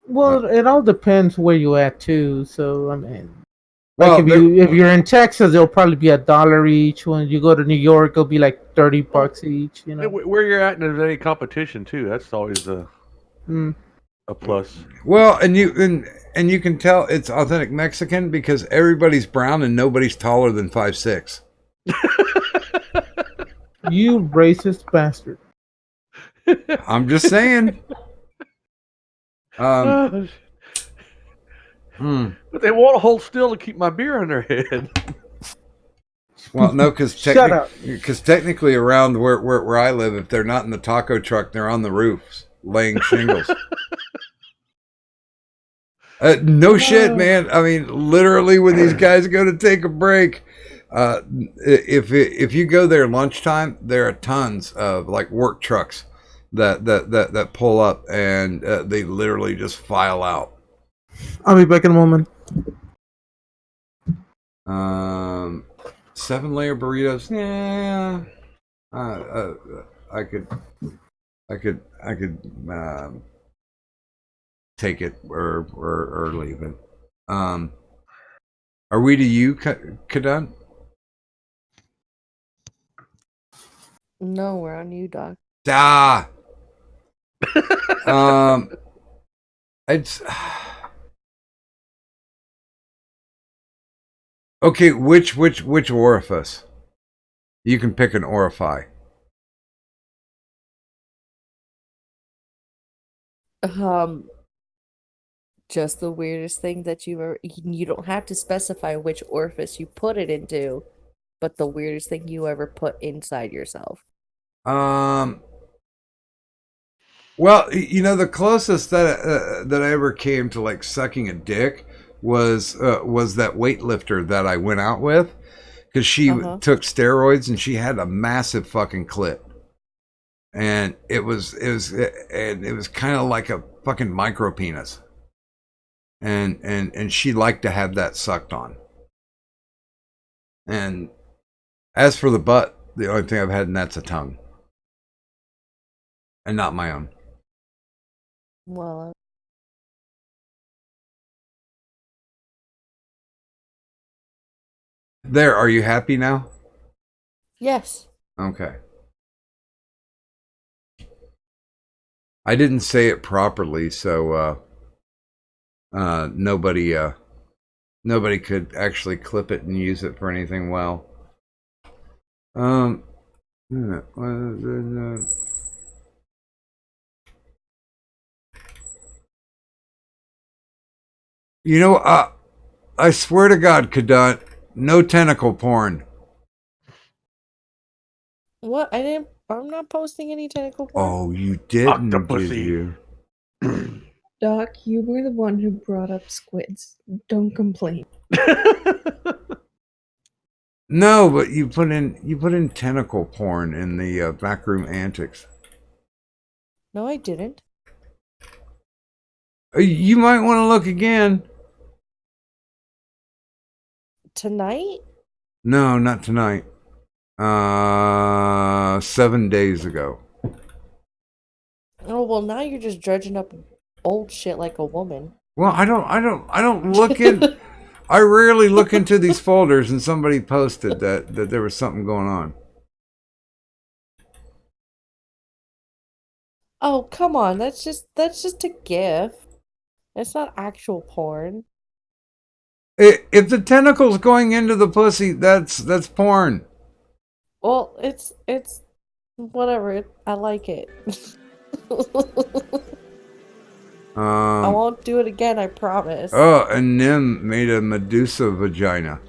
Well, it all depends where you at too. So I mean, like Well, if you're in Texas, it'll probably be $1 each. When you go to New York, it'll be like $30 each. You know. Where you're at, and there's any competition too. That's always a Mm. plus. well, and you can tell it's authentic Mexican because everybody's brown and nobody's taller than 5'6". You racist bastard. I'm just saying. But Hmm. they won't hold still to keep my beer on their head. Well, no, because Shut up. technically around where I live, if they're not in the taco truck, they're on the roofs laying shingles. No shit, man. I mean, literally, when these guys go to take a break, if you go there lunchtime, there are tons of like work trucks that pull up, and they literally just file out. I'll be back in a moment. 7-layer burritos. Yeah, I could take it or leave it. Are we to you, Kadun? No, we're on you, Doc. Ah. It's okay. Which orifice? You can pick an orify. Just the weirdest thing that you've ever. You don't have to specify which orifice you put it into, but the weirdest thing you ever put inside yourself. Well, you know, the closest that I ever came to like sucking a dick was that weightlifter that I went out with because she took steroids and she had a massive fucking clit, and it was kind of like a fucking micro penis, and she liked to have that sucked on. And as for the butt, the only thing I've had in that's a tongue, and not my own. Well, There, are you happy now? yes. Okay. I didn't say it properly, so nobody could actually clip it and use it for anything well. You know, I swear to God, Kadut, no tentacle porn. What? I'm not posting any tentacle porn. Oh, you didn't, did Octopussy. you? Doc, you were the one who brought up squids. Don't complain. No, but you put in tentacle porn in the backroom antics. No, I didn't. You might want to look again. Tonight? No, not tonight. 7 days ago. Oh well, now you're just dredging up old shit like a woman. Well, I don't look in. I rarely look into these folders, and somebody posted that there was something going on. Oh, come on. That's just a gif. It's not actual porn. If the tentacle's going into the pussy, that's porn. Well, it's whatever. I like it. I won't do it again, I promise. Oh, and Nim made a Medusa vagina.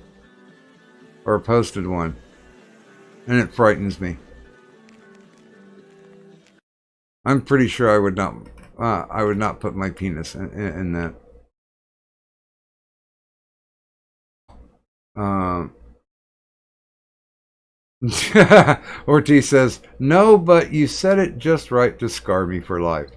Or posted one. And it frightens me. I'm pretty sure I would not put my penis in that. Ortiz says, no, but you said it just right to scar me for life.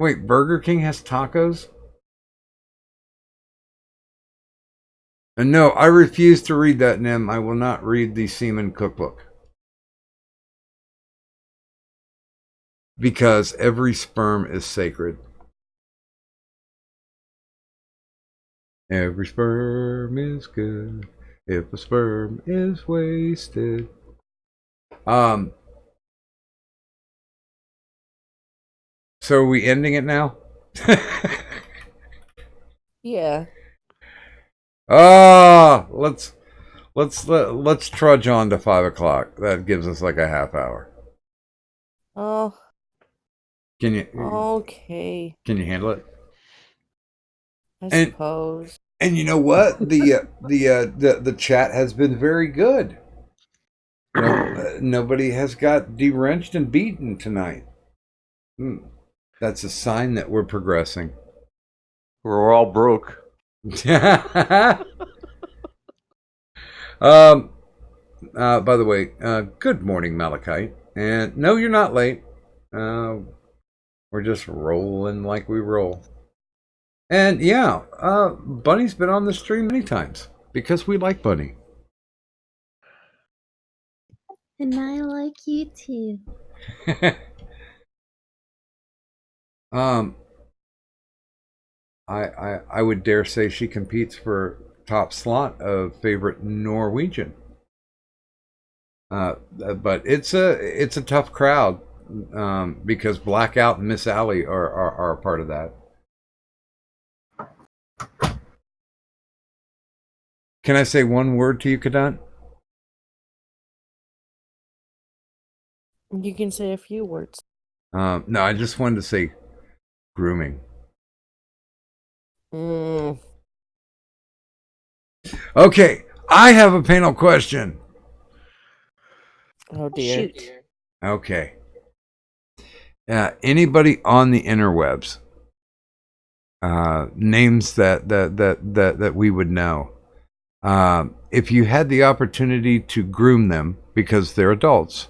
Wait, Burger King has tacos? And no, I refuse to read that, Nim. I will not read the semen cookbook. Because every sperm is sacred. Every sperm is good if a sperm is wasted. So are we ending it now? Yeah. Let's trudge on to 5 o'clock. That gives us like a half hour. Oh, Can you okay. Can you handle it? I And- suppose. And you know what? The chat has been very good. Nobody has got deranged and beaten tonight. That's a sign that we're progressing. We're all broke. By the way, good morning, Malachite. And no, you're not late. We're just rolling like we roll. And yeah, Bunny's been on the stream many times because we like Bunny. And I like you too. I would dare say she competes for top slot of favorite Norwegian. But it's a tough crowd because Blackout and Miss Alley are a part of that. Can I say one word to you, Kadant? You can say a few words. No, I just wanted to say grooming. Okay, I have a panel question. Oh dear. Shoot. Okay. Anybody on the interwebs? Names that we would know. If you had the opportunity to groom them because they're adults,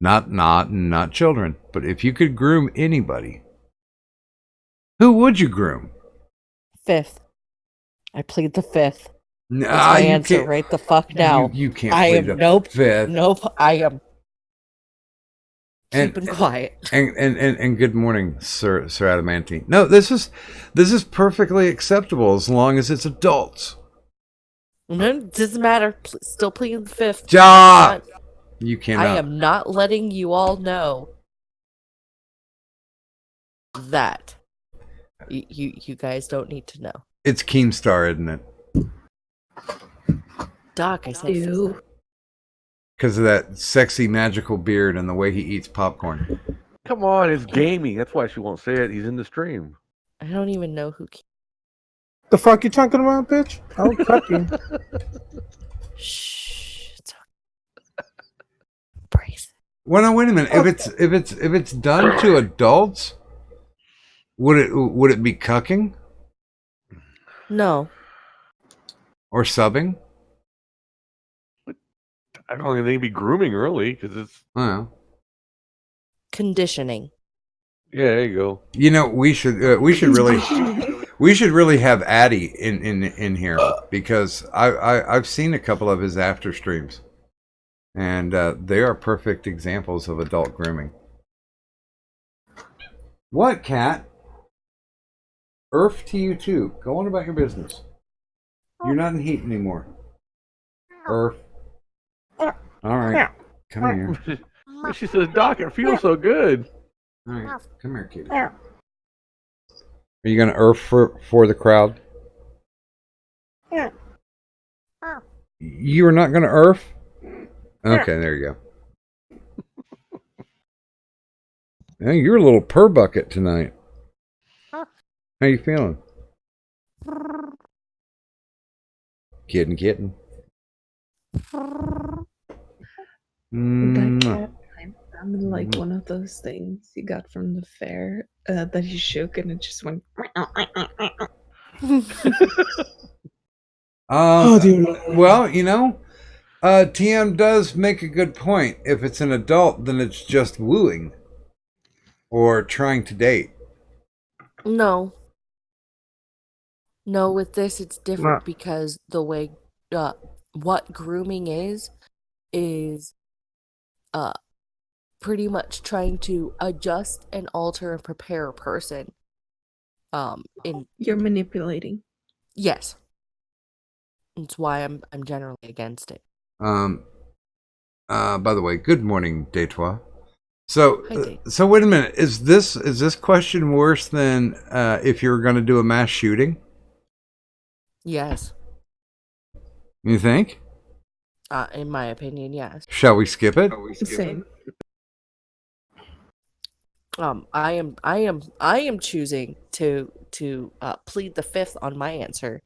not children, but if you could groom anybody, who would you groom? Fifth. I plead the fifth. Nah, That's my you answer can't- right the fuck now. You can't. I plead am the fifth. Nope. I am And- keeping quiet. And good morning, Sir Adamantine. No, this is perfectly acceptable as long as it's adults. Doesn't matter. Still pleading the fifth. Ja! You cannot. I am not letting you all know that. You guys don't need to know. It's Keemstar, isn't it? Doc, I said Ew. Because of that sexy magical beard and the way he eats popcorn. Come on, it's gaming. That's why she won't say it. He's in the stream. I don't even know who. The fuck you talking about, bitch? I'll cut you. Shh. It's okay. Brace. Well, no, wait a minute. If it's done to adults, would it be cucking No. or subbing? I don't think they'd be grooming early because it's. I don't know. Conditioning. Yeah, there you go. You know, we should really have Addy in here because I've seen a couple of his after streams, and they are perfect examples of adult grooming. What, cat? Earth to you too. Go on about your business. You're not in heat anymore. Earth. All right. Come here. She says, Doc, it feels so good. All right. Come here, kitty. Are you going to earth for the crowd? You are not going to earth? Okay, there you go. Hey, you're a little purr bucket tonight. How you feeling? Kitten. That cat kind of sounded like one of those things you got from the fair that you shook and it just went. Oh, dear Lord. Well, TM does make a good point. If it's an adult, then it's just wooing or trying to date. No, with this it's different Nah. because the way what grooming is pretty much trying to adjust and alter and prepare a person. You're manipulating. Yes. That's why I'm generally against it. By the way, good morning, Detroit. So, Hi, Dave. so wait a minute. Is this question worse than if you were going to do a mass shooting? Yes. You think? In my opinion, yes. Shall we skip it? Same. I am choosing to plead the fifth on my answer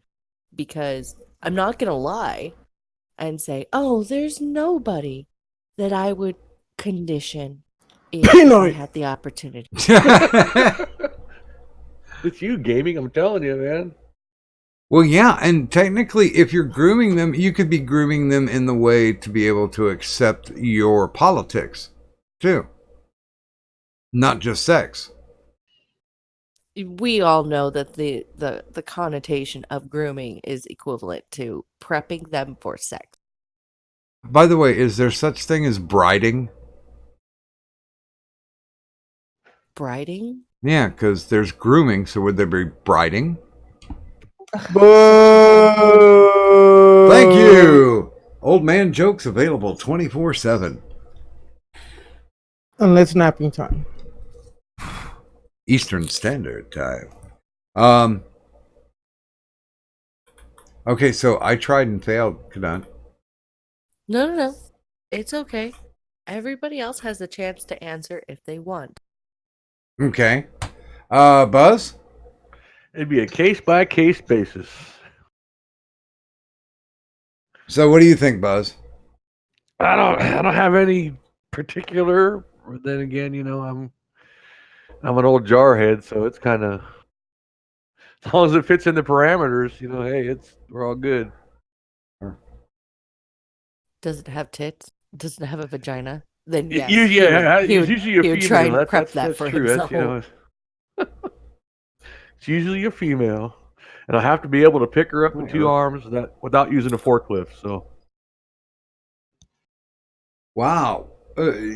because I'm not gonna lie and say, oh, there's nobody that I would condition if I had the opportunity. It's you, gaming. I'm telling you, man. Well, yeah, and technically, if you're grooming them, you could be grooming them in the way to be able to accept your politics, too. Not just sex. We all know that the connotation of grooming is equivalent to prepping them for sex. By the way, is there such thing as briding? Briding? Yeah, because there's grooming, so would there be briding? Boo! Thank you! Old man jokes available 24/7. Unless napping time. Eastern Standard Time. Okay, so I tried and failed, Kadant. No. It's okay. Everybody else has the chance to answer if they want. Okay. Buzz? It'd be a case-by-case basis. So what do you think, Buzz? I don't have any particular. But then again, I'm an old jarhead, so it's kind of, as long as it fits in the parameters, hey, we're all good. Does it have tits? Does it have a vagina? Then yes. It's he would usually a female. try and prep that's for true. himself. It's usually a female, and I have to be able to pick her up with two arms without using a forklift. So. Wow.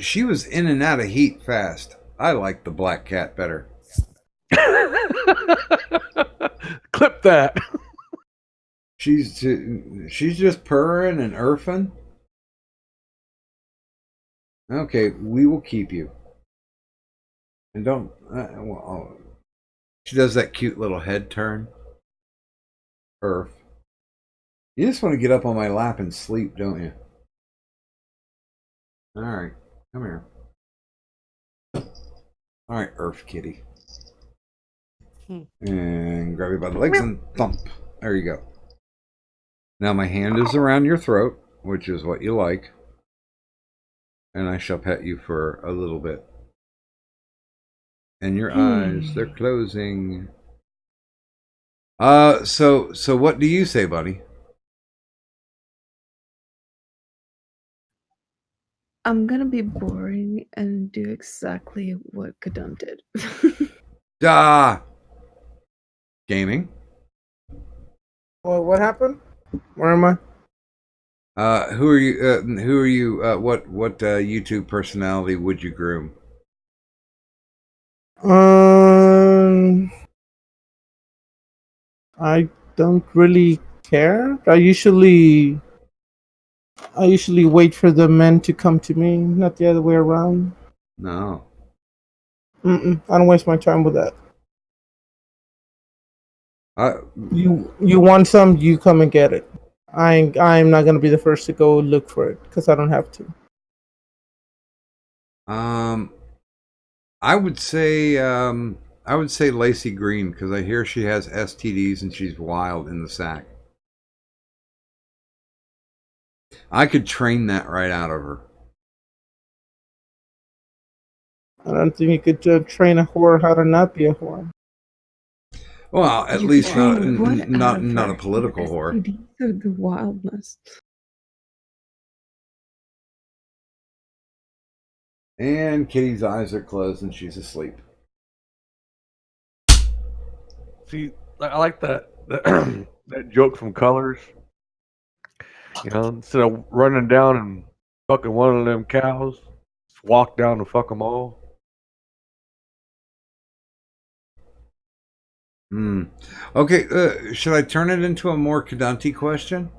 She was in and out of heat fast. I like the black cat better. Clip that. She's just purring and earthing. Okay, we will keep you. And don't. She does that cute little head turn. Earth. You just want to get up on my lap and sleep, don't you? All right, come here. All right, Earth Kitty. And grab you by the legs and thump. There you go. Now my hand is around your throat, which is what you like. And I shall pet you for a little bit. And your eyes, they're closing. So what do you say, buddy? I'm gonna be boring and do exactly what Kadun did. Gaming. Well, what happened? Where am I? Who are you? What YouTube personality would you groom? I don't really care. I usually I usually wait for the men to come to me, not the other way around. No. I don't waste my time with that. I, You want some, you come and get it. I'm not gonna be the first to go look for it because I don't have to. I would say Lacey Green because I hear she has STDs and she's wild in the sack. I could train that right out of her. I don't think you could train a whore how to not be a whore. Well, at You least could not train what not out of not her? a political The whore. STDs or the wildness? And Kitty's eyes are closed and she's asleep. See, I like that that joke from Colors. You know, instead of running down and fucking one of them cows, just walk down and fuck them all. Okay, should I turn it into a more Kadante question?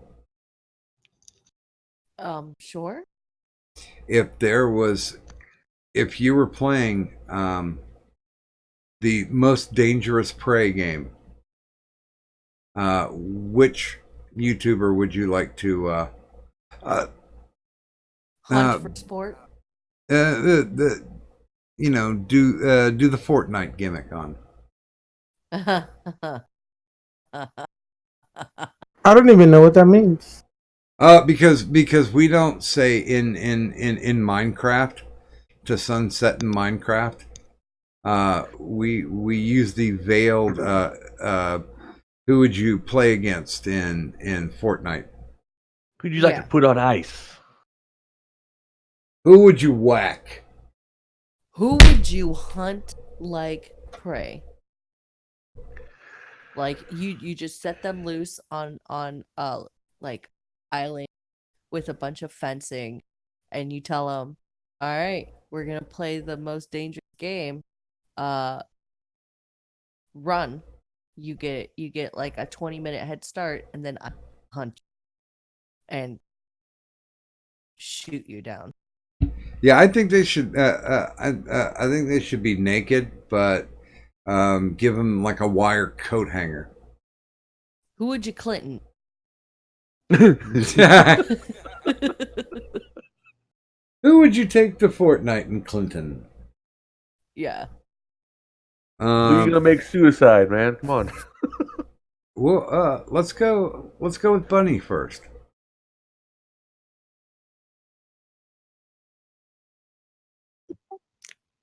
Sure. If you were playing the most dangerous prey game, which YouTuber would you like to Hunt for sport. the do the Fortnite gimmick on? I don't even know what that means. Because we don't say in Minecraft to sunset in Minecraft. We use the veiled who would you play against in Fortnite? Who'd you like to put on ice? Who would you whack? Who would you hunt like prey? Like you just set them loose on like island with a bunch of fencing, and you tell them, "All right, we're gonna play the most dangerous game. Run." You get like a 20-minute head start, and then I hunt and shoot you down. Yeah, I think they should. I think they should be naked, but give them like a wire coat hanger. Who would you Clinton? Who would you take to Fortnite in Clinton? Yeah. Who are you gonna make suicide, man? Come on. Well, let's go with Bunny first.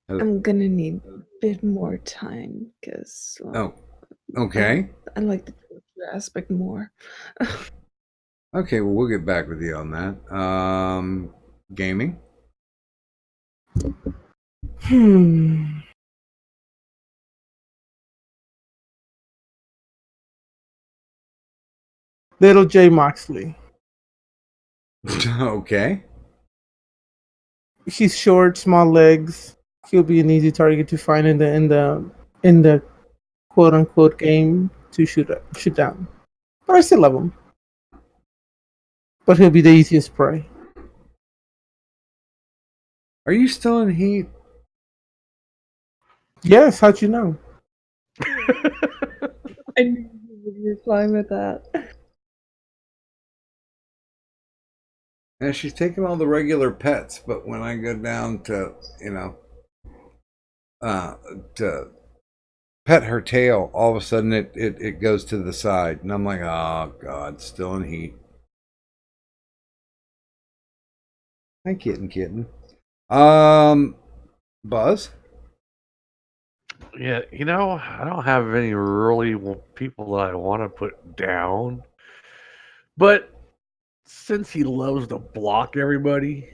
I'm gonna need a bit more time because Okay. I like the torture aspect more. Okay, well, we'll get back with you on that. Gaming. Little J Moxley. Okay. She's short, small legs. She'll be an easy target to find in the quote unquote game to shoot down. But I still love him. But he'll be the easiest prey. Are you still in heat? Yes, how'd you know? I knew you would reply with that. And she's taking all the regular pets, but when I go down to to pet her tail, all of a sudden it goes to the side, and I'm like, oh god, still in heat. Hi, kitten. Buzz. Yeah, I don't have any really people that I want to put down. But since he loves to block everybody,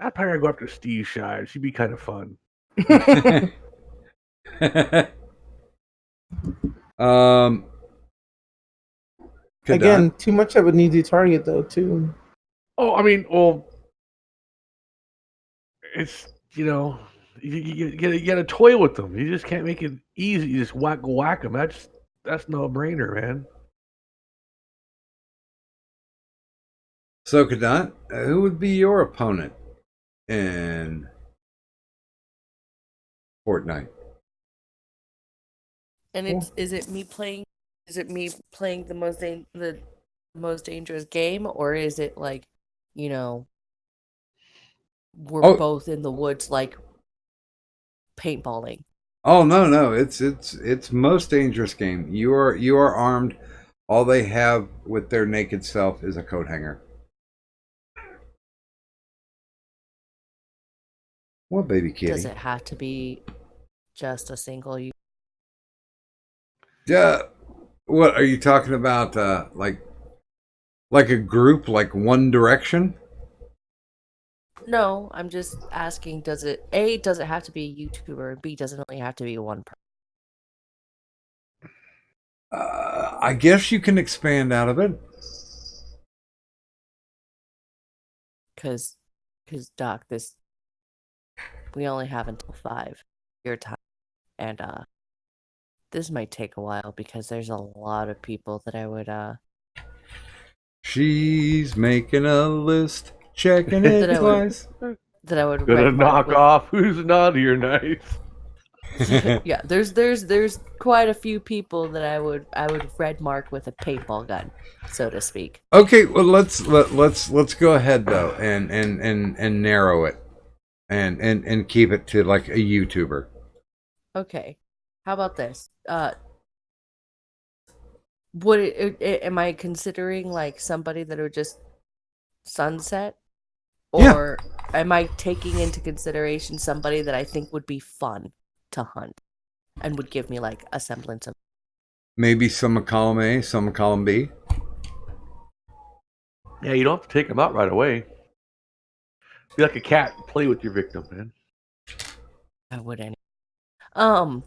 I'd probably go after Steve Shive. She'd be kind of fun. Again, too much of an easy target though, too. Oh, I mean, well, it's you gotta toy with them. You just can't make it easy. You just whack them. That's no brainer, man. So, Kadant, who would be your opponent in Fortnite? And is it me playing? Is it me playing the most dangerous game, or is it like, you know, we're Oh, both in the woods like paintballing? oh no, it's most dangerous game. You are armed. All they have with their naked self is a coat hanger. What, baby kitty? Does it have to be just a single use? Yeah. What are you talking about? Like a group, like One Direction? No, I'm just asking, does it have to be a YouTuber, and B, does it only have to be one person? I guess you can expand out of it. Because Doc, we only have until 5 your time, and this might take a while because there's a lot of people that I would She's making a list, checking it that I would twice. Gonna red mark knock with. off who's naughty or nice. Yeah, there's quite a few people that I would red mark with a paintball gun, so to speak. Okay, well let's go ahead though and narrow it and keep it to like a YouTuber. Okay, how about this? Would am I considering like somebody that would just sunset, Yeah. or am I taking into consideration somebody that I think would be fun to hunt and would give me like a semblance of? Maybe some of column A, some of column B. Yeah, you don't have to take them out right away. Be like a cat. Play with your victim, man. I would any. Um,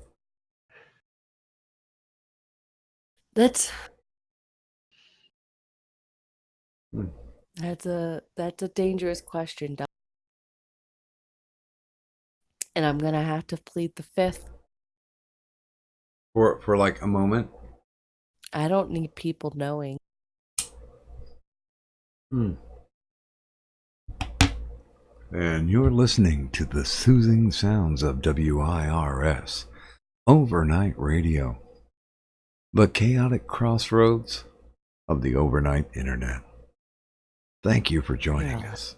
that's Hmm. that's a dangerous question, Doc. And I'm gonna have to plead the fifth. For like a moment. I don't need people knowing. Hmm. And you're listening to the soothing sounds of WIRS, Overnight Radio, the chaotic crossroads of the overnight internet. Thank you for joining Yeah. us.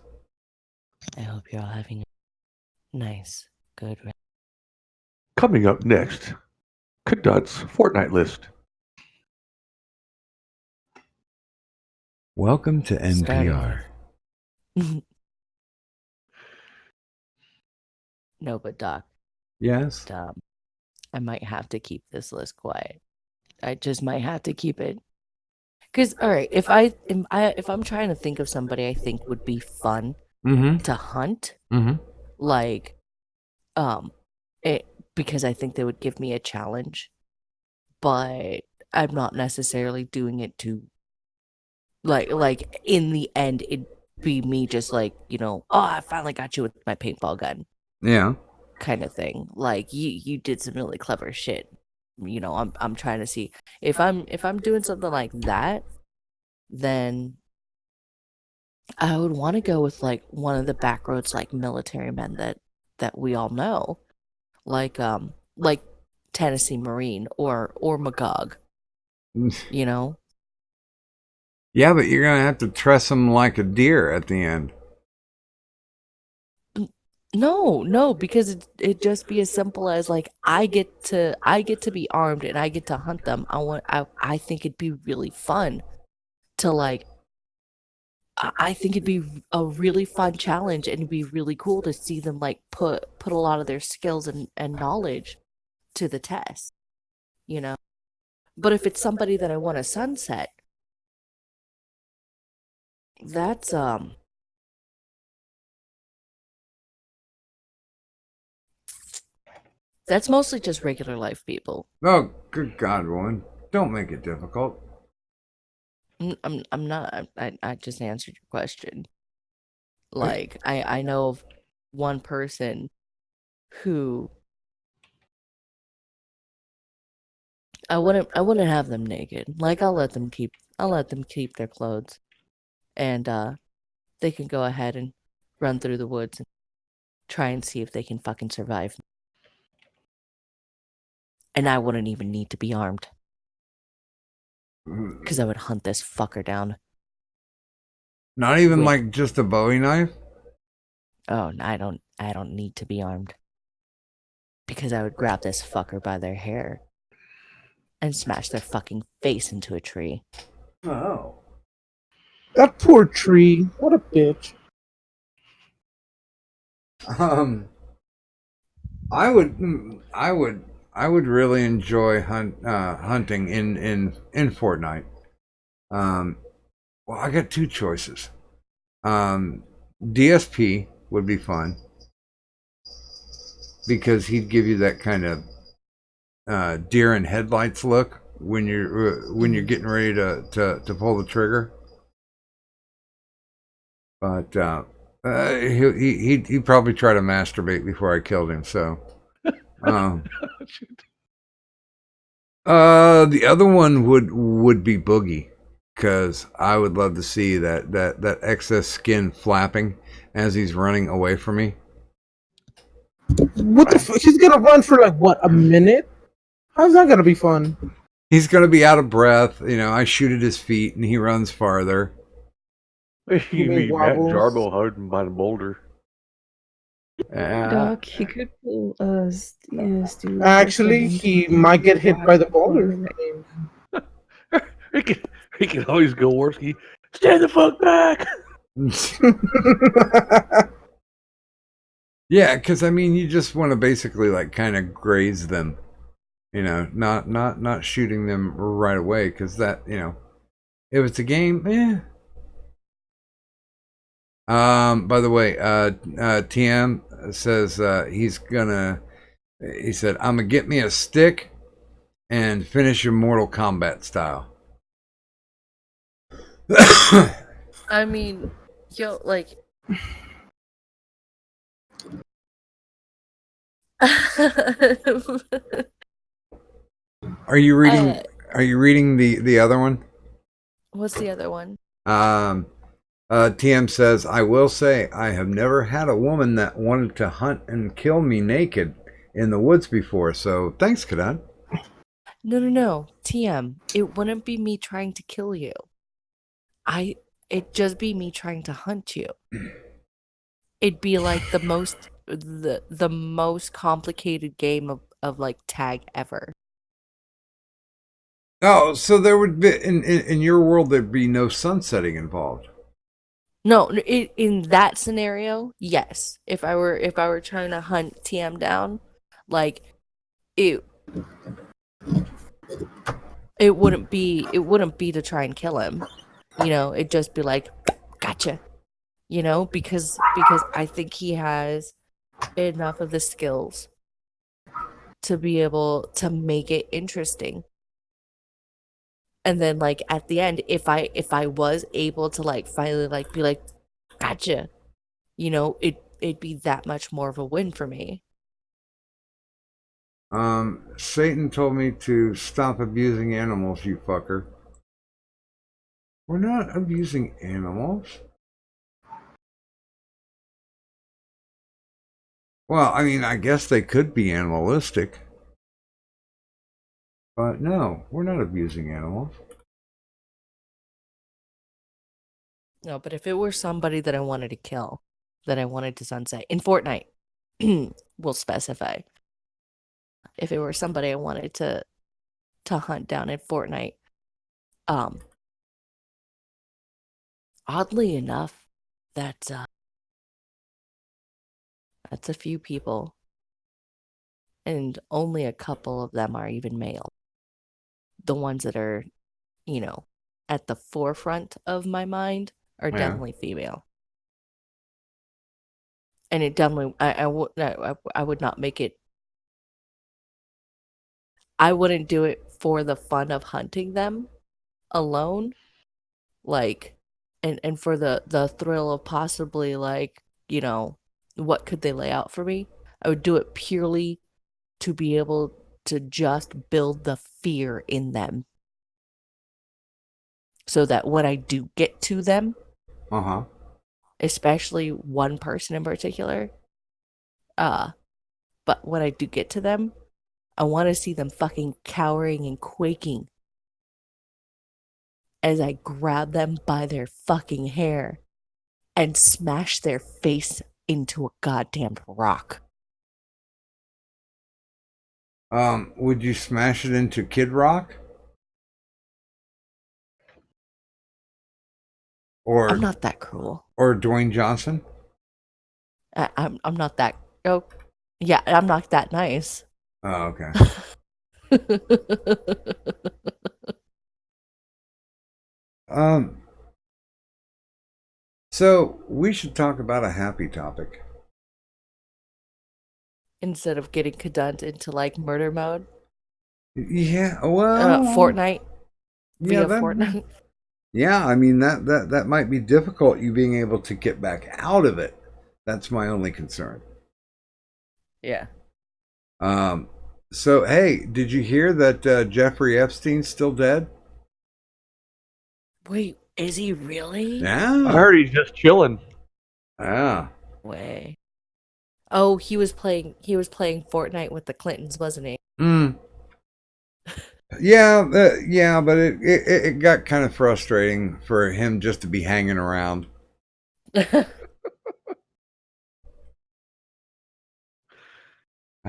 I hope you're all having a nice, good rest. Coming up next, Cadut's Fortnite list. Welcome to NPR. No, but Doc, Yes? I might have to keep this list quiet. I just might have to keep it. Cause all right, if I'm trying to think of somebody I think would be fun Mm-hmm. to hunt, Mm-hmm. like, it because I think they would give me a challenge, but I'm not necessarily doing it to like in the end it'd be me just like, oh, I finally got you with my paintball gun Yeah. kind of thing. Like you did some really clever shit. I'm trying to see if I'm doing something like that, then I would want to go with like one of the backroads like military men that we all know, like Tennessee Marine or Magog, you know. Yeah, but you're going to have to truss them like a deer at the end. No, because it just be as simple as like I get to be armed and I get to hunt them. I think it'd be really fun to like I think it'd be a really fun challenge, and it'd be really cool to see them like put a lot of their skills and knowledge to the test, you know. But if it's somebody that I want to sunset, that's mostly just regular life people. Oh, good God, woman. Don't make it difficult. I'm not. I just answered your question. Like I know of one person who I wouldn't have them naked. Like I'll let them keep their clothes. And they can go ahead and run through the woods and try and see if they can fucking survive. And I wouldn't even need to be armed. Because I would hunt this fucker down. Not even With- like just a Bowie knife? Oh, I don't need to be armed. Because I would grab this fucker by their hair and smash their fucking face into a tree. Oh. That poor tree. What a bitch. I would really enjoy hunting in Fortnite. Well, I got two choices. DSP would be fun because he'd give you that kind of deer in headlights look when you're getting ready to pull the trigger. But he'd probably try to masturbate before I killed him. So, the other one would be Boogie, because I would love to see that excess skin flapping as he's running away from me. What the fuck? He's gonna run for like what, a minute? How's that gonna be fun? He's gonna be out of breath. I shoot at his feet and he runs farther. You mean Matt wobbles. Jarbo hiding by the boulder? Doc, he could pull us. Yes, dude. Actually, he might get hit by the boulder. He can always go worse. Stand the fuck back. Yeah, because you just want to basically like kind of graze them, not shooting them right away, because that if it's a game, By the way, TM says he said, I'm gonna get me a stick and finish your Mortal Kombat style. I mean, like... Are you reading? Are you reading the other one? What's the other one? TM says, I will say I have never had a woman that wanted to hunt and kill me naked in the woods before. So thanks, Kadan. No. TM, it wouldn't be me trying to kill you. It'd just be me trying to hunt you. It'd be like the most complicated game of like tag ever. Oh, so there would be in your world there'd be no sunsetting involved. No, in that scenario, yes. If I were trying to hunt TM down, like it wouldn't be to try and kill him. It'd just be like, gotcha. Because I think he has enough of the skills to be able to make it interesting. And then like at the end, if I was able to like finally like be like, gotcha, it'd be that much more of a win for me. Satan told me to stop abusing animals, you fucker. We're not abusing animals. Well, I guess they could be animalistic. But no, we're not abusing animals. No, but if it were somebody that I wanted to kill, that I wanted to sunset in Fortnite, we'll specify. If it were somebody I wanted to hunt down in Fortnite, oddly enough, that's a few people, and only a couple of them are even male. The ones that are, at the forefront of my mind are definitely female. And it definitely, I would not make it. I wouldn't do it for the fun of hunting them alone, like, and for the thrill of possibly like, what could they lay out for me? I would do it purely to be able to just build the fear in them, so that when I do get to them, especially one person in particular. But when I do get to them, I want to see them fucking cowering and quaking as I grab them by their fucking hair and smash their face into a goddamn rock. Would you smash it into Kid Rock? Or I'm not that cruel. or Dwayne Johnson? I'm not that. Oh, yeah, I'm not that nice. Oh, okay. So we should talk about a happy topic. Instead of getting Kadant into like murder mode. Yeah, well, Fortnite. yeah, Via Fortnite. Yeah, I mean that might be difficult. You being able to get back out of it. That's my only concern. Yeah. So hey, did you hear that Jeffrey Epstein's still dead? Wait, is he really? Yeah. I heard he's just chilling. Yeah. Way. Oh, he was playing Fortnite with the Clintons, wasn't he? Yeah, yeah, but it got kind of frustrating for him just to be hanging around. I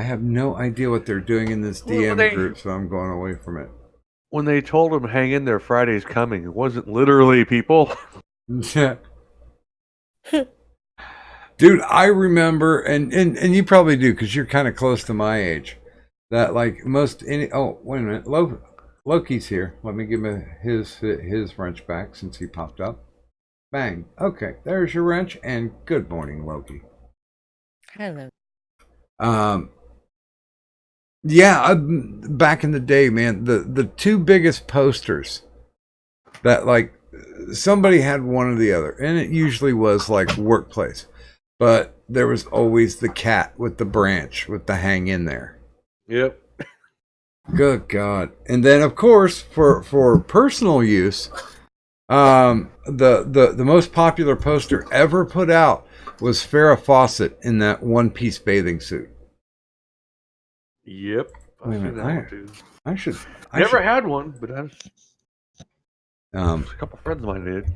have no idea what they're doing in this DM group, so I'm going away from it. When they told him hang in there, Friday's coming, it wasn't literally people. Dude, I remember, and you probably do because you're kind of close to my age. That like most any. Oh, wait a minute, Loki's here. Let me give him his wrench back since he popped up. Bang. Okay, there's your wrench, and good morning, Loki. Hello. Yeah, back in the day, man, the two biggest posters that like somebody had one or the other, and it usually was like workplace, but there was always the cat with the branch with the hang in there. Yep. Good God. And then of course for personal use, the most popular poster ever put out was Farrah Fawcett in that one-piece bathing suit. Yep. Wait a minute, I should Never had one, but a a couple friends of mine did.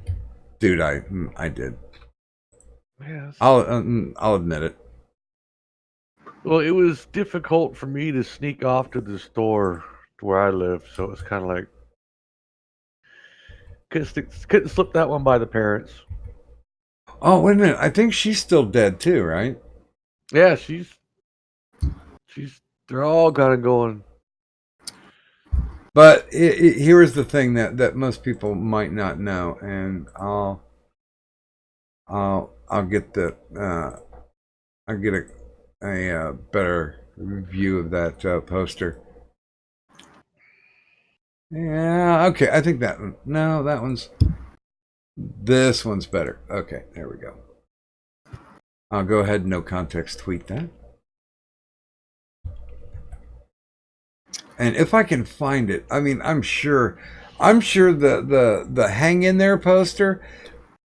dude, I did. Yes. I'll admit it. Well, it was difficult for me to sneak off to the store to where I live, so it was kind of like couldn't slip that one by the parents. Oh, wait a minute. I think she's still dead too, right? Yeah, she's they're all kind of going. But here is the thing that most people might not know, and I'll get I'll get a better view of that poster. Yeah, okay. I think that one. No, this one's better. Okay, there we go. I'll go ahead and no context tweet that. And if I can find it, I mean, I'm sure the hang in there poster.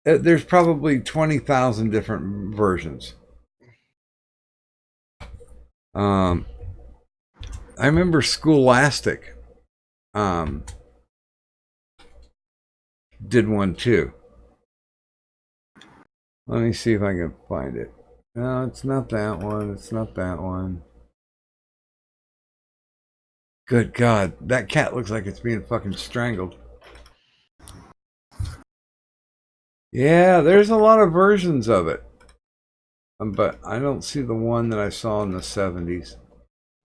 There's probably 20,000 different versions. I remember Scholastic did one too. Let me see if I can find it. No, it's not that one. It's not that one. Good God, that cat looks like it's being fucking strangled. Yeah, there's a lot of versions of it. But I don't see the one that I saw in the 70s.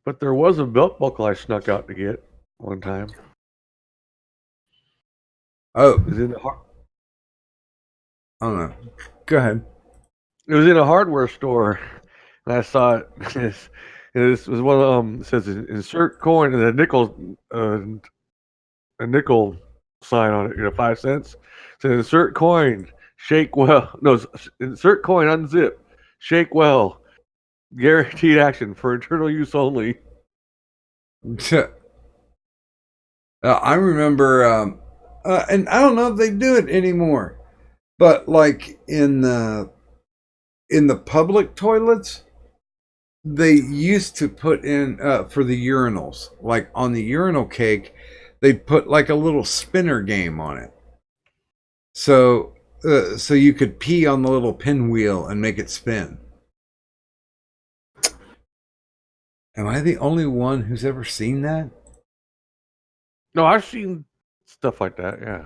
But there was a belt buckle I snuck out to get one time. Oh, It was in the I don't know. Go ahead. It was in a hardware store, and I saw it. This was one of them. It says insert coin and a nickel sign on it. 5 cents. It says insert coin, shake well. No, insert coin, unzip, shake well. Guaranteed action for internal use only. I remember, and I don't know if they do it anymore. But like in the public toilets, they used to put in for the urinals, like on the urinal cake, they'd put like a little spinner game on it. So so you could pee on the little pinwheel and make it spin. Am I the only one who's ever seen that? No, I've seen stuff like that. Yeah,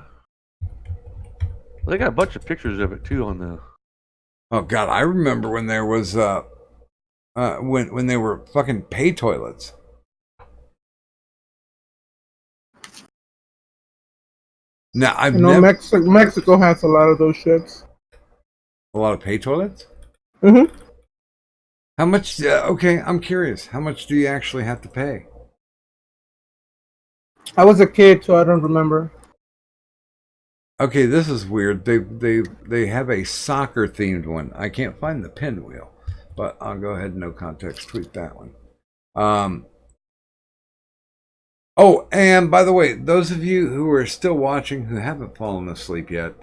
they got a bunch of pictures of it too on the. Oh God, I remember when there was when they were fucking pay toilets. Now I've You know, never Mexico has a lot of those shits. a lot of pay toilets. Mm-hmm. How much? Okay, I'm curious. How much do you actually have to pay? I was a kid, so I don't remember. Okay, this is weird. They have a soccer themed one. I can't find the pinwheel, but I'll go ahead and no context tweet that one. Oh, and by the way, those of you who are still watching who haven't fallen asleep yet,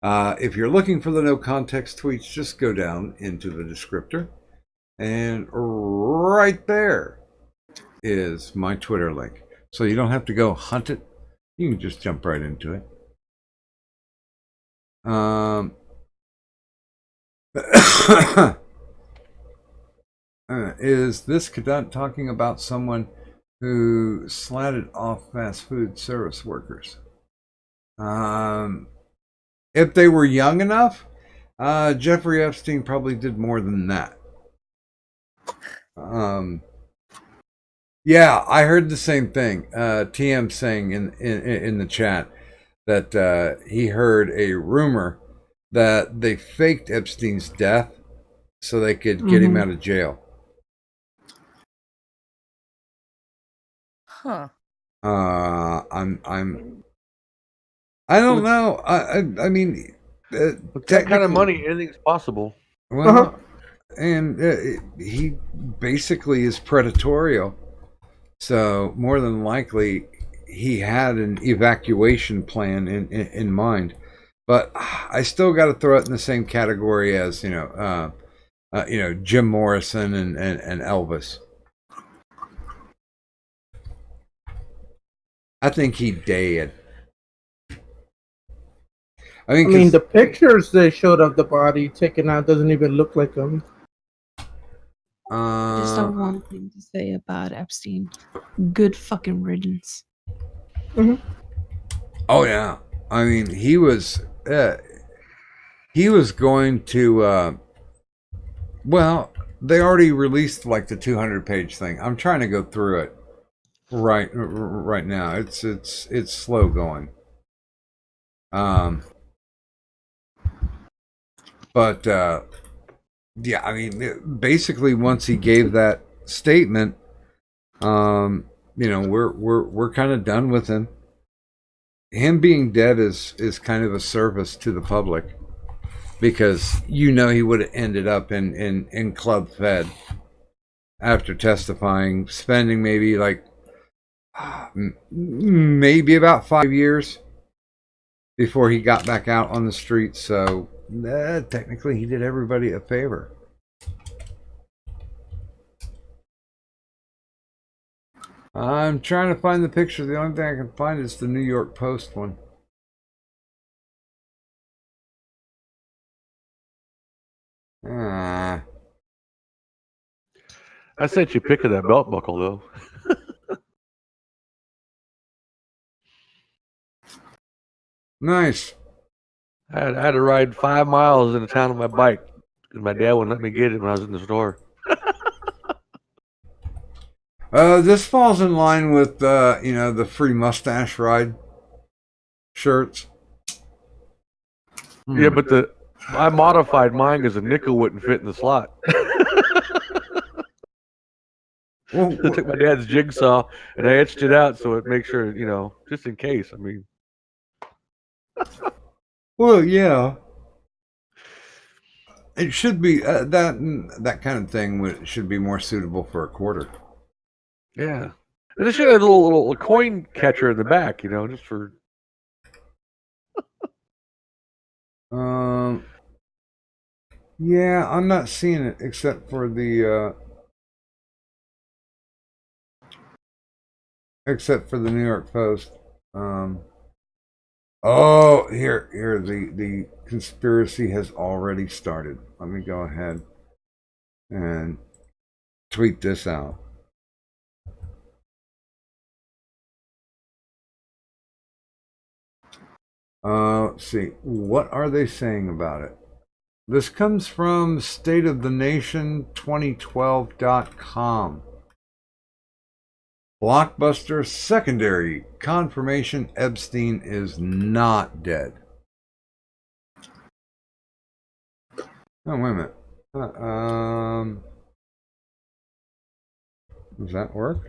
if you're looking for the no context tweets, just go down into the descriptor, and right there is my Twitter link. So you don't have to go hunt it. You can just jump right into it. Is this cadet talking about someone who slatted off fast food service workers? If they were young enough, Jeffrey Epstein probably did more than that. Yeah, I heard the same thing. TM saying in the chat that he heard a rumor that they faked Epstein's death so they could get him out of jail. Huh. I don't know. I mean, With that kind of money, anything's possible. Well, and he basically is predatorial. So more than likely, he had an evacuation plan in mind. But I still got to throw it in the same category as Jim Morrison and Elvis. I think he dead. I mean, the pictures they showed of the body taken out doesn't even look like him. Just have one thing to say about Epstein. Good fucking riddance. Mm-hmm. Oh yeah, I mean he was going to. Well, they already released like the 200-page thing. I'm trying to go through it right now. It's slow going. But yeah, I mean, basically, once he gave that statement, we're kind of done with him. Him being dead is kind of a service to the public because he would have ended up in Club Fed after testifying, spending maybe about 5 years before he got back out on the streets. So technically, he did everybody a favor. I'm trying to find the picture. The only thing I can find is the New York Post one. I sent you a pic of that belt buckle, though. Nice. I had to ride 5 miles in the town on my bike because my dad wouldn't let me get it when I was in the store. This falls in line with the free mustache ride shirts. Yeah, but I modified mine because the nickel wouldn't fit in the slot. Well, I took my dad's jigsaw and I etched it out so it makes sure, just in case. I mean, well, yeah. It should be that kind of thing should be more suitable for a quarter. yeah. And they should have a little coin catcher in the back, just for. Yeah, I'm not seeing it except for the New York Post. Oh, here, the conspiracy has already started. Let me go ahead and tweet this out. Let's see. What are they saying about it? This comes from stateofthenation2012.com. Blockbuster secondary confirmation Epstein is not dead. Oh, wait a minute. Does that work?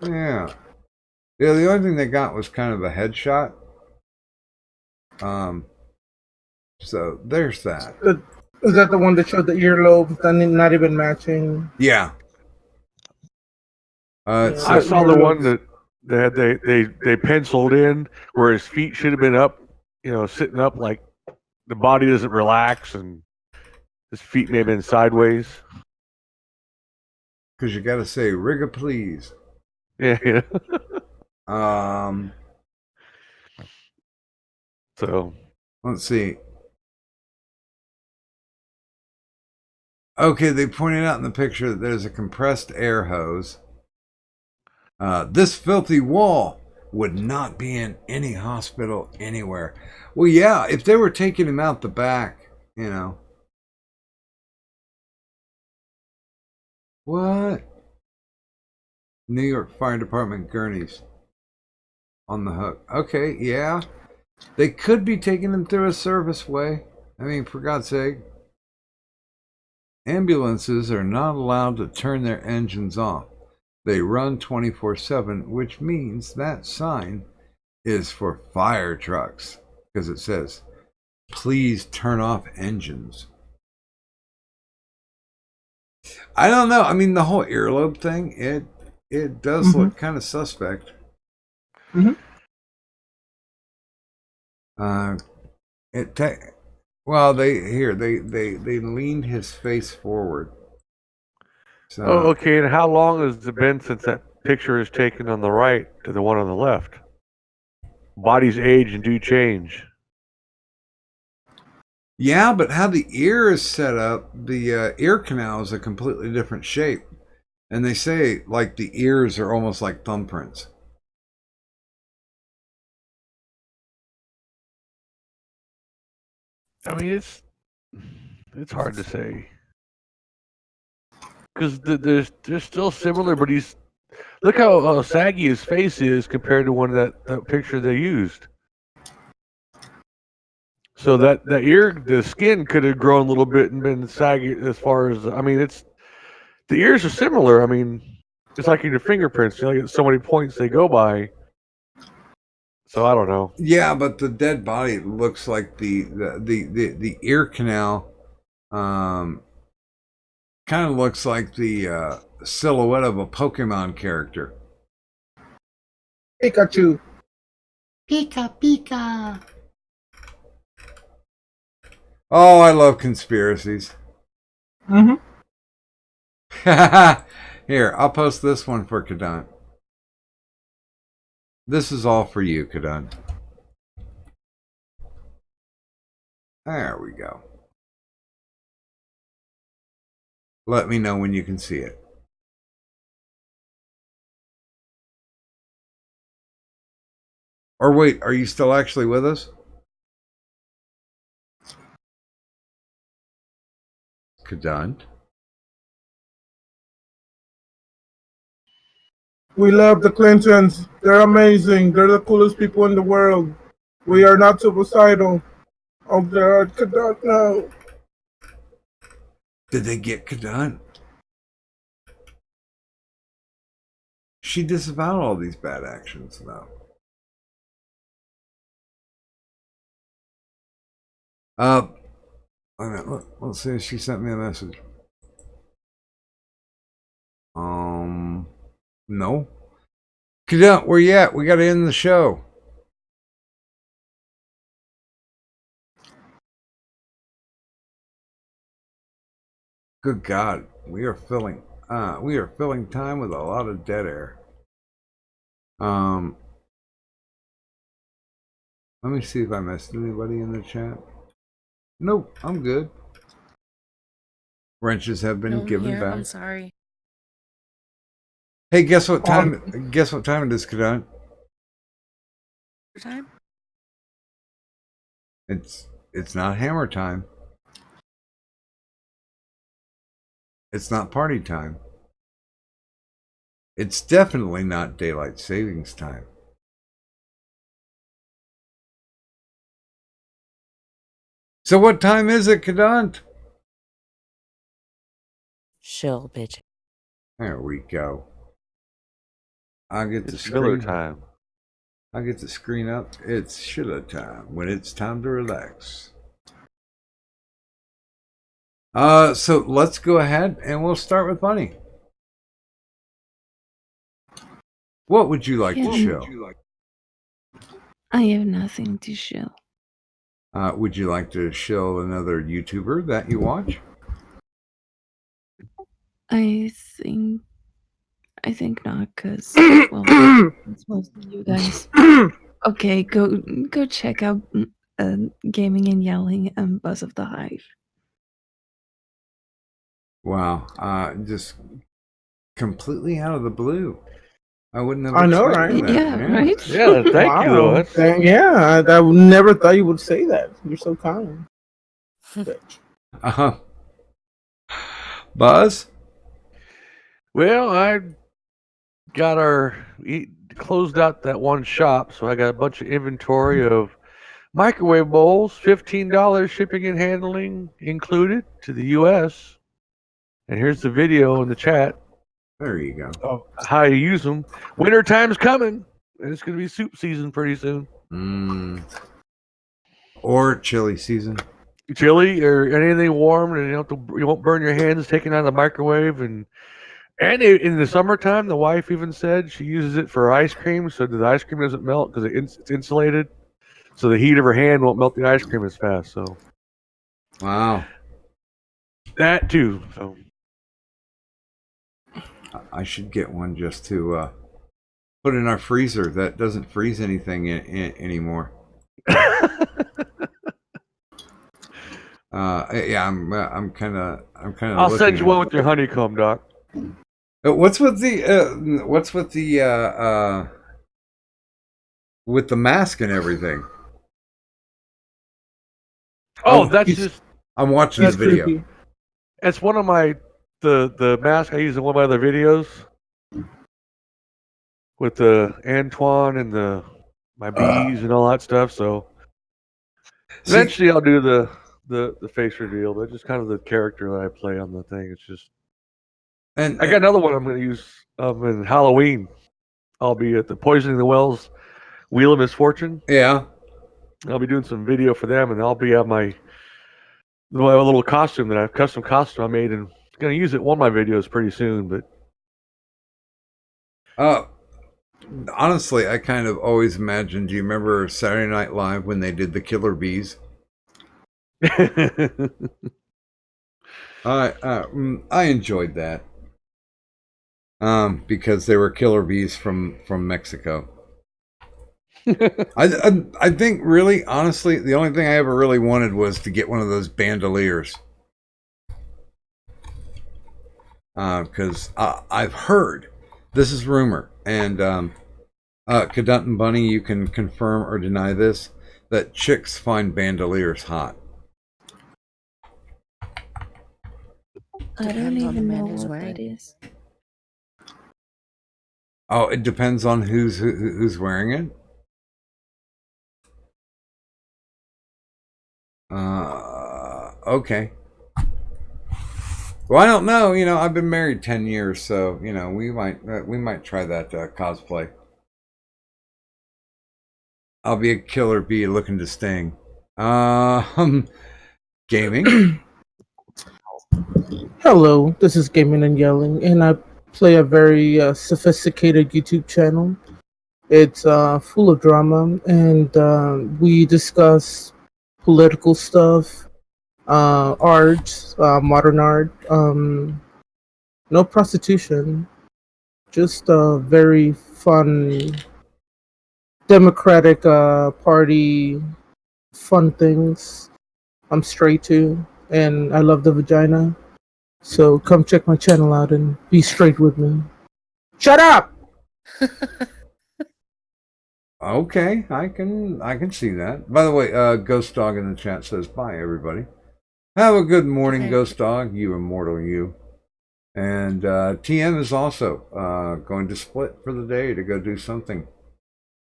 Yeah. Yeah, the only thing they got was kind of a headshot. So there's that. Is that the one that showed the earlobes not even matching? Yeah. I saw the one that they penciled in where his feet should have been up, sitting up, like the body doesn't relax and his feet may have been sideways. Because you got to say, Rigga, please. Yeah. So let's see. Okay, they pointed out in the picture that there's a compressed air hose. This filthy wall would not be in any hospital anywhere. Well, yeah, if they were taking him out the back, What? New York Fire Department gurneys on the hook. Okay, yeah. They could be taking him through a service way. I mean, for God's sake. Ambulances are not allowed to turn their engines off. They run 24/7, which means that sign is for fire trucks. Because it says, please turn off engines. I don't know. I mean, the whole earlobe thing, it does look kind of suspect. Well, they leaned his face forward. So, okay, and how long has it been since that picture is taken on the right to the one on the left? Bodies age and do change. Yeah, but how the ear is set up, the ear canal is a completely different shape. And they say, like, the ears are almost like thumbprints. I mean, it's hard to say. Because they're still similar, but look how saggy his face is compared to that picture they used. So that ear, the skin could have grown a little bit and been saggy as far as, I mean, the ears are similar. I mean, it's like in your fingerprints. You get so many points they go by. So I don't know. Yeah, but the dead body looks like the ear canal kind of looks like the silhouette of a Pokemon character. Pikachu. Pika Pika. Oh, I love conspiracies. Here, I'll post this one for Kadant. This is all for you, Kadant. There we go. Let me know when you can see it. Or wait, are you still actually with us? Kadant? We love the Clintons. They're amazing. They're the coolest people in the world. We are not suicidal. Oh God, Kadant, no. Did they get Kadant? She disavowed all these bad actions, though. Wait a minute, let's see if she sent me a message. No. Kadant, where you at? We gotta end the show. Good God, we are filling time with a lot of dead air. Let me see if I missed anybody in the chat. Nope, I'm good. Wrenches have been No, I'm given here. back. I'm sorry. Hey, guess what time? Guess what time it is, Kadon? Your time? It's not hammer time. It's not party time. It's definitely not daylight savings time. So what time is it, Kadant? Chill, bitch. There we go. I'll get the It's Miller screen. time. I'll get the screen up. It's Shilla time when it's time to relax. So let's go ahead and we'll start with Bunny. What would you like to show? I have nothing to show. Would you like to show another YouTuber that you watch? I think not, cause well, it's mostly you guys. Okay, go check out Gaming and Yelling and Buzz of the Hive. Wow, just completely out of the blue. I wouldn't have I know, expected right? that. Yeah, right? Yeah, thank you, Wow. Louis. Yeah, I never thought you would say that. You're so kind. Bitch. Uh-huh. Buzz? Well, I got closed out that one shop, so I got a bunch of inventory of microwave bowls, $15 shipping and handling included to the U.S. And here's the video in the chat There you go. of how you use them. Winter time's coming, and it's going to be soup season pretty soon. Or chili season. Chili or anything warm, and you won't burn your hands taking out of the microwave. And in the summertime, the wife even said she uses it for ice cream, so the ice cream doesn't melt because it's insulated, so the heat of her hand won't melt the ice cream as fast. So Wow. that too. So I should get one just to put in our freezer that doesn't freeze anything anymore. Yeah, I'm kind of. I'll send you one with your honeycomb, Doc. What's with the with the mask and everything? Oh, that's just I'm watching the video. Creepy. it's one of the mask I use in one of my other videos with the Antoine and my bees and all that stuff. So eventually I'll do the face reveal, but just kind of the character that I play on the thing. It's just And I got another one I'm going to use in Halloween. I'll be at the Poisoning the Wells Wheel of Misfortune. Yeah. I'll be doing some video for them, and I'll be at my little costume that custom costume I made, and going to use it in one of my videos pretty soon. But honestly, I kind of always imagined. Do you remember Saturday Night Live when they did the Killer Bees? I enjoyed that. Because they were killer bees from Mexico. I think really honestly the only thing I ever really wanted was to get one of those bandoliers. Because I've heard, this is rumor, and Cadunt and Bunny, you can confirm or deny this, that chicks find bandoliers hot. I don't Depends on the even man know who's what wearing that it. is. Oh, it depends on who's wearing it. Okay. Well, I don't know. You know, I've been married 10 years, so you know we might try that cosplay. I'll be a killer bee looking to sting. Gaming. Hello, this is Gaming and Yelling, and I play a very sophisticated YouTube channel. It's full of drama, and we discuss political stuff, art, modern art. No prostitution, just very fun, democratic party, fun things. I'm straight too, and I love the vagina. So come check my channel out and be straight with me. Shut up! Okay, I can see that. By the way, Ghost Dog in the chat says bye, everybody. Have a good morning, Okay. Ghost Dog. You immortal, you. And TM is also going to split for the day to go do something.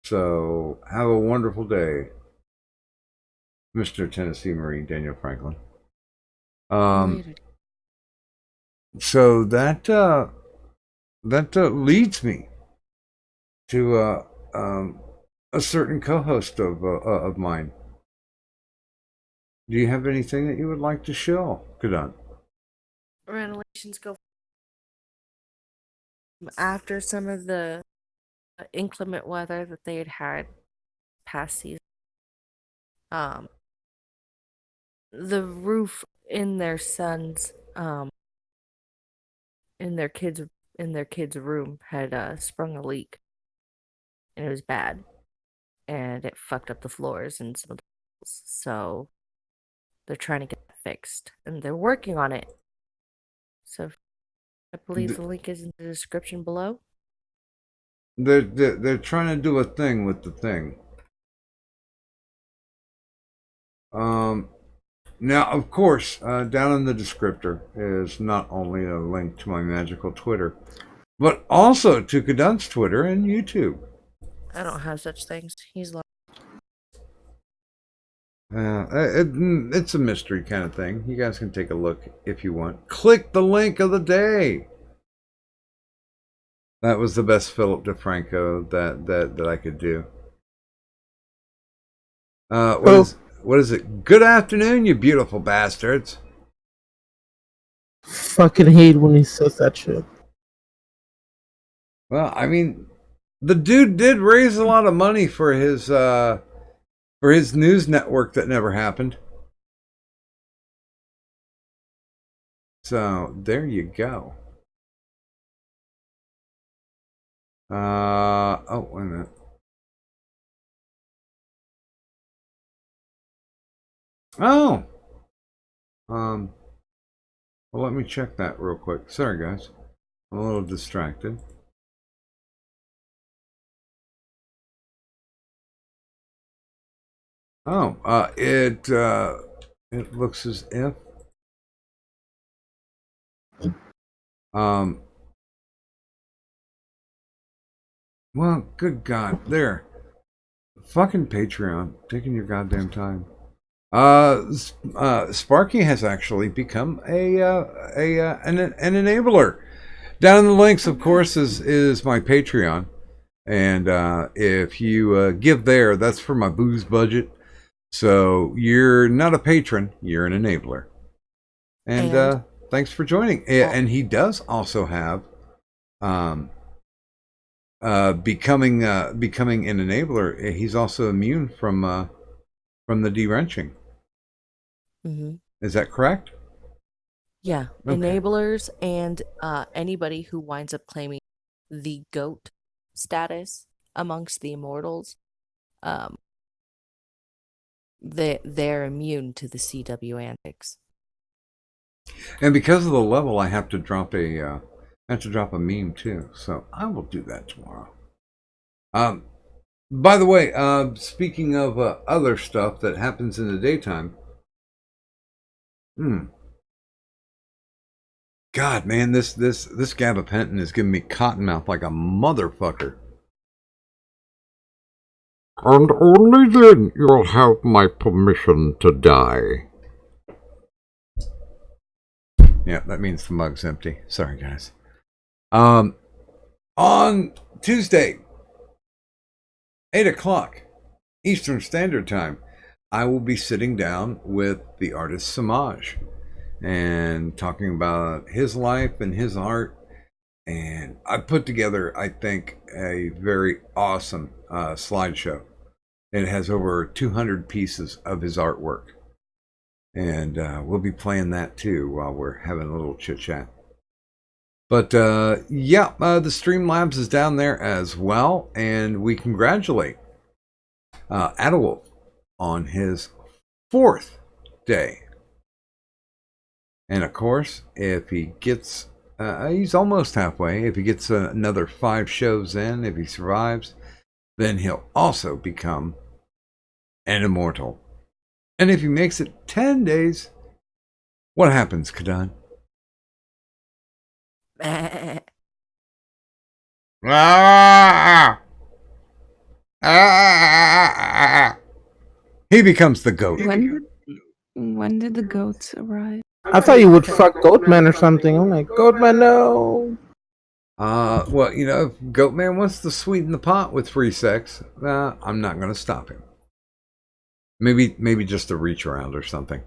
So have a wonderful day, Mr. Tennessee Marine Daniel Franklin. Later. So that leads me to a certain co-host of mine. Do you have anything that you would like to show, Kadan? Renovations go after some of the inclement weather that they had past season. The roof in their son's in their kids' room had sprung a leak, and it was bad, and it fucked up the floors and some of the walls. So they're trying to get that fixed, and they're working on it. So I believe the link is in the description below. They're trying to do a thing with the thing. Now, of course, down in the descriptor is not only a link to my magical Twitter, but also to Kadun's Twitter and YouTube. I don't have such things. He's like, It's a mystery kind of thing. You guys can take a look if you want. Click the link of the day. That was the best Philip DeFranco that I could do. What is it? Good afternoon, you beautiful bastards. Fucking hate when he says that shit. Well, I mean, the dude did raise a lot of money for his news network that never happened. So there you go. Oh, wait a minute. Oh, well, let me check that real quick. Sorry, guys, I'm a little distracted. Oh, it looks as if well, good God, there, fucking Patreon, taking your goddamn time. Sparky has actually become an enabler. Down in the links, of course, is my Patreon, and if you give there, that's for my booze budget. So you're not a patron, you're an enabler. And thanks for joining. And he does also have becoming an enabler. He's also immune from the de-wrenching. mm-hmm. Is that correct? Yeah, Okay. enablers and anybody who winds up claiming the GOAT status amongst the immortals, they're immune to the CW antics. And because of the level, I have to drop a meme too. So I will do that tomorrow. By the way, speaking of other stuff that happens in the daytime, God, man, this gabapentin is giving me cotton mouth like a motherfucker. And only then you'll have my permission to die. Yeah, that means the mug's empty. Sorry, guys. On Tuesday, 8 o'clock Eastern Standard Time, I will be sitting down with the artist Samaj and talking about his life and his art. And I put together, I think, a very awesome slideshow. It has over 200 pieces of his artwork. And we'll be playing that too while we're having a little chit chat. But the Streamlabs is down there as well, and we congratulate Adewolf on his 4th day. And of course, if he gets, he's almost halfway. If he gets another 5 shows in, if he survives, then he'll also become an immortal. And if he makes it 10 days, what happens, Kadan? He becomes the goat. When did the goats arrive? I thought you would fuck Goatman or something. I'm like, Goatman, no. Well, you know, if Goatman wants to sweeten the pot with free sex, I'm not going to stop him. Maybe just a reach around or something.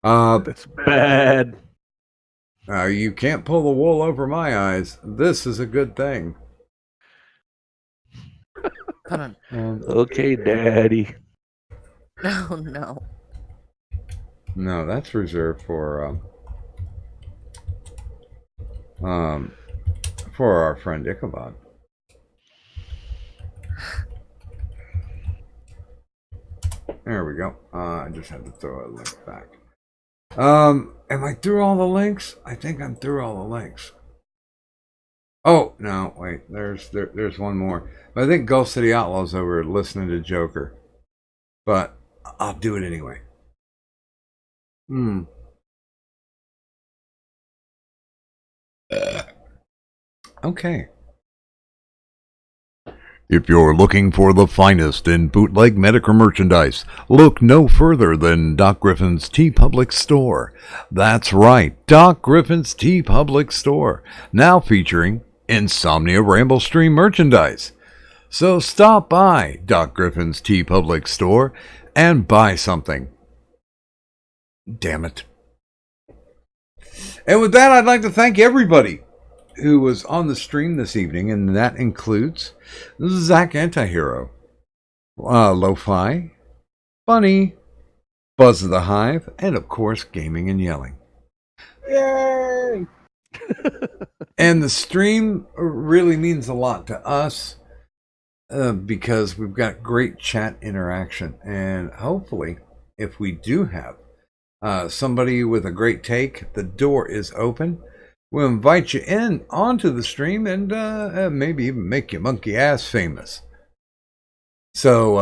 That's bad. You can't pull the wool over my eyes. This is a good thing. Hold on. Okay, Daddy. No, no. No, that's reserved for our friend Ichabod. There we go. I just had to throw a link back. Am I through all the links? I think I'm through all the links. Oh no, wait. There's one more. But I think Gulf City Outlaws over listening to Joker. But I'll do it anyway. Okay. If you're looking for the finest in bootleg Medicare merchandise, look no further than Doc Griffin's Tea Public Store. That's right, Doc Griffin's Tea Public Store, now featuring Insomnia Ramble Stream merchandise. So stop by Doc Griffin's Tea Public Store and buy something. Damn it. And with that, I'd like to thank everybody who was on the stream this evening, and that includes Zach Antihero, Lo-Fi, Bunny, Buzz of the Hive, and of course, Gaming and Yelling. Yay! And the stream really means a lot to us because we've got great chat interaction. And hopefully, if we do have somebody with a great take, the door is open. We'll invite you in onto the stream and maybe even make your monkey ass famous. So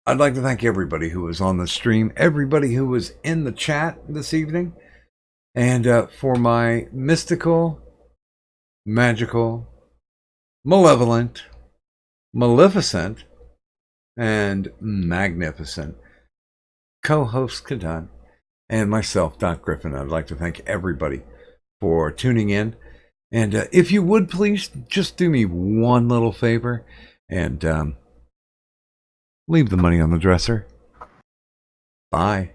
I'd like to thank everybody who was on the stream, everybody who was in the chat this evening, and for my mystical, magical, malevolent, maleficent, and magnificent co-host Kadan and myself, Doc Griffin. I'd like to thank everybody for tuning in. And if you would please just do me one little favor and leave the money on the dresser. Bye.